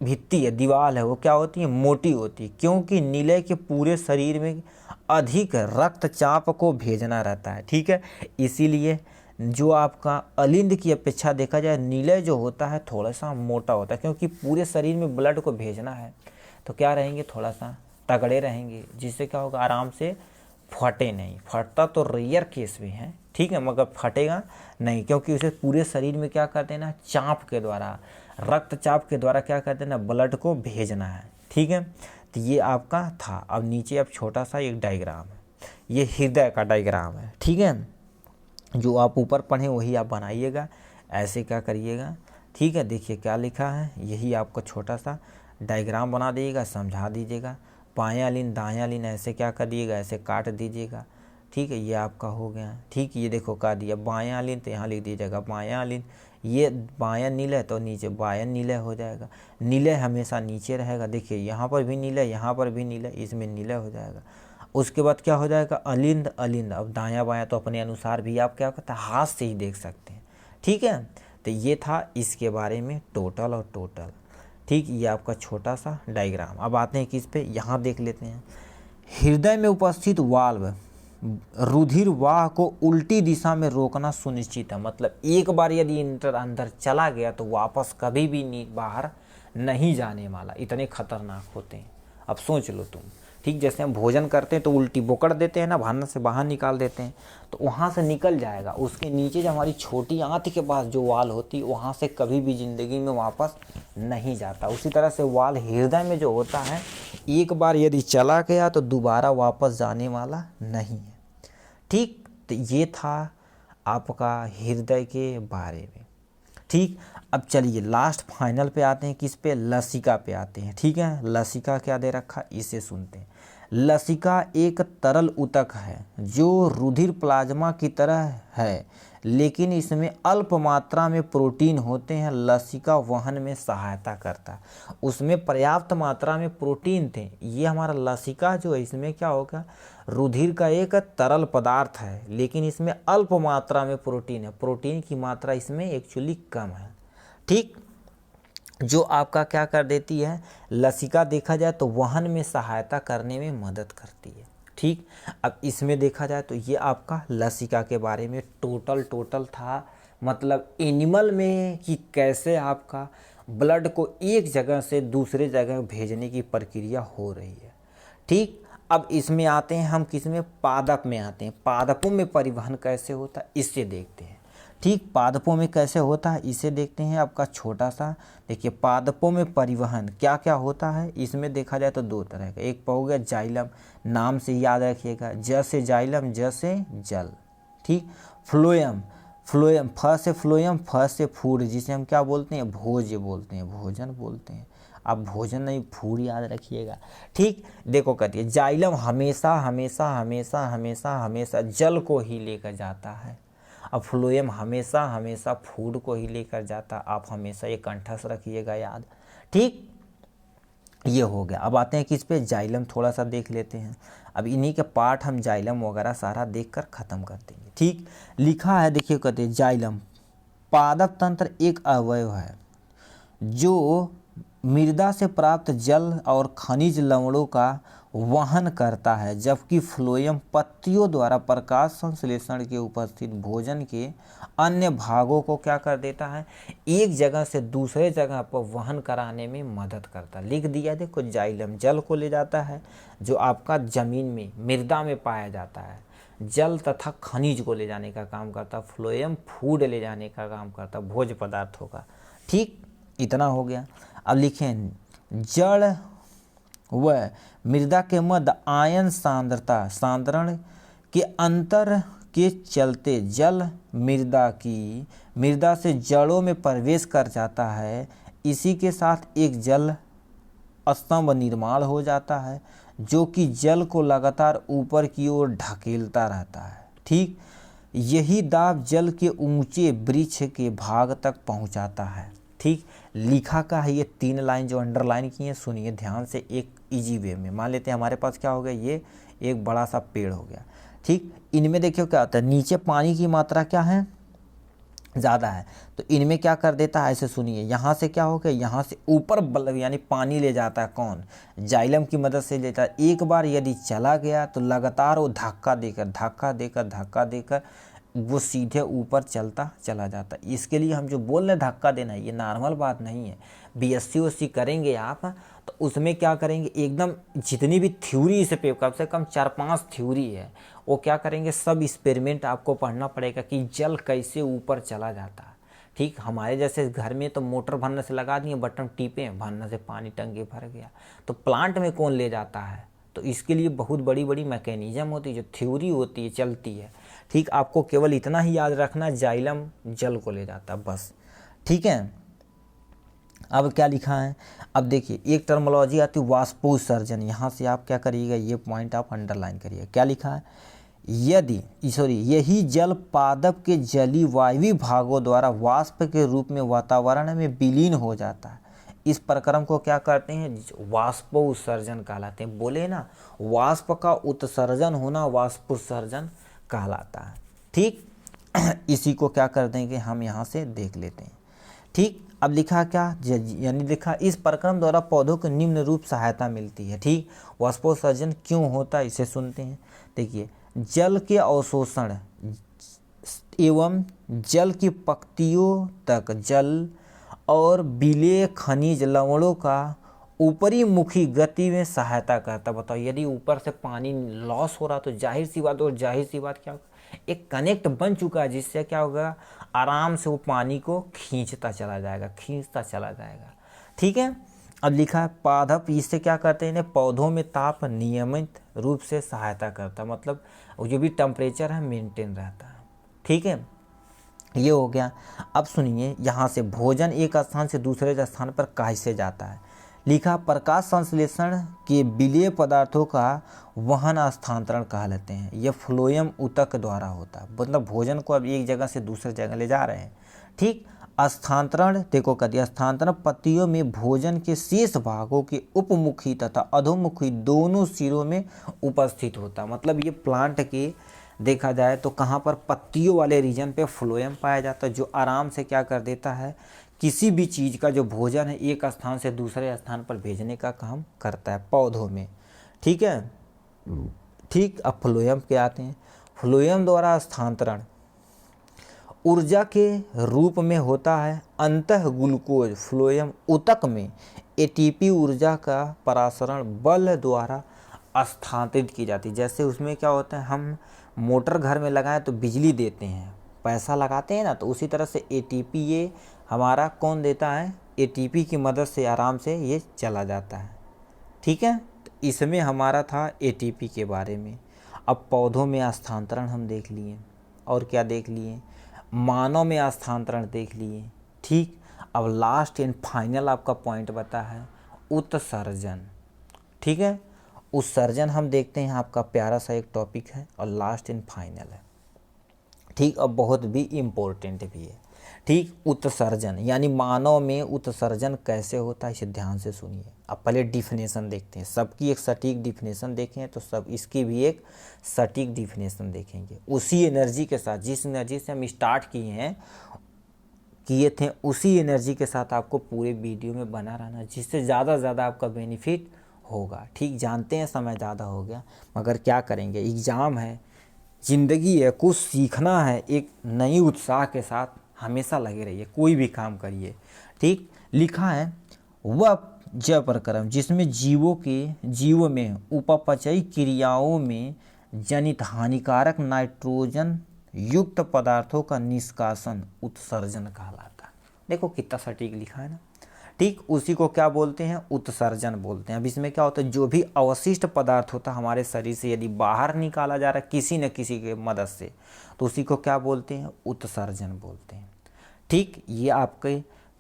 भित्ति है, दीवार है, वो क्या होती है, मोटी होती है, क्योंकि नीलय के पूरे शरीर में अधिक रक्तचाप को भेजना रहता है। ठीक है, इसीलिए जो आपका अलिंद की अपेक्षा देखा जाए, नीलय जो होता है थोड़ा सा मोटा होता है, क्योंकि पूरे शरीर में ब्लड को भेजना है तो क्या रहेंगे, थोड़ा सा तगड़े रहेंगे, जिससे क्या होगा, आराम से फटे नहीं, फटता तो रेयर केस भी है। ठीक है, मगर फटेगा नहीं, क्योंकि उसे पूरे शरीर में क्या कर देना, चाप के द्वारा, रक्तचाप के द्वारा क्या कर देना, ब्लड को भेजना है। ठीक है, तो ये आपका था। अब नीचे अब छोटा सा एक डायग्राम है, ये हृदय का डायग्राम है। ठीक है, जो आप ऊपर पढ़े वही आप बनाइएगा, ऐसे क्या करिएगा। ठीक है, देखिए क्या लिखा है, यही आपका छोटा सा डायग्राम बना दीजिएगा, समझा दीजिएगा, बायां अलिंद दायां अलिंद ऐसे क्या कर दिएगा, ऐसे काट दीजिएगा। ठीक है, ये आपका हो गया। ठीक, ये देखो का दिया बायां अलिंद, तो यहाँ लिख दीजिएगा बायां अलिंद, ये बायां नीलय तो नीचे बायां नीलय हो जाएगा, नीलय हमेशा नीचे रहेगा। देखिए यहाँ पर भी नीलय, यहाँ पर भी नीलय, इसमें नीलय हो जाएगा। उसके बाद क्या हो जाएगा, अलिंद अलिंद, अब दायां बायां तो अपने अनुसार भी आप क्या करते हैं, हाथ से ही देख सकते हैं। ठीक है, तो ये था इसके बारे में टोटल और टोटल। ठीक, ये आपका छोटा सा डायग्राम। अब आते हैं किस पे, यहाँ देख लेते हैं। हृदय में उपस्थित वाल्व रुधिर वाह को उल्टी दिशा में रोकना सुनिश्चित है, मतलब एक बार यदि अंदर चला गया तो वापस कभी भी बाहर नहीं जाने वाला, इतने खतरनाक होते हैं। अब सोच लो तुम, ठीक, जैसे हम भोजन करते हैं तो उल्टी बोकड़ देते हैं ना, भाना से बाहर निकाल देते हैं, तो वहाँ से निकल जाएगा, उसके नीचे जो हमारी छोटी आंत के पास जो वाल होती है वहाँ से कभी भी ज़िंदगी में वापस नहीं जाता। उसी तरह से वाल हृदय में जो होता है, एक बार यदि चला गया तो दोबारा वापस जाने वाला नहीं है। ठीक, तो ये था आपका हृदय के बारे में। ठीक, अब चलिए लास्ट फाइनल पे आते हैं, किस पे, लसिका पे आते हैं। ठीक है, लसिका क्या दे रखा, इसे सुनते हैं। लसिका एक तरल ऊतक है जो रुधिर प्लाज्मा की तरह है, लेकिन इसमें अल्प मात्रा में प्रोटीन होते हैं। लसिका वहन में सहायता करता है, उसमें पर्याप्त मात्रा में प्रोटीन थे। ये हमारा लसिका जो है, इसमें क्या होगा, रुधिर का एक तरल पदार्थ है, लेकिन इसमें अल्प मात्रा में प्रोटीन है, प्रोटीन की मात्रा इसमें एक्चुअली कम है। ठीक, जो आपका क्या कर देती है, लसिका देखा जाए तो वहन में सहायता करने में मदद करती है। ठीक, अब इसमें देखा जाए तो ये आपका लसिका के बारे में टोटल था, मतलब एनिमल में कि कैसे आपका ब्लड को एक जगह से दूसरे जगह भेजने की प्रक्रिया हो रही है। ठीक, अब इसमें आते हैं हम, किस में, पादप में आते हैं। पादपों में परिवहन कैसे होता है इससे देखते हैं। ठीक, पादपों में कैसे होता है इसे देखते हैं। आपका छोटा सा देखिए, पादपों में परिवहन क्या क्या होता है, इसमें देखा जाए तो दो तरह का। एक हो गया जाइलम, नाम से याद रखिएगा, ज से जाइलम, ज से जल। ठीक, फ्लोएम, फ्लोएम फ से फ्लोएम, फ से फूड, जिसे हम क्या बोलते हैं, भोज बोलते हैं, भोजन बोलते हैं। आप भोजन नहीं, फूड याद रखिएगा। ठीक, देखो कहती है जाइलम हमेशा हमेशा हमेशा हमेशा हमेशा जल को ही लेकर जाता है। अब फ्लोएम हमेशा हमेशा फूड को ही लेकर जाता। आप हमेशा ये कंठस्थ रखिएगा याद। ठीक, ये हो गया। अब आते हैं किस पे, जाइलम थोड़ा सा देख लेते हैं। अब इन्हीं के पार्ट हम जाइलम वगैरह सारा देखकर ख़त्म कर देंगे। ठीक, लिखा है देखिए, कहते हैं जाइलम पादप तंत्र एक अवयव है जो मृदा से प्राप्त जल और खनिज लवणों का वहन करता है, जबकि फ्लोएम पत्तियों द्वारा प्रकाश संश्लेषण के उपस्थित भोजन के अन्य भागों को क्या कर देता है, एक जगह से दूसरे जगह पर वहन कराने में मदद करता है। लिख दिया देखो, जाइलम जल को ले जाता है जो आपका जमीन में मृदा में पाया जाता है, जल तथा खनिज को ले जाने का काम करता है। फ्लोएम फूड ले जाने का काम करता है, भोज्य पदार्थों का। ठीक, इतना हो गया। अब लिखें, जड़ व मृदा के मध्य आयन सांद्रता सांद्रण के अंतर के चलते जल मृदा से जड़ों में प्रवेश कर जाता है। इसी के साथ एक जल स्तंभ निर्माण हो जाता है जो कि जल को लगातार ऊपर की ओर ढकेलता रहता है। ठीक, यही दाब जल के ऊंचे वृक्ष के भाग तक पहुंचाता है। ठीक, लिखा का है ये 3 लाइन जो अंडरलाइन की है, सुनिए ध्यान से एक इजी वे में। मान लेते हैं हमारे पास क्या हो गया, ये एक बड़ा सा पेड़ हो गया। ठीक, इनमें देखिए क्या होता है, नीचे पानी की मात्रा क्या है, ज़्यादा है, तो इनमें क्या कर देता है, ऐसे सुनिए, यहाँ से क्या हो गया, यहाँ से ऊपर बल्ब यानी पानी ले जाता है। कौन, जाइलम की मदद से लेता है। एक बार यदि चला गया तो लगातार वो धक्का देकर वो सीधे ऊपर चलता चला जाता है। इसके लिए हम जो बोल रहे धक्का देना, ये नॉर्मल बात नहीं है। BSc करेंगे आप तो उसमें क्या करेंगे, एकदम जितनी भी थ्योरी इस पे कम से कम 4-5 थ्योरी है, वो क्या करेंगे, सब एक्सपेरिमेंट आपको पढ़ना पड़ेगा कि जल कैसे ऊपर चला जाता है। ठीक, हमारे जैसे घर में तो मोटर भरने से लगा दिए, बटन टीपे, भरने से पानी टंकी भर गया। तो प्लांट में कौन ले जाता है, तो इसके लिए बहुत बड़ी बड़ी मैकेनिज्म होती है, जो थ्योरी होती है चलती है। ठीक, आपको केवल इतना ही याद रखना, जाइलम जल को ले जाता है, बस। ठीक है, अब क्या लिखा है, अब देखिए एक टर्मोलॉजी आती है वाष्पोत्सर्जन। यहाँ से आप क्या करिएगा, ये पॉइंट आप अंडरलाइन करिए। क्या लिखा है, यही जल पादप के जली वायवीय भागों द्वारा वाष्प के रूप में वातावरण में विलीन हो जाता है। इस प्रक्रम को क्या करते हैं, वाष्पोत्सर्जन कहलाते हैं। बोले ना, वाष्प का उत्सर्जन होना वाष्पोत्सर्जन कहलाता है। ठीक, इसी को क्या कर देंगे, हम यहाँ से देख लेते हैं। ठीक, अब लिखा क्या, यानी लिखा इस प्रक्रम द्वारा पौधों को निम्न रूप सहायता मिलती है। ठीक, वाष्पोत्सर्जन क्यों होता है इसे सुनते हैं। देखिए, जल के अवशोषण एवं जल की पक्तियों तक जल और विलेय खनिज लवणों का ऊपरी मुखी गति में सहायता करता। बताओ, यदि ऊपर से पानी लॉस हो रहा तो जाहिर सी बात क्या होगा, एक कनेक्ट बन चुका है, जिससे क्या होगा, आराम से वो पानी को खींचता चला जाएगा। ठीक है, अब लिखा है पादप इससे क्या करते हैं, पौधों में ताप नियमित रूप से सहायता करता, मतलब जो भी टेम्परेचर है मेंटेन रहता है। ठीक है, ये हो गया। अब सुनिए, यहाँ से भोजन एक स्थान से दूसरे स्थान पर कैसे जाता है। लिखा, प्रकाश संश्लेषण के विलेय पदार्थों का वहन स्थानांतरण कहा लेते हैं। यह फ्लोएम ऊतक द्वारा होता है, मतलब भोजन को अब एक जगह से दूसरे जगह ले जा रहे हैं। ठीक, स्थानांतरण देखो कर दिया, स्थानांतरण पत्तियों में भोजन के शेष भागों के उपमुखी तथा अधोमुखी दोनों सिरों में उपस्थित होता है। मतलब ये प्लांट के देखा जाए तो कहाँ पर, पत्तियों वाले रीजन पे फ्लोएम पाया जाता है, जो आराम से क्या कर देता है, किसी भी चीज़ का जो भोजन है एक स्थान से दूसरे स्थान पर भेजने का काम करता है पौधों में। ठीक है, ठीक, अब फ्लोएम के आते हैं। फ्लोएम द्वारा स्थानांतरण ऊर्जा के रूप में होता है। अंतः ग्लूकोज फ्लोएम ऊतक में ATP ऊर्जा का प्रसारण बल द्वारा स्थानांतरित की जाती है। जैसे उसमें क्या होता है, हम मोटर घर में लगाएं तो बिजली देते हैं, पैसा लगाते हैं ना, तो उसी तरह से एटीपी ये हमारा कौन देता है, एटीपी की मदद से आराम से ये चला जाता है। ठीक है, तो इसमें हमारा था एटीपी के बारे में। अब पौधों में स्थानांतरण हम देख लिए, और क्या देख लिए, मानव में स्थानांतरण देख लिए। ठीक, अब लास्ट एंड फाइनल आपका पॉइंट बता है उत्सर्जन। ठीक है, उत्सर्जन हम देखते हैं, आपका प्यारा सा एक टॉपिक है और लास्ट एंड फाइनल है। ठीक, अब बहुत भी इम्पोर्टेंट भी है। ठीक, उत्सर्जन यानी मानव में उत्सर्जन कैसे होता है, इसे ध्यान से सुनिए। अब पहले डिफिनेशन देखते हैं, सबकी एक सटीक डिफिनेशन देखें तो सब इसकी भी एक सटीक डिफिनेशन देखेंगे। उसी एनर्जी के साथ, जिस एनर्जी से हम स्टार्ट किए थे, उसी एनर्जी के साथ आपको पूरे वीडियो में बना रहना, जिससे ज़्यादा से ज़्यादा आपका बेनिफिट होगा। ठीक, जानते हैं समय ज़्यादा हो गया, मगर क्या करेंगे, एग्ज़ाम है, ज़िंदगी है, कुछ सीखना है, एक नई उत्साह के साथ हमेशा लगे रहिए, कोई भी काम करिए। ठीक, लिखा है वह जय प्रक्रम जिसमें जीवों में उपापचयी क्रियाओं में जनित हानिकारक नाइट्रोजन युक्त पदार्थों का निष्कासन उत्सर्जन कहलाता है। देखो कितना सटीक लिखा है ना। ठीक, उसी को क्या बोलते हैं, उत्सर्जन बोलते हैं। अब इसमें क्या होता है, जो भी अवशिष्ट पदार्थ होता है हमारे शरीर से यदि बाहर निकाला जा रहा है किसी न किसी के मदद से, तो उसी को क्या बोलते हैं, उत्सर्जन बोलते हैं। ठीक, ये आपके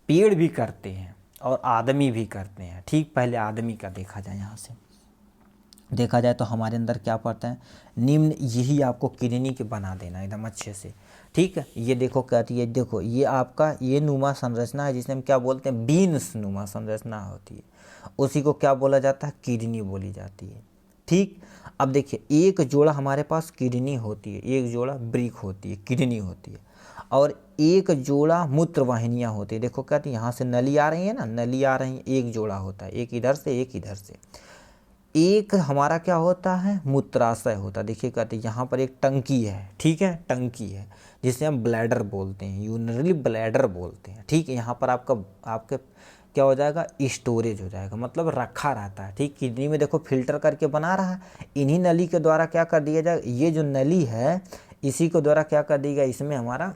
पेड़ भी करते हैं और आदमी भी करते हैं। ठीक, पहले आदमी का देखा जाए, यहाँ से देखा जाए तो हमारे अंदर क्या पड़ता है, निम्न, यही आपको किडनी के बना देना एकदम अच्छे से। ठीक है, ये देखो कहती है, देखो ये आपका ये नुमा संरचना है, जिसे हम क्या बोलते हैं, बीन्स नुमा संरचना होती है, उसी को क्या बोला जाता है, किडनी बोली जाती है। ठीक, अब देखिए एक जोड़ा हमारे पास किडनी होती है, एक जोड़ा ब्रिक होती है, किडनी होती है, और एक जोड़ा मूत्र वाहिनियाँ होती है। देखो कहती है यहाँ से नली आ रही है ना, नली आ रही है, एक जोड़ा होता है, एक इधर से एक इधर से। एक हमारा क्या होता है, मूत्राशय होता है। देखिए कहते हैं यहाँ पर एक टंकी है, ठीक है, टंकी है जिसे हम ब्लैडर बोलते हैं, यूरिनरी ब्लैडर बोलते हैं। ठीक है, यहाँ पर आपके क्या हो जाएगा, स्टोरेज हो जाएगा, मतलब रखा रहता है। ठीक, किडनी में देखो फिल्टर करके बना रहा है, इन्हीं नली के द्वारा क्या कर दिया जाएगा, ये जो नली है इसी के द्वारा क्या कर दिया, इसमें हमारा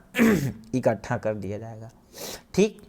इकट्ठा कर दिया जाएगा। ठीक,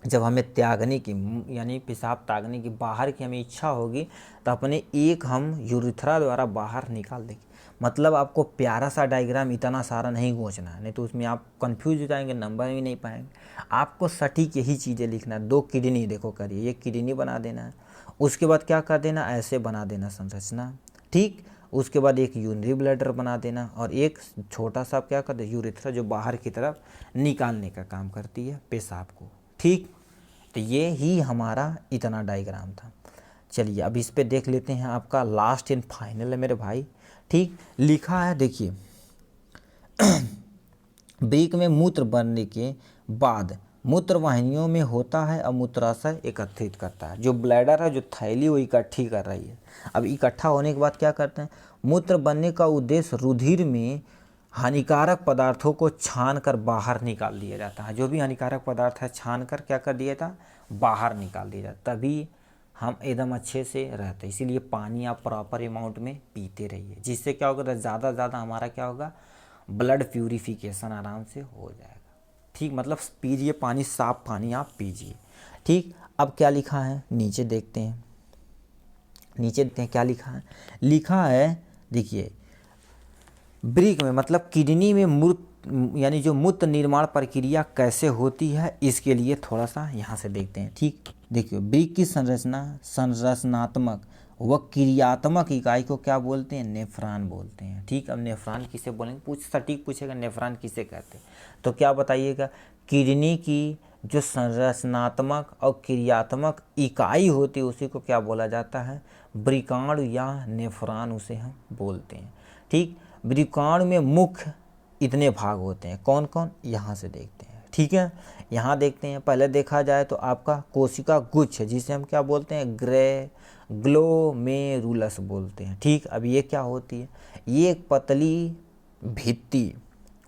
जब हमें त्यागने की यानी पेशाब त्यागने की बाहर की हमें इच्छा होगी तो अपने एक हम यूरिथ्रा द्वारा बाहर निकाल देंगे। मतलब आपको प्यारा सा डायग्राम इतना सारा नहीं गोचना है, नहीं तो उसमें आप कंफ्यूज हो जाएंगे, नंबर भी नहीं पाएंगे। आपको सटीक यही चीज़ें लिखना है। 2 किडनी देखो करिए, ये किडनी बना देना है, उसके बाद क्या कर देना, ऐसे बना देना संरचना। ठीक, उसके बाद एक यूरिनरी ब्लैडर बना देना और एक छोटा सा क्या कर दे, यूरिथ्रा, जो बाहर की तरफ निकालने का काम करती है पेशाब को। ठीक, तो ये ही हमारा इतना डायग्राम था। चलिए अब इस पे देख लेते हैं, आपका लास्ट एंड फाइनल है मेरे भाई। ठीक, लिखा है देखिए ब्रिक में मूत्र बनने के बाद मूत्र वाहिनियों में होता है और मूत्राशय एकत्रित करता है। जो ब्लैडर है, जो थैली, वो इकट्ठी कर रही है। अब इकट्ठा होने के बाद क्या करते हैं, मूत्र बनने का उद्देश्य रुधिर में हानिकारक पदार्थों को छान कर बाहर निकाल दिया जाता है। जो भी हानिकारक पदार्थ है छान कर क्या कर दिया था, बाहर निकाल दिया जाता, तभी हम एकदम अच्छे से रहते। इसीलिए पानी आप प्रॉपर अमाउंट में पीते रहिए, जिससे क्या होगा, ज़्यादा से ज़्यादा हमारा क्या होगा, ब्लड प्यूरिफिकेशन आराम से हो जाएगा। ठीक, मतलब पीजिए पानी, साफ पानी आप पीजिए। ठीक, अब क्या लिखा है, नीचे देखते हैं, नीचे देखते हैं क्या लिखा है। लिखा है देखिए, ब्रिक में मतलब किडनी में मूत्र यानी जो मूत्र निर्माण प्रक्रिया कैसे होती है, इसके लिए थोड़ा सा यहाँ से देखते हैं। ठीक, देखिए ब्रिक की संरचनात्मक व क्रियात्मक इकाई को क्या बोलते हैं, नेफ्रॉन बोलते हैं। ठीक, अब नेफ्रॉन किसे बोलेंगे, सटीक पूछेगा नेफ्रॉन किसे कहते हैं, तो क्या बताइएगा, किडनी की जो संरचनात्मक और क्रियात्मक इकाई होती है उसी को क्या बोला जाता है, ब्रिकांड या नेफ्रॉन उसे हम बोलते हैं। ठीक, ब्रिकांड में मुख्य इतने भाग होते हैं, कौन कौन, यहाँ से देखते हैं। ठीक है, यहाँ देखते हैं, पहले देखा जाए तो आपका कोशिका गुच्छ जिसे हम क्या बोलते हैं, ग्लोमेरुलस बोलते हैं। ठीक, अब ये क्या होती है, ये एक पतली भित्ति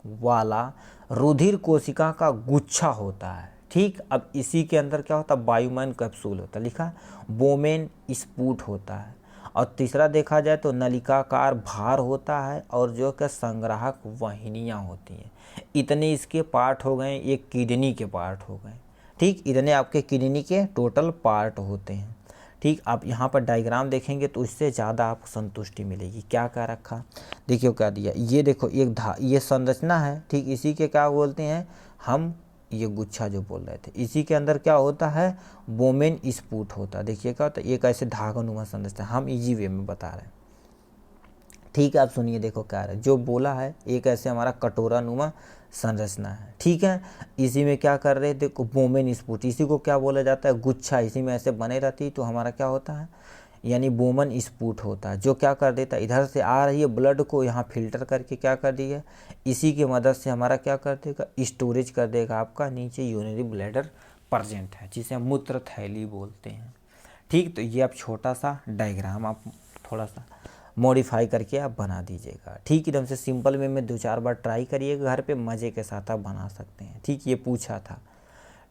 वाला रुधिर कोशिका का गुच्छा होता है। ठीक, अब इसी के अंदर क्या होता है, बायुमन कैप्सूल होता है, लिखा बोमेन स्पूट होता है, और तीसरा देखा जाए तो नलिकाकार भार होता है और जो कि संग्राहक वाहिनियाँ होती हैं। इतने इसके पार्ट हो गए, एक किडनी के पार्ट हो गए। ठीक, इतने आपके किडनी के टोटल पार्ट होते हैं। ठीक, आप यहाँ पर डायग्राम देखेंगे तो इससे ज़्यादा आपको संतुष्टि मिलेगी। क्या क्या रखा, देखिए क्या दिया, ये देखो एक ये संरचना है। ठीक, इसी के क्या बोलते हैं हम, ये गुच्छा जो बोल रहे थे, इसी के अंदर क्या होता है, बोमेन स्पूट होता है। देखिए क्या होता है, एक ऐसे धागानुमा संरचना, हम इजी वे में बता रहे हैं। ठीक है, आप सुनिए, देखो क्या है जो बोला है, एक ऐसे हमारा कटोरा नुमा संरचना है। ठीक है, इसी में क्या कर रहे थे, बोमेन स्पूट, इसी को क्या बोला जाता है, गुच्छा, इसी में ऐसे बने रहती तो हमारा क्या होता है, यानी बोमन स्पूट होता है, जो क्या कर देता है, इधर से आ रही है ब्लड को यहाँ फिल्टर करके क्या कर दिया, इसी की मदद से हमारा क्या कर देगा, स्टोरेज कर देगा आपका नीचे यूरिनरी ब्लैडर प्रेजेंट है, जिसे हम मूत्र थैली बोलते हैं। ठीक, तो ये आप छोटा सा डायग्राम आप थोड़ा सा मॉडिफाई करके आप बना दीजिएगा। ठीक, एकदम से सिंपल में 2-4 बार ट्राई करिएगा, घर पे मज़े के साथ आप बना सकते हैं। ठीक, ये पूछा था।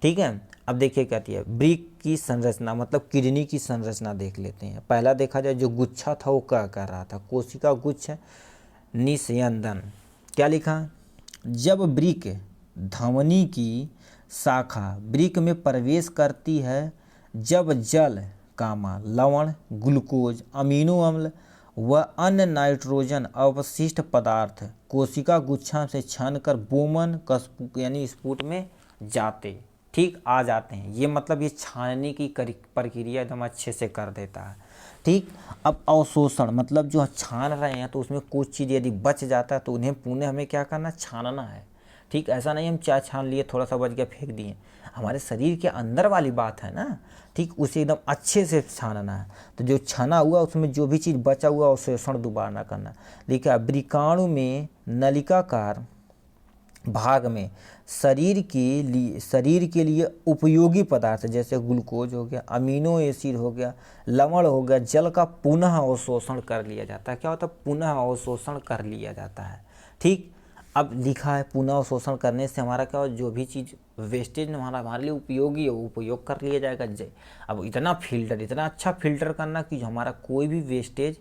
ठीक है, अब देखिए क्या है, ब्रिक की संरचना मतलब किडनी की संरचना देख लेते हैं। पहला देखा जाए जो गुच्छा था वो क्या कर रहा था, कोशिका गुच्छ निस्यंदन। क्या लिखा, जब ब्रिक धमनी की शाखा ब्रिक में प्रवेश करती है, जब जल लवण, ग्लूकोज, अमीनो अम्ल व अन्य नाइट्रोजन अवशिष्ट पदार्थ कोशिका गुच्छा से छानकर बोमन यानी स्पूट में जाते, ठीक, आ जाते हैं। ये मतलब ये छानने की प्रक्रिया एकदम अच्छे से कर देता है। ठीक, अब अवशोषण मतलब जो छान रहे हैं तो उसमें कुछ चीज़ यदि बच जाता है तो उन्हें पुनः हमें क्या करना, छानना है। ठीक, ऐसा नहीं हम चाय छान लिए, थोड़ा सा बच गया फेंक दिए, हमारे शरीर के अंदर वाली बात है ना। ठीक, उसे एकदम अच्छे से छानना है। तो जो छना हुआ उसमें जो भी चीज़ बचा हुआ अवशोषण दोबारा ना करना। लिखा, वृकाणु में नलिकाकार भाग में शरीर के लिए उपयोगी पदार्थ जैसे ग्लूकोज हो गया, अमीनो एसिड हो गया, लवण हो गया, जल का पुनः अवशोषण कर लिया जाता है। क्या होता है, पुनः अवशोषण कर लिया जाता है। ठीक, अब लिखा है पुनः अवशोषण करने से हमारा क्या हो, जो भी चीज़ वेस्टेज हमारे लिए उपयोगी है वो उपयोग कर लिया जाएगा। अब इतना अच्छा फिल्टर करना कि हमारा कोई भी वेस्टेज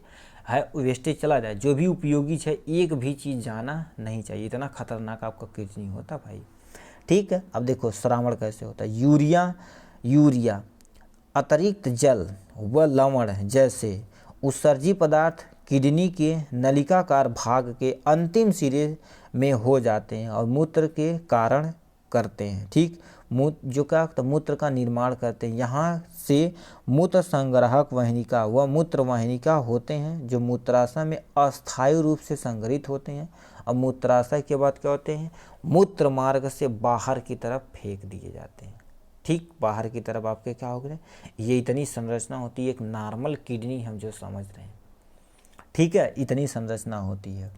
चला जाए, जो भी उपयोगी है एक भी चीज़ जाना नहीं चाहिए। इतना खतरनाक आपका किडनी होता भाई। ठीक है, अब देखो श्रावण कैसे होता है। यूरिया अतिरिक्त जल व लवण जैसे उत्सर्जी पदार्थ किडनी के नलिकाकार भाग के अंतिम सिरे में हो जाते हैं और मूत्र के कारण करते हैं। ठीक, जो क्या मूत्र का निर्माण करते हैं। यहाँ से मूत्र संग्राहक वाहिनिका व मूत्र वाहिनिका होते हैं जो मूत्राशय में अस्थायी रूप से संग्रहित होते हैं और मूत्राशय के बाद क्या होते हैं, मूत्र मार्ग से बाहर की तरफ फेंक दिए जाते हैं। ठीक, बाहर की तरफ आपके क्या हो गए, ये इतनी संरचना होती है। एक नॉर्मल किडनी हम जो समझ रहे हैं, ठीक है, इतनी संरचना होती है।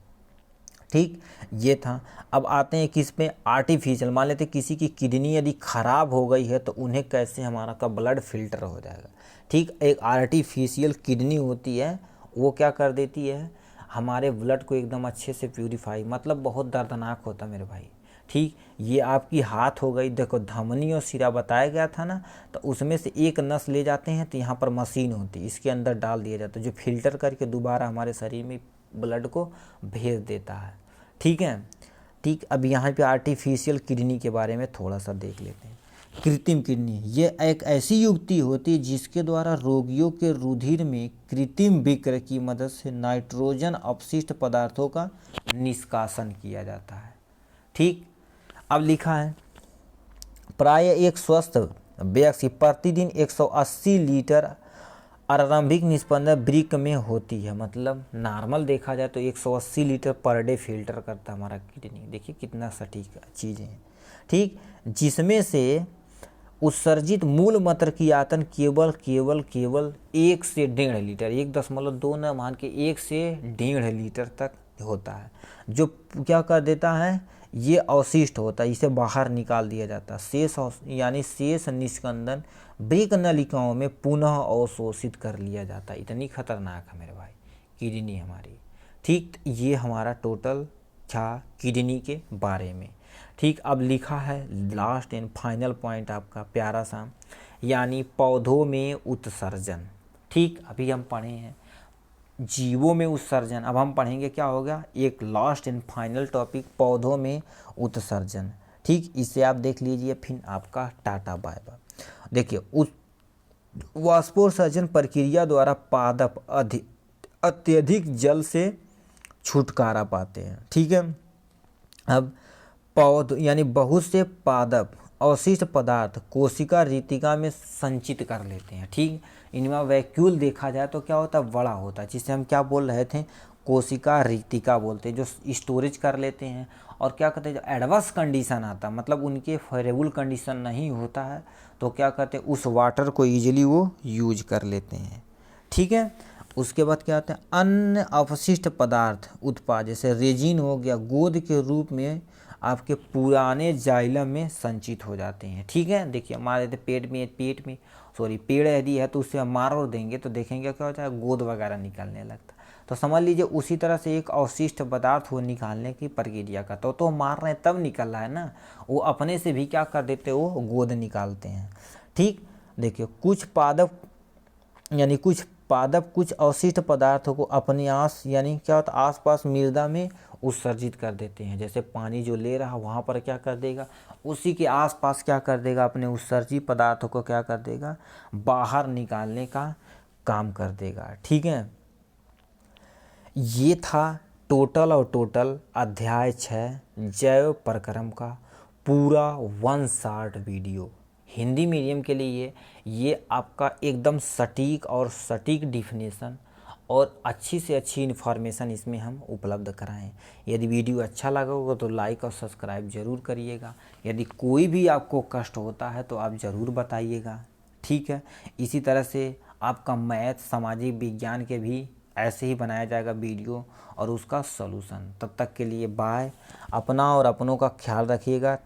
ठीक, ये था। अब आते हैं किस पे, आर्टिफिशियल। मान लेते किसी की किडनी यदि खराब हो गई है तो उन्हें कैसे हमारा का ब्लड फिल्टर हो जाएगा। ठीक, एक आर्टिफिशियल किडनी होती है, वो क्या कर देती है, हमारे ब्लड को एकदम अच्छे से प्यूरिफाई, मतलब बहुत दर्दनाक होता मेरे भाई। ठीक, ये आपकी हाथ हो गई, देखो धमनी और सिरा बताया गया था ना, तो उसमें से एक नस ले जाते हैं तो यहाँ पर मशीन होती है, इसके अंदर डाल दिया जाता है जो फिल्टर करके दोबारा हमारे शरीर में ब्लड को भेज देता है। ठीक है, ठीक, अब यहाँ पे आर्टिफिशियल किडनी के बारे में थोड़ा सा देख लेते हैं। कृत्रिम किडनी, ये एक ऐसी युक्ति होती है जिसके द्वारा रोगियों के रुधिर में कृत्रिम विक्र की मदद से नाइट्रोजन अपशिष्ट पदार्थों का निष्कासन किया जाता है। ठीक, अब लिखा है प्राय एक स्वस्थ व्यक्ति प्रतिदिन 180 लीटर आरंभिक निस्पंदन ब्रिक में होती है। मतलब नॉर्मल देखा जाए तो 180 लीटर पर डे फिल्टर करता है हमारा किडनी। देखिए कितना सटीक चीज़ें हैं। ठीक, जिसमें से उत्सर्जित मूल मूत्र की आयतन केवल 1 से 1.5 लीटर, 1.2 न मान के 1 से 1.5 लीटर तक होता है, जो क्या कर देता है, ये अवशिष्ट होता है, इसे बाहर निकाल दिया जाता है। शेष निस्कंदन ब्रिक नलिकाओं में पुनः अवशोषित कर लिया जाता है। इतनी खतरनाक है मेरे भाई किडनी हमारी। ठीक, ये हमारा टोटल था किडनी के बारे में। ठीक, अब लिखा है लास्ट एंड फाइनल पॉइंट आपका प्यारा सा, यानी पौधों में उत्सर्जन। ठीक, अभी हम पढ़े हैं जीवों में उत्सर्जन। अब हम पढ़ेंगे क्या होगा, एक लास्ट एंड फाइनल टॉपिक, पौधों में उत्सर्जन। ठीक, इसे आप देख लीजिए, फिर आपका टाटा बाय बाय। देखिए, उस वाष्पोत्सर्जन प्रक्रिया द्वारा पादप अत्यधिक जल से छुटकारा पाते हैं। ठीक है, अब पौध यानी बहुत से पादप अवशिष्ट पदार्थ कोशिका रितिका में संचित कर लेते हैं। ठीक, इनमें वैक्यूल देखा जाए तो क्या होता है, बड़ा होता है, जिसे हम क्या बोल रहे थे, कोशिका रितिका बोलते हैं, जो स्टोरेज कर लेते हैं। और क्या कहते हैं, जो एडवर्स कंडीशन आता है, मतलब उनके फेवरेबल कंडीशन नहीं होता है, तो क्या कहते हैं, उस वाटर को ईजिली वो यूज कर लेते हैं। ठीक है, उसके बाद क्या होता है, अन्य अवशिष्ट पदार्थ उत्पाद जैसे रेजिन हो गया, गोंद के रूप में आपके पुराने जाइलम में संचित हो जाते हैं। ठीक है, देखिए हमारे पेट में पेड़ यदि है तो उससे हम मार और देंगे तो देखेंगे क्या होता है, गोंद वगैरह निकलने लगता है। तो समझ लीजिए उसी तरह से एक अवशिष्ट पदार्थ वो निकालने की प्रक्रिया का तो मार रहे हैं तब निकल रहा है ना, वो अपने से भी क्या कर देते हैं, वो गोंद निकालते हैं। ठीक, देखिए कुछ अवशिष्ट पदार्थों को अपने यानी क्या होता है, आसपास मृदा में उत्सर्जित कर देते हैं। जैसे पानी जो ले रहा वहाँ पर क्या कर देगा, उसी के आसपास क्या कर देगा, अपने उत्सर्जित पदार्थों को क्या कर देगा, बाहर निकालने का काम कर देगा। ठीक है, ये था टोटल अध्याय 6 जैव प्रक्रम का पूरा 1 शॉर्ट वीडियो। हिंदी मीडियम के लिए ये आपका एकदम सटीक डिफिनेशन और अच्छी से अच्छी इन्फॉर्मेशन इसमें हम उपलब्ध कराएं। यदि वीडियो अच्छा लगा होगा तो लाइक और सब्सक्राइब ज़रूर करिएगा। यदि कोई भी आपको कष्ट होता है तो आप ज़रूर बताइएगा। ठीक है, इसी तरह से आपका मैथ, सामाजिक विज्ञान के भी ऐसे ही बनाया जाएगा वीडियो और उसका सॉल्यूशन। तब तक के लिए बाय, अपना और अपनों का ख्याल रखिएगा।